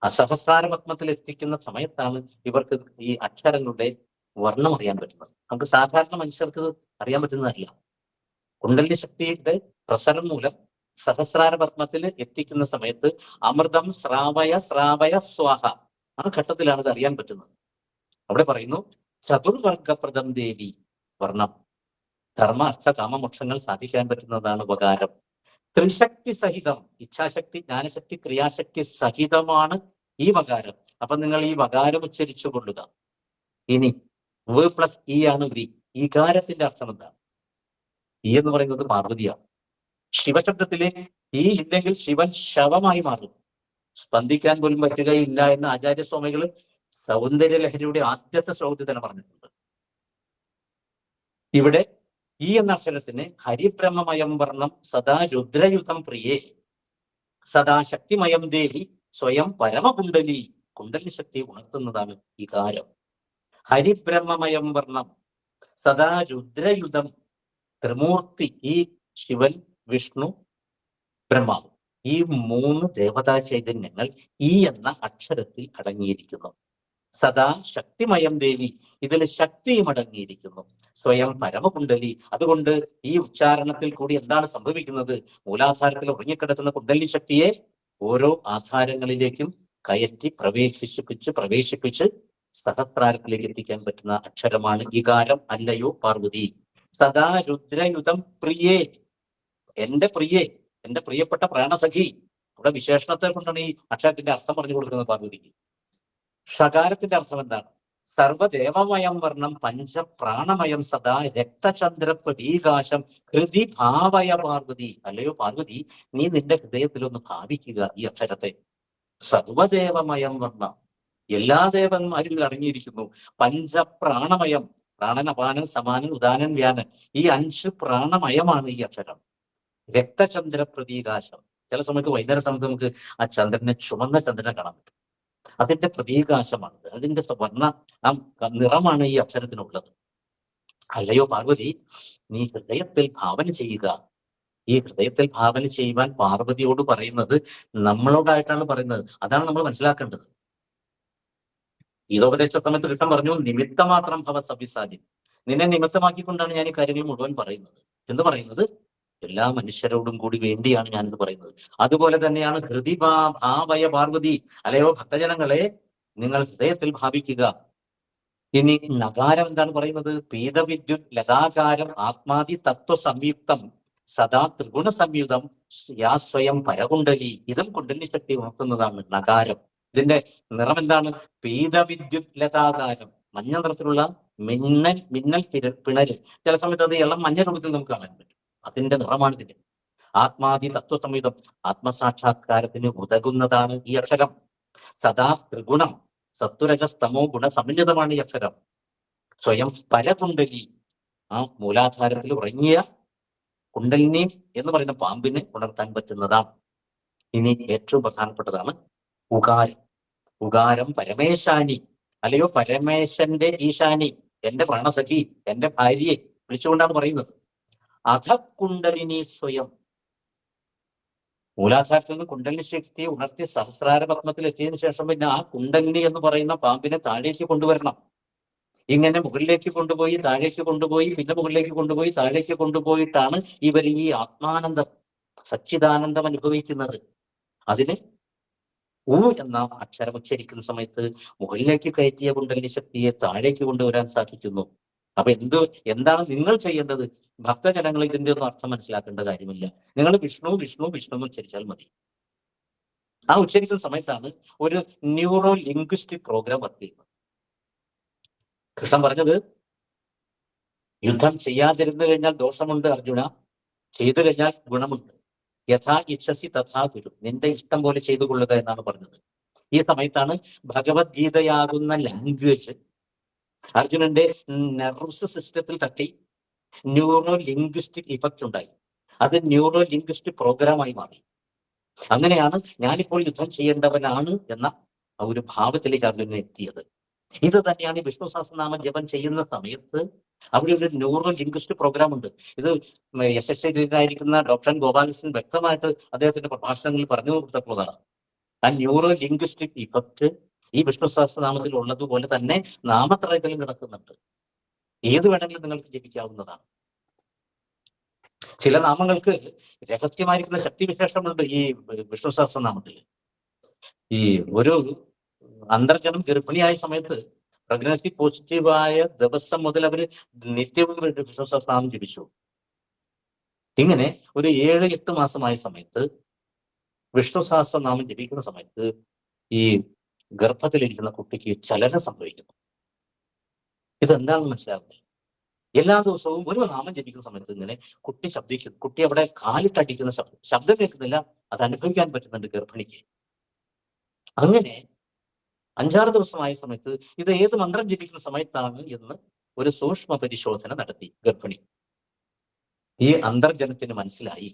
അസഹസ്രാര പത്മത്തിൽ എത്തിക്കുന്ന സമയത്താണ് ഇവർക്ക് ഈ അക്ഷരങ്ങളുടെ വർണ്ണം അറിയാൻ പറ്റുന്നത്. നമുക്ക് സാധാരണ മനുഷ്യർക്ക് അറിയാൻ പറ്റുന്നതല്ല. കുണ്ടലിനി ശക്തിയുടെ പ്രസരം മൂലം സഹസ്രാര പത്മത്തിൽ എത്തിക്കുന്ന സമയത്ത് അമൃതം ശ്രാവയ ശ്രാവയ സ്വാഹ, ആ ഘട്ടത്തിലാണ് ഇത് അറിയാൻ പറ്റുന്നത്. അവിടെ പറയുന്നു ചതുർവർഗപ്രദം ദേവി വർണ്ണം. ധർമ്മ അർത്ഥ കാമമോക്ഷങ്ങൾ സാധിക്കാൻ പറ്റുന്നതാണ് ഉപകാരം. ത്രിശക്തി സഹിതം, ഇച്ഛാശക്തി ജ്ഞാനശക്തി ക്രിയാശക്തി സഹിതമാണ് ഈ വകാരം. അപ്പൊ നിങ്ങൾ ഈ വകാരം ഉച്ചരിച്ചു കൊള്ളുക. ഇനി വ് പ്ലസ് ഇ ആണ് വി. ഈകാരത്തിന്റെ അർത്ഥം എന്താണ്? ഈ എന്ന് പറയുന്നത് പാർവതിയാണ്. ശിവശബ്ദത്തിലെ ഈ ഇല്ലെങ്കിൽ ശിവൻ ശവമായി മാറും, സ്പന്ദിക്കാൻ പോലും പറ്റുകയില്ല എന്ന് ആചാര്യസ്വാമികൾ സൗന്ദര്യലഹരിയുടെ ആദ്യത്തെ ശ്ലോകത്തിൽ തന്നെ പറഞ്ഞിട്ടുണ്ട്. ഇവിടെ ഈ എന്ന അക്ഷരത്തിന് ഹരിബ്രഹ്മമയം വർണ്ണം സദാ രുദ്രയുധം പ്രിയേ സദാ ശക്തിമയം ദേവി സ്വയം പരമകുണ്ടലി. കുണ്ടലി ശക്തി ഉണർത്തുന്നതാണ് ഈ കാരം. ഹരിബ്രഹ്മമയം വർണ്ണം സദാ രുദ്രയുധം. ത്രിമൂർത്തി, ഈ ശിവൻ, വിഷ്ണു, ബ്രഹ്മാവ്, ഈ 3 ദേവതാ ചൈതന്യങ്ങൾ ഈ എന്ന അക്ഷരത്തിൽ അടങ്ങിയിരിക്കുന്നു. സദാ ശക്തിമയം ദേവി, ഇതിൽ ശക്തിയും അടങ്ങിയിരിക്കുന്നു. സ്വയം പരമകുണ്ടലി. അതുകൊണ്ട് ഈ ഉച്ചാരണത്തിൽ കൂടി എന്താണ് സംഭവിക്കുന്നത്? മൂലാധാരത്തിൽ ഉറങ്ങിക്കിടക്കുന്ന കുണ്ടലി ശക്തിയെ ഓരോ ആധാരങ്ങളിലേക്കും കയറ്റി പ്രവേശിപ്പിച്ച് സഹസ്രാരത്തിലേക്ക് എത്തിക്കാൻ പറ്റുന്ന അക്ഷരമാണ് ഇകാരം. അല്ലയോ പാർവതി? സദാ രുദ്രയുധം പ്രിയേ, എന്റെ പ്രിയേ, എന്റെ പ്രിയപ്പെട്ട പ്രാണസഖി. ഇവിടെ വിശേഷണത്തെ കൊണ്ടാണ് ഈ അക്ഷരത്തിന്റെ അർത്ഥം പറഞ്ഞു കൊടുക്കുന്നത് പാർവതിക്ക്. ഷകാരത്തിന്റെ അർത്ഥം എന്താണ്? സർവദേവമയം വർണ്ണം പഞ്ചപ്രാണമയം സദാ രക്തചന്ദ്ര പ്രതീകാശം ഹൃദി ഭാവയ പാർവതി. അല്ലയോ പാർവതി, നീ നിന്റെ ഹൃദയത്തിൽ ഒന്ന് ഭാവിക്കുക ഈ അക്ഷരത്തെ. സർവദേവമയം വർണ്ണം, എല്ലാ ദേവന്മാരും ഇതിൽ അടങ്ങിയിരിക്കുന്നു. പഞ്ചപ്രാണമയം, പ്രാണൻ, അപാനൻ, സമാനൻ, ഉദാനൻ, വ്യാനൻ, ഈ 5 പ്രാണമയമാണ് ഈ അക്ഷരം. രക്തചന്ദ്ര പ്രതീകാശം. ചില സമയത്ത് വൈകുന്നേര സമയത്ത് നമുക്ക് ആ ചന്ദ്രനെ, ചുമന്ന ചന്ദ്രനെ കാണാൻ പറ്റും. അതിന്റെ പ്രതീകാശമാണിത്, അതിന്റെ വർണ്ണ നിറമാണ് ഈ അക്ഷരത്തിനുള്ളത്. അല്ലയോ പാർവതി, നീ ഹൃദയത്തിൽ ഭാവന ചെയ്യുക. ഈ ഹൃദയത്തിൽ ഭാവന ചെയ്യുവാൻ പാർവതിയോട് പറയുന്നത് നമ്മളോടായിട്ടാണ് പറയുന്നത്. അതാണ് നമ്മൾ മനസ്സിലാക്കേണ്ടത്. ഗീതോപദേശ സമയത്ത് കൃഷ്ണൻ പറഞ്ഞു, നിമിത്തമാത്രം ഭവ സവിസാരി. നിന്നെ നിമിത്തമാക്കിക്കൊണ്ടാണ് ഞാൻ ഈ കാര്യങ്ങൾ മുഴുവൻ പറയുന്നത്. എന്ന് പറയുന്നത് എല്ലാ മനുഷ്യരോടും കൂടി വേണ്ടിയാണ് ഞാനിത് പറയുന്നത്. അതുപോലെ തന്നെയാണ് ഹൃദി ഭാവയ പാർവതി. അല്ലയോ ഭക്തജനങ്ങളെ, നിങ്ങൾ ഹൃദയത്തിൽ ഭാവിക്കുക. ഇനി നകാരം എന്താണ് പറയുന്നത്? പീതവിദ്യുത് ലതാകാരം ആത്മാദി തത്വ സംയുക്തം സദാ ത്രിഗുണ സംയുതം യാ സ്വയം പരകുണ്ടലി. ഇതും കുണ്ടലി ശക്തി ഉണർത്തുന്നതാണ് നകാരം. ഇതിന്റെ നിറം എന്താണ്? പീതവിദ്യുത് ലതാകാരം, മഞ്ഞ നിറത്തിലുള്ള മിന്നൽ പിണര്. ചില സമയത്ത് അത് ഇളം മഞ്ഞ രൂപത്തിൽ നമുക്ക് കാണാൻ പറ്റും. അതിന്റെ നിറമാണ് ഇതിന്റെ. ആത്മാദി തത്വസംയുതം, ആത്മസാക്ഷാത്കാരത്തിന് ഉതകുന്നതാണ് ഈ അക്ഷരം. സദാ ത്രിഗുണം, സത്വരജസ്തമോ ഗുണ സമന്വിതമാണ് ഈ അക്ഷരം. സ്വയം പരകുണ്ടലി, ആ മൂലാധാരത്തിൽ ഉറങ്ങിയ കുണ്ടലിനി എന്ന് പറയുന്ന പാമ്പിനെ ഉണർത്താൻ പറ്റുന്നതാണ്. ഇനി ഏറ്റവും പ്രധാനപ്പെട്ടതാണ് ഉകാരം. ഉകാരം പരമേശാനി. അല്ലയോ പരമേശന്റെ ഈശാനി, എന്റെ പ്രാണസഖി, എന്റെ ഭാര്യയെ വിളിച്ചുകൊണ്ടാണ് പറയുന്നത്. അധ കുണ്ടലിനി സ്വയം. മൂലാധാരത്തിൽ നിന്ന് കുണ്ടലിനി ശക്തിയെ ഉണർത്തി സഹസ്രാര പത്മത്തിൽ എത്തിയതിനു ശേഷം പിന്നെ ആ കുണ്ടലിനി എന്ന് പറയുന്ന പാമ്പിനെ താഴേക്ക് കൊണ്ടുവരണം. ഇങ്ങനെ മുകളിലേക്ക് കൊണ്ടുപോയി, താഴേക്ക് കൊണ്ടുപോയി, പിന്നെ മുകളിലേക്ക് കൊണ്ടുപോയി, താഴേക്ക് കൊണ്ടുപോയിട്ടാണ് ഇവർ ഈ ആത്മാനന്ദം, സച്ചിദാനന്ദം അനുഭവിക്കുന്നത്. അതിന് ഊ എന്ന അക്ഷരം ഉച്ചരിക്കുന്ന സമയത്ത് മുകളിലേക്ക് കയറ്റിയ കുണ്ടലിനി ശക്തിയെ താഴേക്ക് കൊണ്ടുവരാൻ സാധിക്കുന്നു. അപ്പൊ എന്താണ് നിങ്ങൾ ചെയ്യേണ്ടത്? ഭക്തജനങ്ങൾ ഇതിന്റെ ഒന്നും അർത്ഥം മനസ്സിലാക്കേണ്ട കാര്യമില്ല. നിങ്ങൾ വിഷ്ണു വിഷ്ണു വിഷ്ണു എന്ന് ഉച്ചരിച്ചാൽ മതി. ആ ഉച്ചരിക്കുന്ന സമയത്താണ് ഒരു ന്യൂറോ ലിംഗ്വിസ്റ്റിക് പ്രോഗ്രാം വർക്ക് ചെയ്യുന്നത്. കൃഷ്ണൻ പറഞ്ഞത്, യുദ്ധം ചെയ്യാതിരുന്നു കഴിഞ്ഞാൽ ദോഷമുണ്ട് അർജുന, ചെയ്തു കഴിഞ്ഞാൽ ഗുണമുണ്ട്. യഥാ ഇച്ഛസി തഥാ ഗുരു, നിന്റെ ഇഷ്ടം പോലെ ചെയ്തു കൊള്ളുക എന്നാണ് പറഞ്ഞത്. ഈ സമയത്താണ് ഭഗവത്ഗീതയാകുന്ന ലാംഗ്വേജ് അർജുനന്റെ നെർവസ് സിസ്റ്റത്തിൽ തട്ടി ന്യൂറോ ലിംഗ്വിസ്റ്റിക് ഇഫക്റ്റ് ഉണ്ടായി. അത് ന്യൂറോ ലിംഗ്വിസ്റ്റിക് പ്രോഗ്രാമായി മാറി. അങ്ങനെയാണ് ഞാനിപ്പോൾ യുദ്ധം ചെയ്യേണ്ടവനാണ് എന്ന ഒരു ഭാവത്തിലേക്ക് അർജുനൻ എത്തിയത്. ഇത് തന്നെയാണ് വിഷ്ണു സഹസ്രനാമം ജപം ചെയ്യുന്ന സമയത്ത് അവിടെ ഒരു ന്യൂറോ ലിംഗ്വിസ്റ്റിക് പ്രോഗ്രാം ഉണ്ട്. ഇത് യശസ്വിയായിരിക്കുന്ന ഡോക്ടർ ഗോപാലകൃഷ്ണൻ വ്യക്തമായിട്ട് അദ്ദേഹത്തിന്റെ പ്രഭാഷണങ്ങളിൽ പറഞ്ഞു കൊടുത്തപ്പോഴാണ് ആ ന്യൂറോ ലിംഗ്വിസ്റ്റിക് ഇഫക്റ്റ് ഈ വിഷ്ണു സഹസ്രനാമത്തിൽ ഉള്ളതുപോലെ തന്നെ നാമത്രയത്തിലും കിടക്കുന്നുണ്ട്. ഏത് വേണമെങ്കിലും നിങ്ങൾക്ക് ജപിക്കാവുന്നതാണ്. ചില നാമങ്ങൾക്ക് രഹസ്യമായിരിക്കുന്ന ശക്തിവിശേഷമുണ്ട് ഈ വിഷ്ണു സഹസ്രനാമത്തിൽ. ഈ ഒരു അന്തർജനം ഗർഭിണിയായ സമയത്ത് പ്രഗ്നൻസി പോസിറ്റീവായ ദിവസം മുതൽ അവര് നിത്യവും വിഷ്ണു സഹസ്രനാമം ജപിച്ചു. ഇങ്ങനെ ഒരു 7-8 മാസമായ സമയത്ത് വിഷ്ണു സഹസ്രനാമം ജപിക്കുന്ന സമയത്ത് ഈ ഗർഭത്തിലിരിക്കുന്ന കുട്ടിക്ക് ചലനം സംഭവിക്കുന്നു. ഇതെന്താണെന്ന് മനസ്സിലാകുന്നില്ല. എല്ലാ ദിവസവും ഒരു നാമം ജപിക്കുന്ന സമയത്ത് ഇങ്ങനെ കുട്ടി ശബ്ദിക്കുന്നു. കുട്ടി അവിടെ കാലിട്ടടിക്കുന്ന ശബ്ദം കേൾക്കുന്നില്ല, അത് അനുഭവിക്കാൻ പറ്റുന്നുണ്ട് ഗർഭിണിക്ക്. അങ്ങനെ 5-6 ദിവസമായ സമയത്ത് ഇത് ഏത് മന്ത്രം ജപിക്കുന്ന സമയത്താണ് എന്ന് ഒരു സൂക്ഷ്മ പരിശോധന നടത്തി ഗർഭിണി. ഈ അന്തർജനത്തിന് മനസ്സിലായി,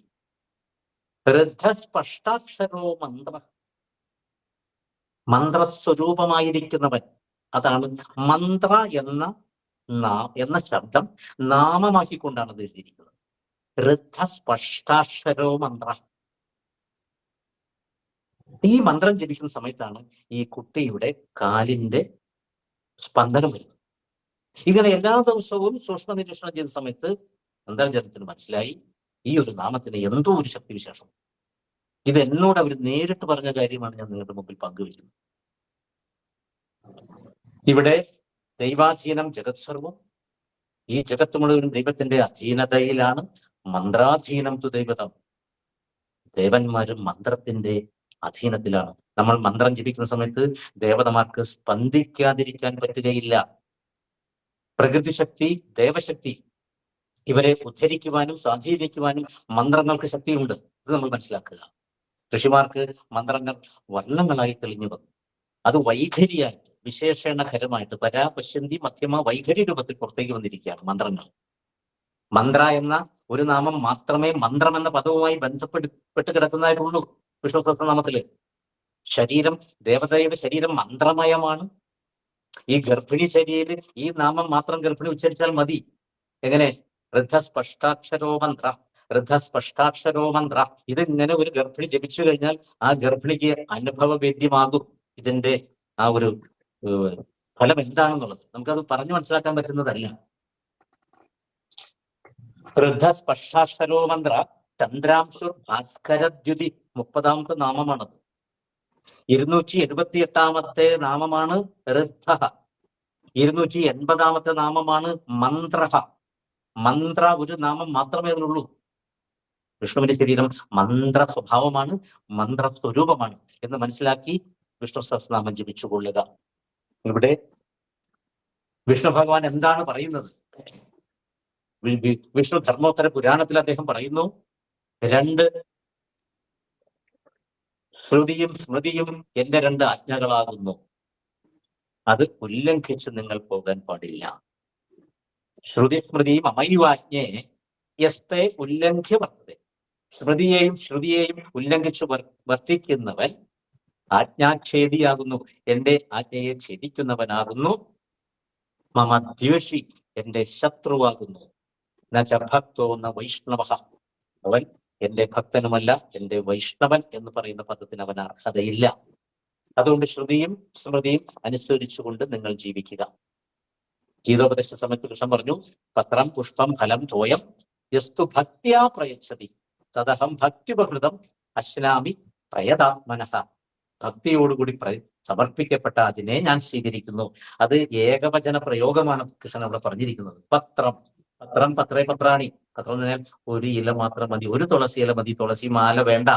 ഋദ്ധസ്പഷ്ടാക്ഷരോ മന്ത്ര, മന്ത്രസ്വരൂപമായിരിക്കുന്നവൻ. അതാണ് മന്ത്ര എന്ന ശബ്ദം നാമമാക്കിക്കൊണ്ടാണ് അത് എഴുതിയിരിക്കുന്നത്. ഋദ്ധസ്പഷ്ടാക്ഷരോ മന്ത്ര. ഈ മന്ത്രം ജപിക്കുന്ന സമയത്താണ് ഈ കുട്ടിയുടെ കാലിന്റെ സ്പന്ദനം വരുന്നത്. ഇങ്ങനെ എല്ലാ ദിവസവും സൂക്ഷ്മ നിരീക്ഷണം ചെയ്ത സമയത്ത് അന്തർജനത്തിന് മനസ്സിലായി, ഈ ഒരു നാമത്തിന് എന്തോ ഒരു ശക്തിവിശേഷം. ഇത് എന്നോട് അവർ നേരിട്ട് പറഞ്ഞ കാര്യമാണ് ഞാൻ നിങ്ങളുടെ മുമ്പിൽ പങ്കുവയ്ക്കുന്നത്. ഇവിടെ ദൈവാധീനം ജഗത് സർവം, ഈ ജഗത്ത് മുഴുവൻ ദൈവത്തിന്റെ അധീനതയിലാണ്. മന്ത്രാധീനം തു ദൈവതം, ദേവന്മാരും മന്ത്രത്തിന്റെ അധീനത്തിലാണ്. നമ്മൾ മന്ത്രം ജപിക്കുന്ന സമയത്ത് ദേവതമാർക്ക് സ്പന്ദിക്കാതിരിക്കാൻ പറ്റുകയില്ല. പ്രകൃതി ശക്തി, ദേവശക്തി, ഇവരെ ഉദ്ധരിക്കുവാനും സ്വാധീനിക്കുവാനും മന്ത്രങ്ങൾക്ക് ശക്തിയുണ്ട്. ഇത് നമ്മൾ മനസ്സിലാക്കുക. ഋഷിമാർക്ക് മന്ത്രങ്ങൾ വർണ്ണങ്ങളായി തെളിഞ്ഞു വന്നു. അത് വൈഖരിയായിട്ട്, വിശേഷണകരമായിട്ട്, പരാപശ്യന്തി മധ്യമ വൈഖരി രൂപത്തിൽ പുറത്തേക്ക് വന്നിരിക്കുകയാണ് മന്ത്രങ്ങൾ. മന്ത്ര എന്ന ഒരു നാമം മാത്രമേ മന്ത്രം എന്ന പദവുമായി ബന്ധപ്പെട്ട് കിടക്കുന്നതായിട്ടുള്ളൂ. വിഷ്ണു സഹസ്രനാമത്തില് ശരീരം, ദേവതയുടെ ശരീരം മന്ത്രമയമാണ്. ഈ ഗർഭിണി ശരീരയിൽ ഈ നാമം മാത്രം ഗർഭിണി ഉച്ചരിച്ചാൽ മതി. എങ്ങനെ? ഋദ്ധസ്പഷ്ടാക്ഷരോ മന്ത്ര, ഋദ്ധസ്പഷ്ടാക്ഷരോ മന്ത്ര. ഇതിങ്ങനെ ഒരു ഗർഭിണി ജപിച്ചു കഴിഞ്ഞാൽ ആ ഗർഭിണിക്ക് അനുഭവവേദ്യമാകും ഇതിന്റെ ആ ഒരു ഫലം എന്താണെന്നുള്ളത്. നമുക്കത് പറഞ്ഞു മനസ്സിലാക്കാൻ പറ്റുന്നതല്ല. ഋദ്ധസ്പഷ്ടാക്ഷരോ മന്ത്ര, ചന്ദ്രാംശുർ ഭാസ്കരദ്യുതി 30ാമത്തെ നാമമാണത്. 278ാമത്തെ നാമമാണ് ഋദ്ധ. 280ാമത്തെ നാമമാണ് മന്ത്ര. മന്ത്ര ഒരു നാമം മാത്രമേ അതിലുള്ളൂ. വിഷ്ണുവിന്റെ ശരീരം മന്ത്ര സ്വഭാവമാണ്, മന്ത്ര സ്വരൂപമാണ് എന്ന് മനസ്സിലാക്കി വിഷ്ണു സഹസ്രനാമം ജപിച്ചുകൊള്ളുക. ഇവിടെ വിഷ്ണു ഭഗവാൻ എന്താണ് പറയുന്നത്? വിഷ്ണു ധർമ്മോത്തര പുരാണത്തിൽ അദ്ദേഹം പറയുന്നു, 2 ശ്രുതിയും സ്മൃതിയും എന്റെ 2 ആജ്ഞകളാകുന്നു. അത് ഉല്ലംഘിച്ച് നിങ്ങൾ പോകാൻ പാടില്ല. ശ്രുതി സ്മൃതിയും അമൈവാജ്ഞേ യസ്തേ ഉല്ലംഘ്യ വർത്തതെ. സ്മൃതിയെയും ശ്രുതിയെയും ഉല്ലംഘിച്ച് വർത്തിക്കുന്നവൻ ആജ്ഞാഛേദിയാകുന്നു, എന്റെ ആജ്ഞയെ ഛേദിക്കുന്നവനാകുന്നു. മമ ദ്വേഷി, എന്റെ ശത്രുവാകുന്നു. ഭക്തോ ന വൈഷ്ണവ, അവൻ എന്റെ ഭക്തനുമല്ല, എന്റെ വൈഷ്ണവൻ എന്ന് പറയുന്ന പദത്തിന് അവൻ അർഹതയില്ല. അതുകൊണ്ട് ശ്രുതിയും സ്മൃതിയും അനുസരിച്ചുകൊണ്ട് നിങ്ങൾ ജീവിക്കുക. ഗീതോപദേശ സമയത്ത് കൃഷ്ണൻ പറഞ്ഞു, പത്രം പുഷ്പം ഫലം തോയം യസ്തു ഭക്തിയാ പ്രയച്ഛതി തദഹം ഭക്തിപഹൃതം അശ്നാമി പ്രയതാത്മനഃ. ഭക്തിയോടുകൂടി സമർപ്പിക്കപ്പെട്ട അതിനെ ഞാൻ സ്വീകരിക്കുന്നു. അത് ഏകവചന പ്രയോഗമാണ് കൃഷ്ണൻ അവിടെ പറഞ്ഞിരിക്കുന്നത്. പത്രം, പത്രം പത്രേ പത്രാണി. പത്രം എന്ന് പറഞ്ഞാൽ ഒരു ഇല മാത്രം മതി, ഒരു തുളസി ഇല മതി, തുളസി മാല വേണ്ട.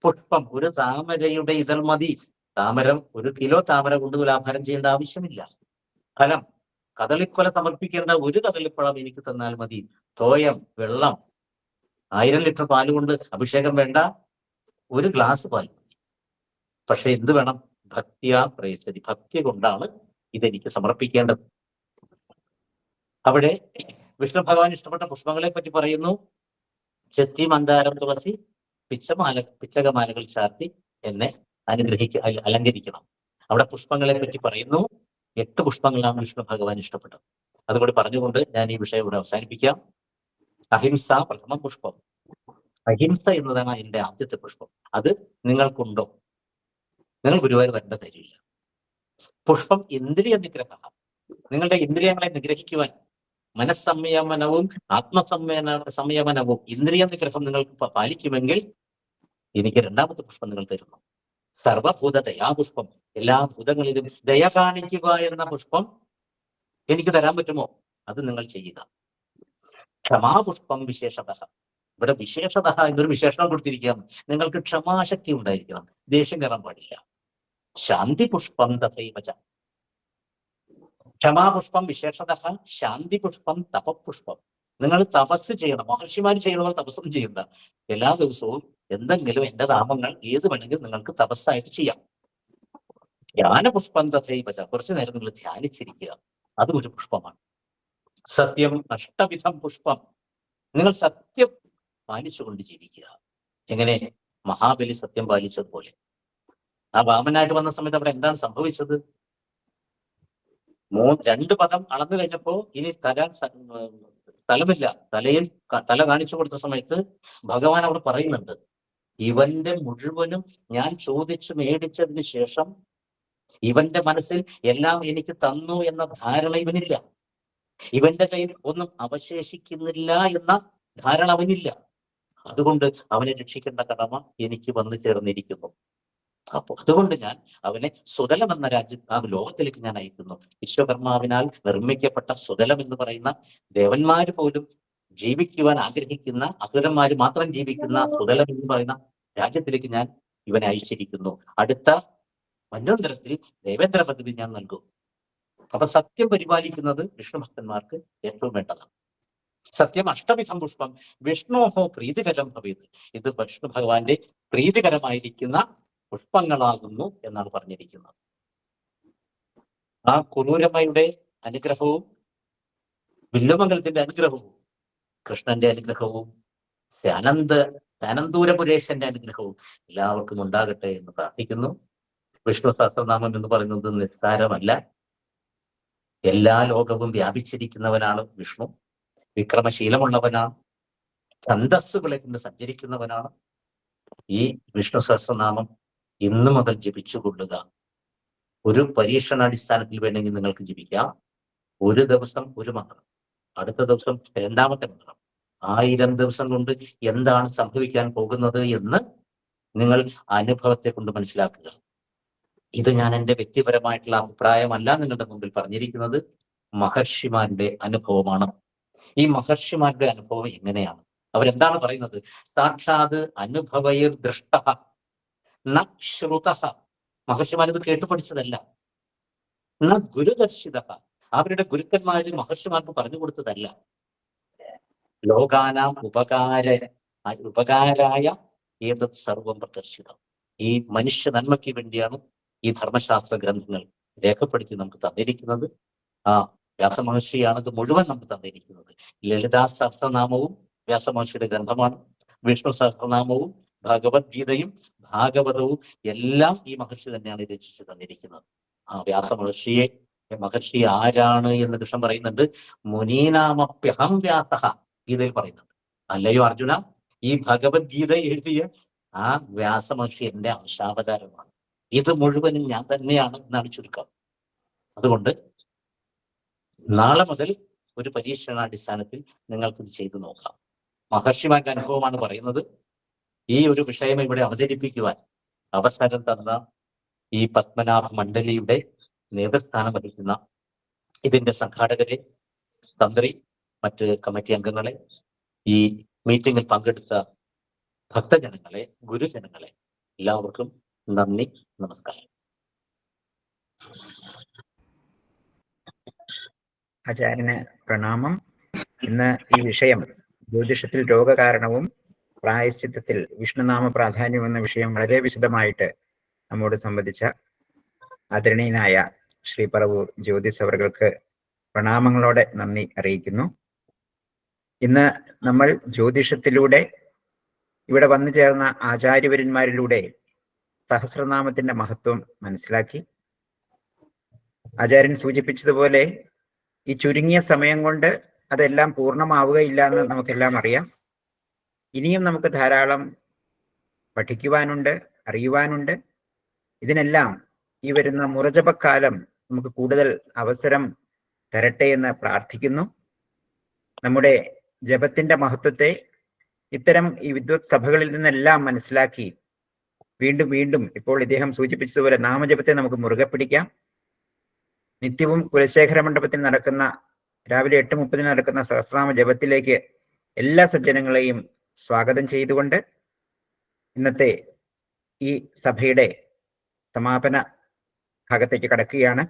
പുഷ്പം, ഒരു താമരയുടെ ഇതൾ മതി. താമരം, 1 കിലോ താമര കൊണ്ട് തുലാഭാരം ചെയ്യേണ്ട ആവശ്യമില്ല. ഫലം, കദളിക്കൊല സമർപ്പിക്കേണ്ട 1 കദളിപ്പഴം എനിക്ക് തന്നാൽ മതി. തോയം, വെള്ളം, 1000 ലിറ്റർ പാല് കൊണ്ട് അഭിഷേകം വേണ്ട, 1 ഗ്ലാസ് പാൽ മതി. പക്ഷെ എന്ത് വേണം? ഭക്തിയാ പ്രയച്ഛതി, ഭക്തി കൊണ്ടാണ് ഇതെനിക്ക് സമർപ്പിക്കേണ്ടത്. അവിടെ വിഷ്ണു ഭഗവാൻ ഇഷ്ടപ്പെട്ട പുഷ്പങ്ങളെ പറ്റി പറയുന്നു. ചെത്തി, മന്ദാരം, തുളസി, പിച്ചകമാലകൾ ചാർത്തി എന്നെ അലങ്കരിക്കണം. അവിടെ പുഷ്പങ്ങളെ പറ്റി പറയുന്നു. 8 പുഷ്പങ്ങളാണ് വിഷ്ണു ഭഗവാൻ ഇഷ്ടപ്പെട്ടത്. അതുകൂടി പറഞ്ഞുകൊണ്ട് ഞാൻ ഈ വിഷയം ഇവിടെ അവസാനിപ്പിക്കാം. അഹിംസ പ്രഥമ പുഷ്പം. അഹിംസ എന്നതാണ് എന്റെ ആദ്യത്തെ പുഷ്പം. അത് നിങ്ങൾക്കുണ്ടോ? നിങ്ങൾ ഗുരുവായൂർ വരേണ്ട കാര്യമില്ല. പുഷ്പം ഇന്ദ്രിയ നിഗ്രഹ. നിങ്ങളുടെ ഇന്ദ്രിയങ്ങളെ നിഗ്രഹിക്കുവാൻ മനസ്സംയമനവും സംയമനവും ഇന്ദ്രിയ നിഗ്രഹം നിങ്ങൾക്ക് പാലിക്കുമെങ്കിൽ എനിക്ക് 2ാമത്തെ പുഷ്പം നിങ്ങൾ തരുന്നു. സർവഭൂത ദയാപുഷ്പം. എല്ലാ ഭൂതങ്ങളിലും ദയ കാണിക്കുക എന്ന പുഷ്പം എനിക്ക് തരാൻ പറ്റുമോ? അത് നിങ്ങൾ ചെയ്യുക. ക്ഷമാപുഷ്പം വിശേഷത. ഇവിടെ വിശേഷത എന്നൊരു വിശേഷണം കൊടുത്തിരിക്കുകയാണ്. നിങ്ങൾക്ക് ക്ഷമാശക്തി ഉണ്ടായിരിക്കണം, ദേഷ്യം കയറാൻ പാടില്ല. ശാന്തി പുഷ്പം തഥൈവച. ക്ഷമാപുഷ്പം വിശേഷത, ശാന്തി പുഷ്പം തപപുഷ്പം. നിങ്ങൾ തപസ് ചെയ്യണം. മഹർഷിമാർ ചെയ്യണമെന്ന് തപസ്സൊന്നും ചെയ്യണ്ട. എല്ലാ ദിവസവും എന്തെങ്കിലും എന്റെ നാമങ്ങൾ ഏത് വേണമെങ്കിലും നിങ്ങൾക്ക് തപസ്സായിട്ട് ചെയ്യാം. ധ്യാനപുഷ്പം തഥൈവ ച. കുറച്ചു നേരം നിങ്ങൾ ധ്യാനിച്ചിരിക്കുക, അതും ഒരു പുഷ്പമാണ്. സത്യം അഷ്ടവിധം പുഷ്പം. നിങ്ങൾ സത്യം പാലിച്ചുകൊണ്ട് ജീവിക്കുക. എങ്ങനെ? മഹാബലി സത്യം പാലിച്ചതുപോലെ. ആ വാമനായിട്ട് വന്ന സമയത്ത് അവിടെ എന്താണ് സംഭവിച്ചത്? 2 പദം അളന്നു കഴിഞ്ഞപ്പോ ഇനി തലമില്ല. തല കാണിച്ചു കൊടുത്ത സമയത്ത് ഭഗവാൻ അവിടെ പറയുന്നുണ്ട്, ഇവന്റെ മുഴുവനും ഞാൻ ചോദിച്ചു മേടിച്ചതിന് ശേഷം ഇവന്റെ മനസ്സിൽ എല്ലാം എനിക്ക് തന്നു എന്ന ധാരണ ഇവനില്ല. ഇവന്റെ കയ്യിൽ ഒന്നും അവശേഷിക്കുന്നില്ല എന്ന ധാരണ അവനില്ല. അതുകൊണ്ട് അവനെ രക്ഷിക്കേണ്ട കടമ എനിക്ക് വന്നു ചേർന്നിരിക്കുന്നു. അപ്പൊ അതുകൊണ്ട് ഞാൻ അവനെ സുതലം എന്ന ആ ലോകത്തിലേക്ക് ഞാൻ അയക്കുന്നു. വിശ്വകർമാവിനാൽ നിർമ്മിക്കപ്പെട്ട സുതലം എന്ന് പറയുന്ന ദേവന്മാര് പോലും ജീവിക്കുവാൻ ആഗ്രഹിക്കുന്ന, അസുരന്മാര് മാത്രം ജീവിക്കുന്ന സുതലം എന്ന് പറയുന്ന രാജ്യത്തിലേക്ക് ഞാൻ ഇവനെ അയച്ചിരിക്കുന്നു. അടുത്ത മന്വന്തരത്തിൽ ദേവേന്ദ്ര പദവി ഞാൻ നൽകും. അപ്പൊ സത്യം പരിപാലിക്കുന്നത് വിഷ്ണു ഭക്തന്മാർക്ക് ഏറ്റവും വേണ്ടതാണ്. സത്യം അഷ്ടവിധം പുഷ്പം വിഷ്ണോഹോ പ്രീതികരം ഭവേത്. ഇത് വിഷ്ണു ഭഗവാന്റെ പ്രീതികരമായിരിക്കുന്ന പുഷ്പങ്ങളാകുന്നു എന്നാണ് പറഞ്ഞിരിക്കുന്നത്. ആ കുറൂരമ്മയുടെ അനുഗ്രഹവും വില്ലുമംഗലത്തിന്റെ അനുഗ്രഹവും കൃഷ്ണന്റെ അനുഗ്രഹവും അനന്തൂരപുരേശന്റെ അനുഗ്രഹവും എല്ലാവർക്കും ഉണ്ടാകട്ടെ എന്ന് പ്രാർത്ഥിക്കുന്നു. വിഷ്ണു സഹസ്രനാമം എന്ന് പറയുന്നത് നിസ്സാരമല്ല. എല്ലാ ലോകവും വ്യാപിച്ചിരിക്കുന്നവനാണ് വിഷ്ണു. വിക്രമശീലമുള്ളവനാണ്. ഛന്ദസ്സുകളെ കൊണ്ട് സഞ്ചരിക്കുന്നവനാണ്. ഈ വിഷ്ണു സഹസ്രനാമം ഇന്നു മുതൽ ജപിച്ചുകൊള്ളുക. ഒരു പരീക്ഷണാടിസ്ഥാനത്തിൽ വേണമെങ്കിൽ നിങ്ങൾക്ക് ജപിക്കാം. ഒരു ദിവസം ഒരു മന്ത്രം, അടുത്ത ദിവസം 2ാമത്തെ മന്ത്രം. 1000 ദിവസം കൊണ്ട് എന്താണ് സംഭവിക്കാൻ പോകുന്നത് എന്ന് നിങ്ങൾ അനുഭവത്തെ കൊണ്ട് മനസ്സിലാക്കുക. ഇത് ഞാൻ എൻ്റെ വ്യക്തിപരമായിട്ടുള്ള അഭിപ്രായമല്ല നിങ്ങളുടെ മുമ്പിൽ പറഞ്ഞിരിക്കുന്നത്. മഹർഷിമാരുടെ അനുഭവമാണ്. ഈ മഹർഷിമാരുടെ അനുഭവം എങ്ങനെയാണ്? അവരെന്താണ് പറയുന്നത്? സാക്ഷാത് അനുഭവൈർ ദൃഷ്ടഃ ന ശ്രുതഃ. മഹർഷിമാരിത് കേട്ടു പഠിച്ചതല്ല. ന ഗുരുദർശിതഃ. അവരുടെ ഗുരുക്കന്മാര് മഹർഷിമാർക്ക് പറഞ്ഞു കൊടുത്തതല്ല. ലോകാനാം ഉപകാരായ ഏതത് സർവം പ്രദർശിതം. ഈ മനുഷ്യ നന്മയ്ക്ക് വേണ്ടിയാണ് ഈ ധർമ്മശാസ്ത്ര ഗ്രന്ഥങ്ങൾ രേഖപ്പെടുത്തി നമുക്ക് തന്നിരിക്കുന്നത്. ആ വ്യാസമഹർഷിയാണ് ഇത് മുഴുവൻ നമുക്ക് തന്നിരിക്കുന്നത്. ലളിതാ സഹസ്രനാമവും വ്യാസമഹർഷിയുടെ ഗ്രന്ഥമാണ്. വിഷ്ണു സഹസ്രനാമവും ഭഗവത്ഗീതയും ഭാഗവതവും എല്ലാം ഈ മഹർഷി തന്നെയാണ് രചിച്ചു തന്നിരിക്കുന്നത്. ആ മഹർഷി ആരാണ് എന്ന് കൃഷ്ണൻ പറയുന്നുണ്ട്. മുനീനാമപ്യഹം വ്യാസഃ ഗീതയിൽ പറയുന്നുണ്ട്. അല്ലയോ അർജുന, ഈ ഭഗവത്ഗീത എഴുതിയ ആ വ്യാസമഹർഷി എന്റെ അംശാവതാരമാണ്. ഇത് മുഴുവനും ഞാൻ തന്നെയാണ് എന്നാണ് ചുരുക്കം. അതുകൊണ്ട് നാളെ മുതൽ ഒരു പരീക്ഷണാടിസ്ഥാനത്തിൽ നിങ്ങൾക്കിത് ചെയ്തു നോക്കാം. മഹർഷിമാരുടെ അനുഭവമാണ് പറയുന്നത്. ഈ ഒരു വിഷയം ഇവിടെ അവതരിപ്പിക്കുവാൻ അവസരം തന്ന ഈ പത്മനാഭ മണ്ഡലിയുടെ നേതൃസ്ഥാനം വഹിക്കുന്ന ഇതിന്റെ സംഘാടകരെ, തന്ത്രി, മറ്റ് കമ്മിറ്റി അംഗങ്ങളെ, ഈ മീറ്റിംഗിൽ പങ്കെടുത്ത ഭക്തജനങ്ങളെ, ഗുരുജനങ്ങളെ എല്ലാവർക്കും നന്ദി, നമസ്കാരം. ആചാര്യന് പ്രണാമം. ഇന്ന് ഈ വിഷയം ജ്യോതിഷത്തിൽ രോഗകാരണവും പ്രായശ്ചിത്തത്തിൽ വിഷ്ണുനാമ പ്രാധാന്യം എന്ന വിഷയം വളരെ വിശദമായിട്ട് നമ്മോട് സംവദിച്ച ആദരണീയനായ ശ്രീ പറവൂർ ജ്യോതിസ് അവർക്ക് പ്രണാമങ്ങളോടെ നന്ദി അറിയിക്കുന്നു. ഇന്ന് നമ്മൾ ജ്യോതിഷത്തിലൂടെ ഇവിടെ വന്നു ചേർന്ന ആചാര്യവര്യന്മാരിലൂടെ സഹസ്രനാമത്തിന്റെ മഹത്വം മനസ്സിലാക്കി. ആചാര്യൻ സൂചിപ്പിച്ചതുപോലെ ഈ ചുരുങ്ങിയ സമയം കൊണ്ട് അതെല്ലാം പൂർണ്ണമാവുകയില്ല എന്ന് നമുക്കെല്ലാം അറിയാം. ഇനിയും നമുക്ക് ധാരാളം പഠിക്കുവാനുണ്ട്, അറിയുവാനുണ്ട്. ഇതിനെല്ലാം ഈ വരുന്ന മുറജപക്കാലം നമുക്ക് കൂടുതൽ അവസരം തരട്ടെ എന്ന് പ്രാർത്ഥിക്കുന്നു. നമ്മുടെ ജപത്തിന്റെ മഹത്വത്തെ ഇത്തരം ഈ വിദ്വത് സഭകളിൽ നിന്നെല്ലാം മനസ്സിലാക്കി വീണ്ടും വീണ്ടും ഇപ്പോൾ ഇദ്ദേഹം സൂചിപ്പിച്ചതുപോലെ നാമജപത്തെ നമുക്ക് മുറുകെ പിടിക്കാം. നിത്യവും കുലശേഖര മണ്ഡപത്തിൽ നടക്കുന്ന രാവിലെ 8:30 നടക്കുന്ന സഹസ്രനാമ ജപത്തിലേക്ക് എല്ലാ സജ്ജനങ്ങളെയും സ്വാഗതം ചെയ്തുകൊണ്ട് ഇന്നത്തെ ഈ സഭയുടെ സമാപന ഭാഗത്തേക്ക് കടക്കുകയാണ്.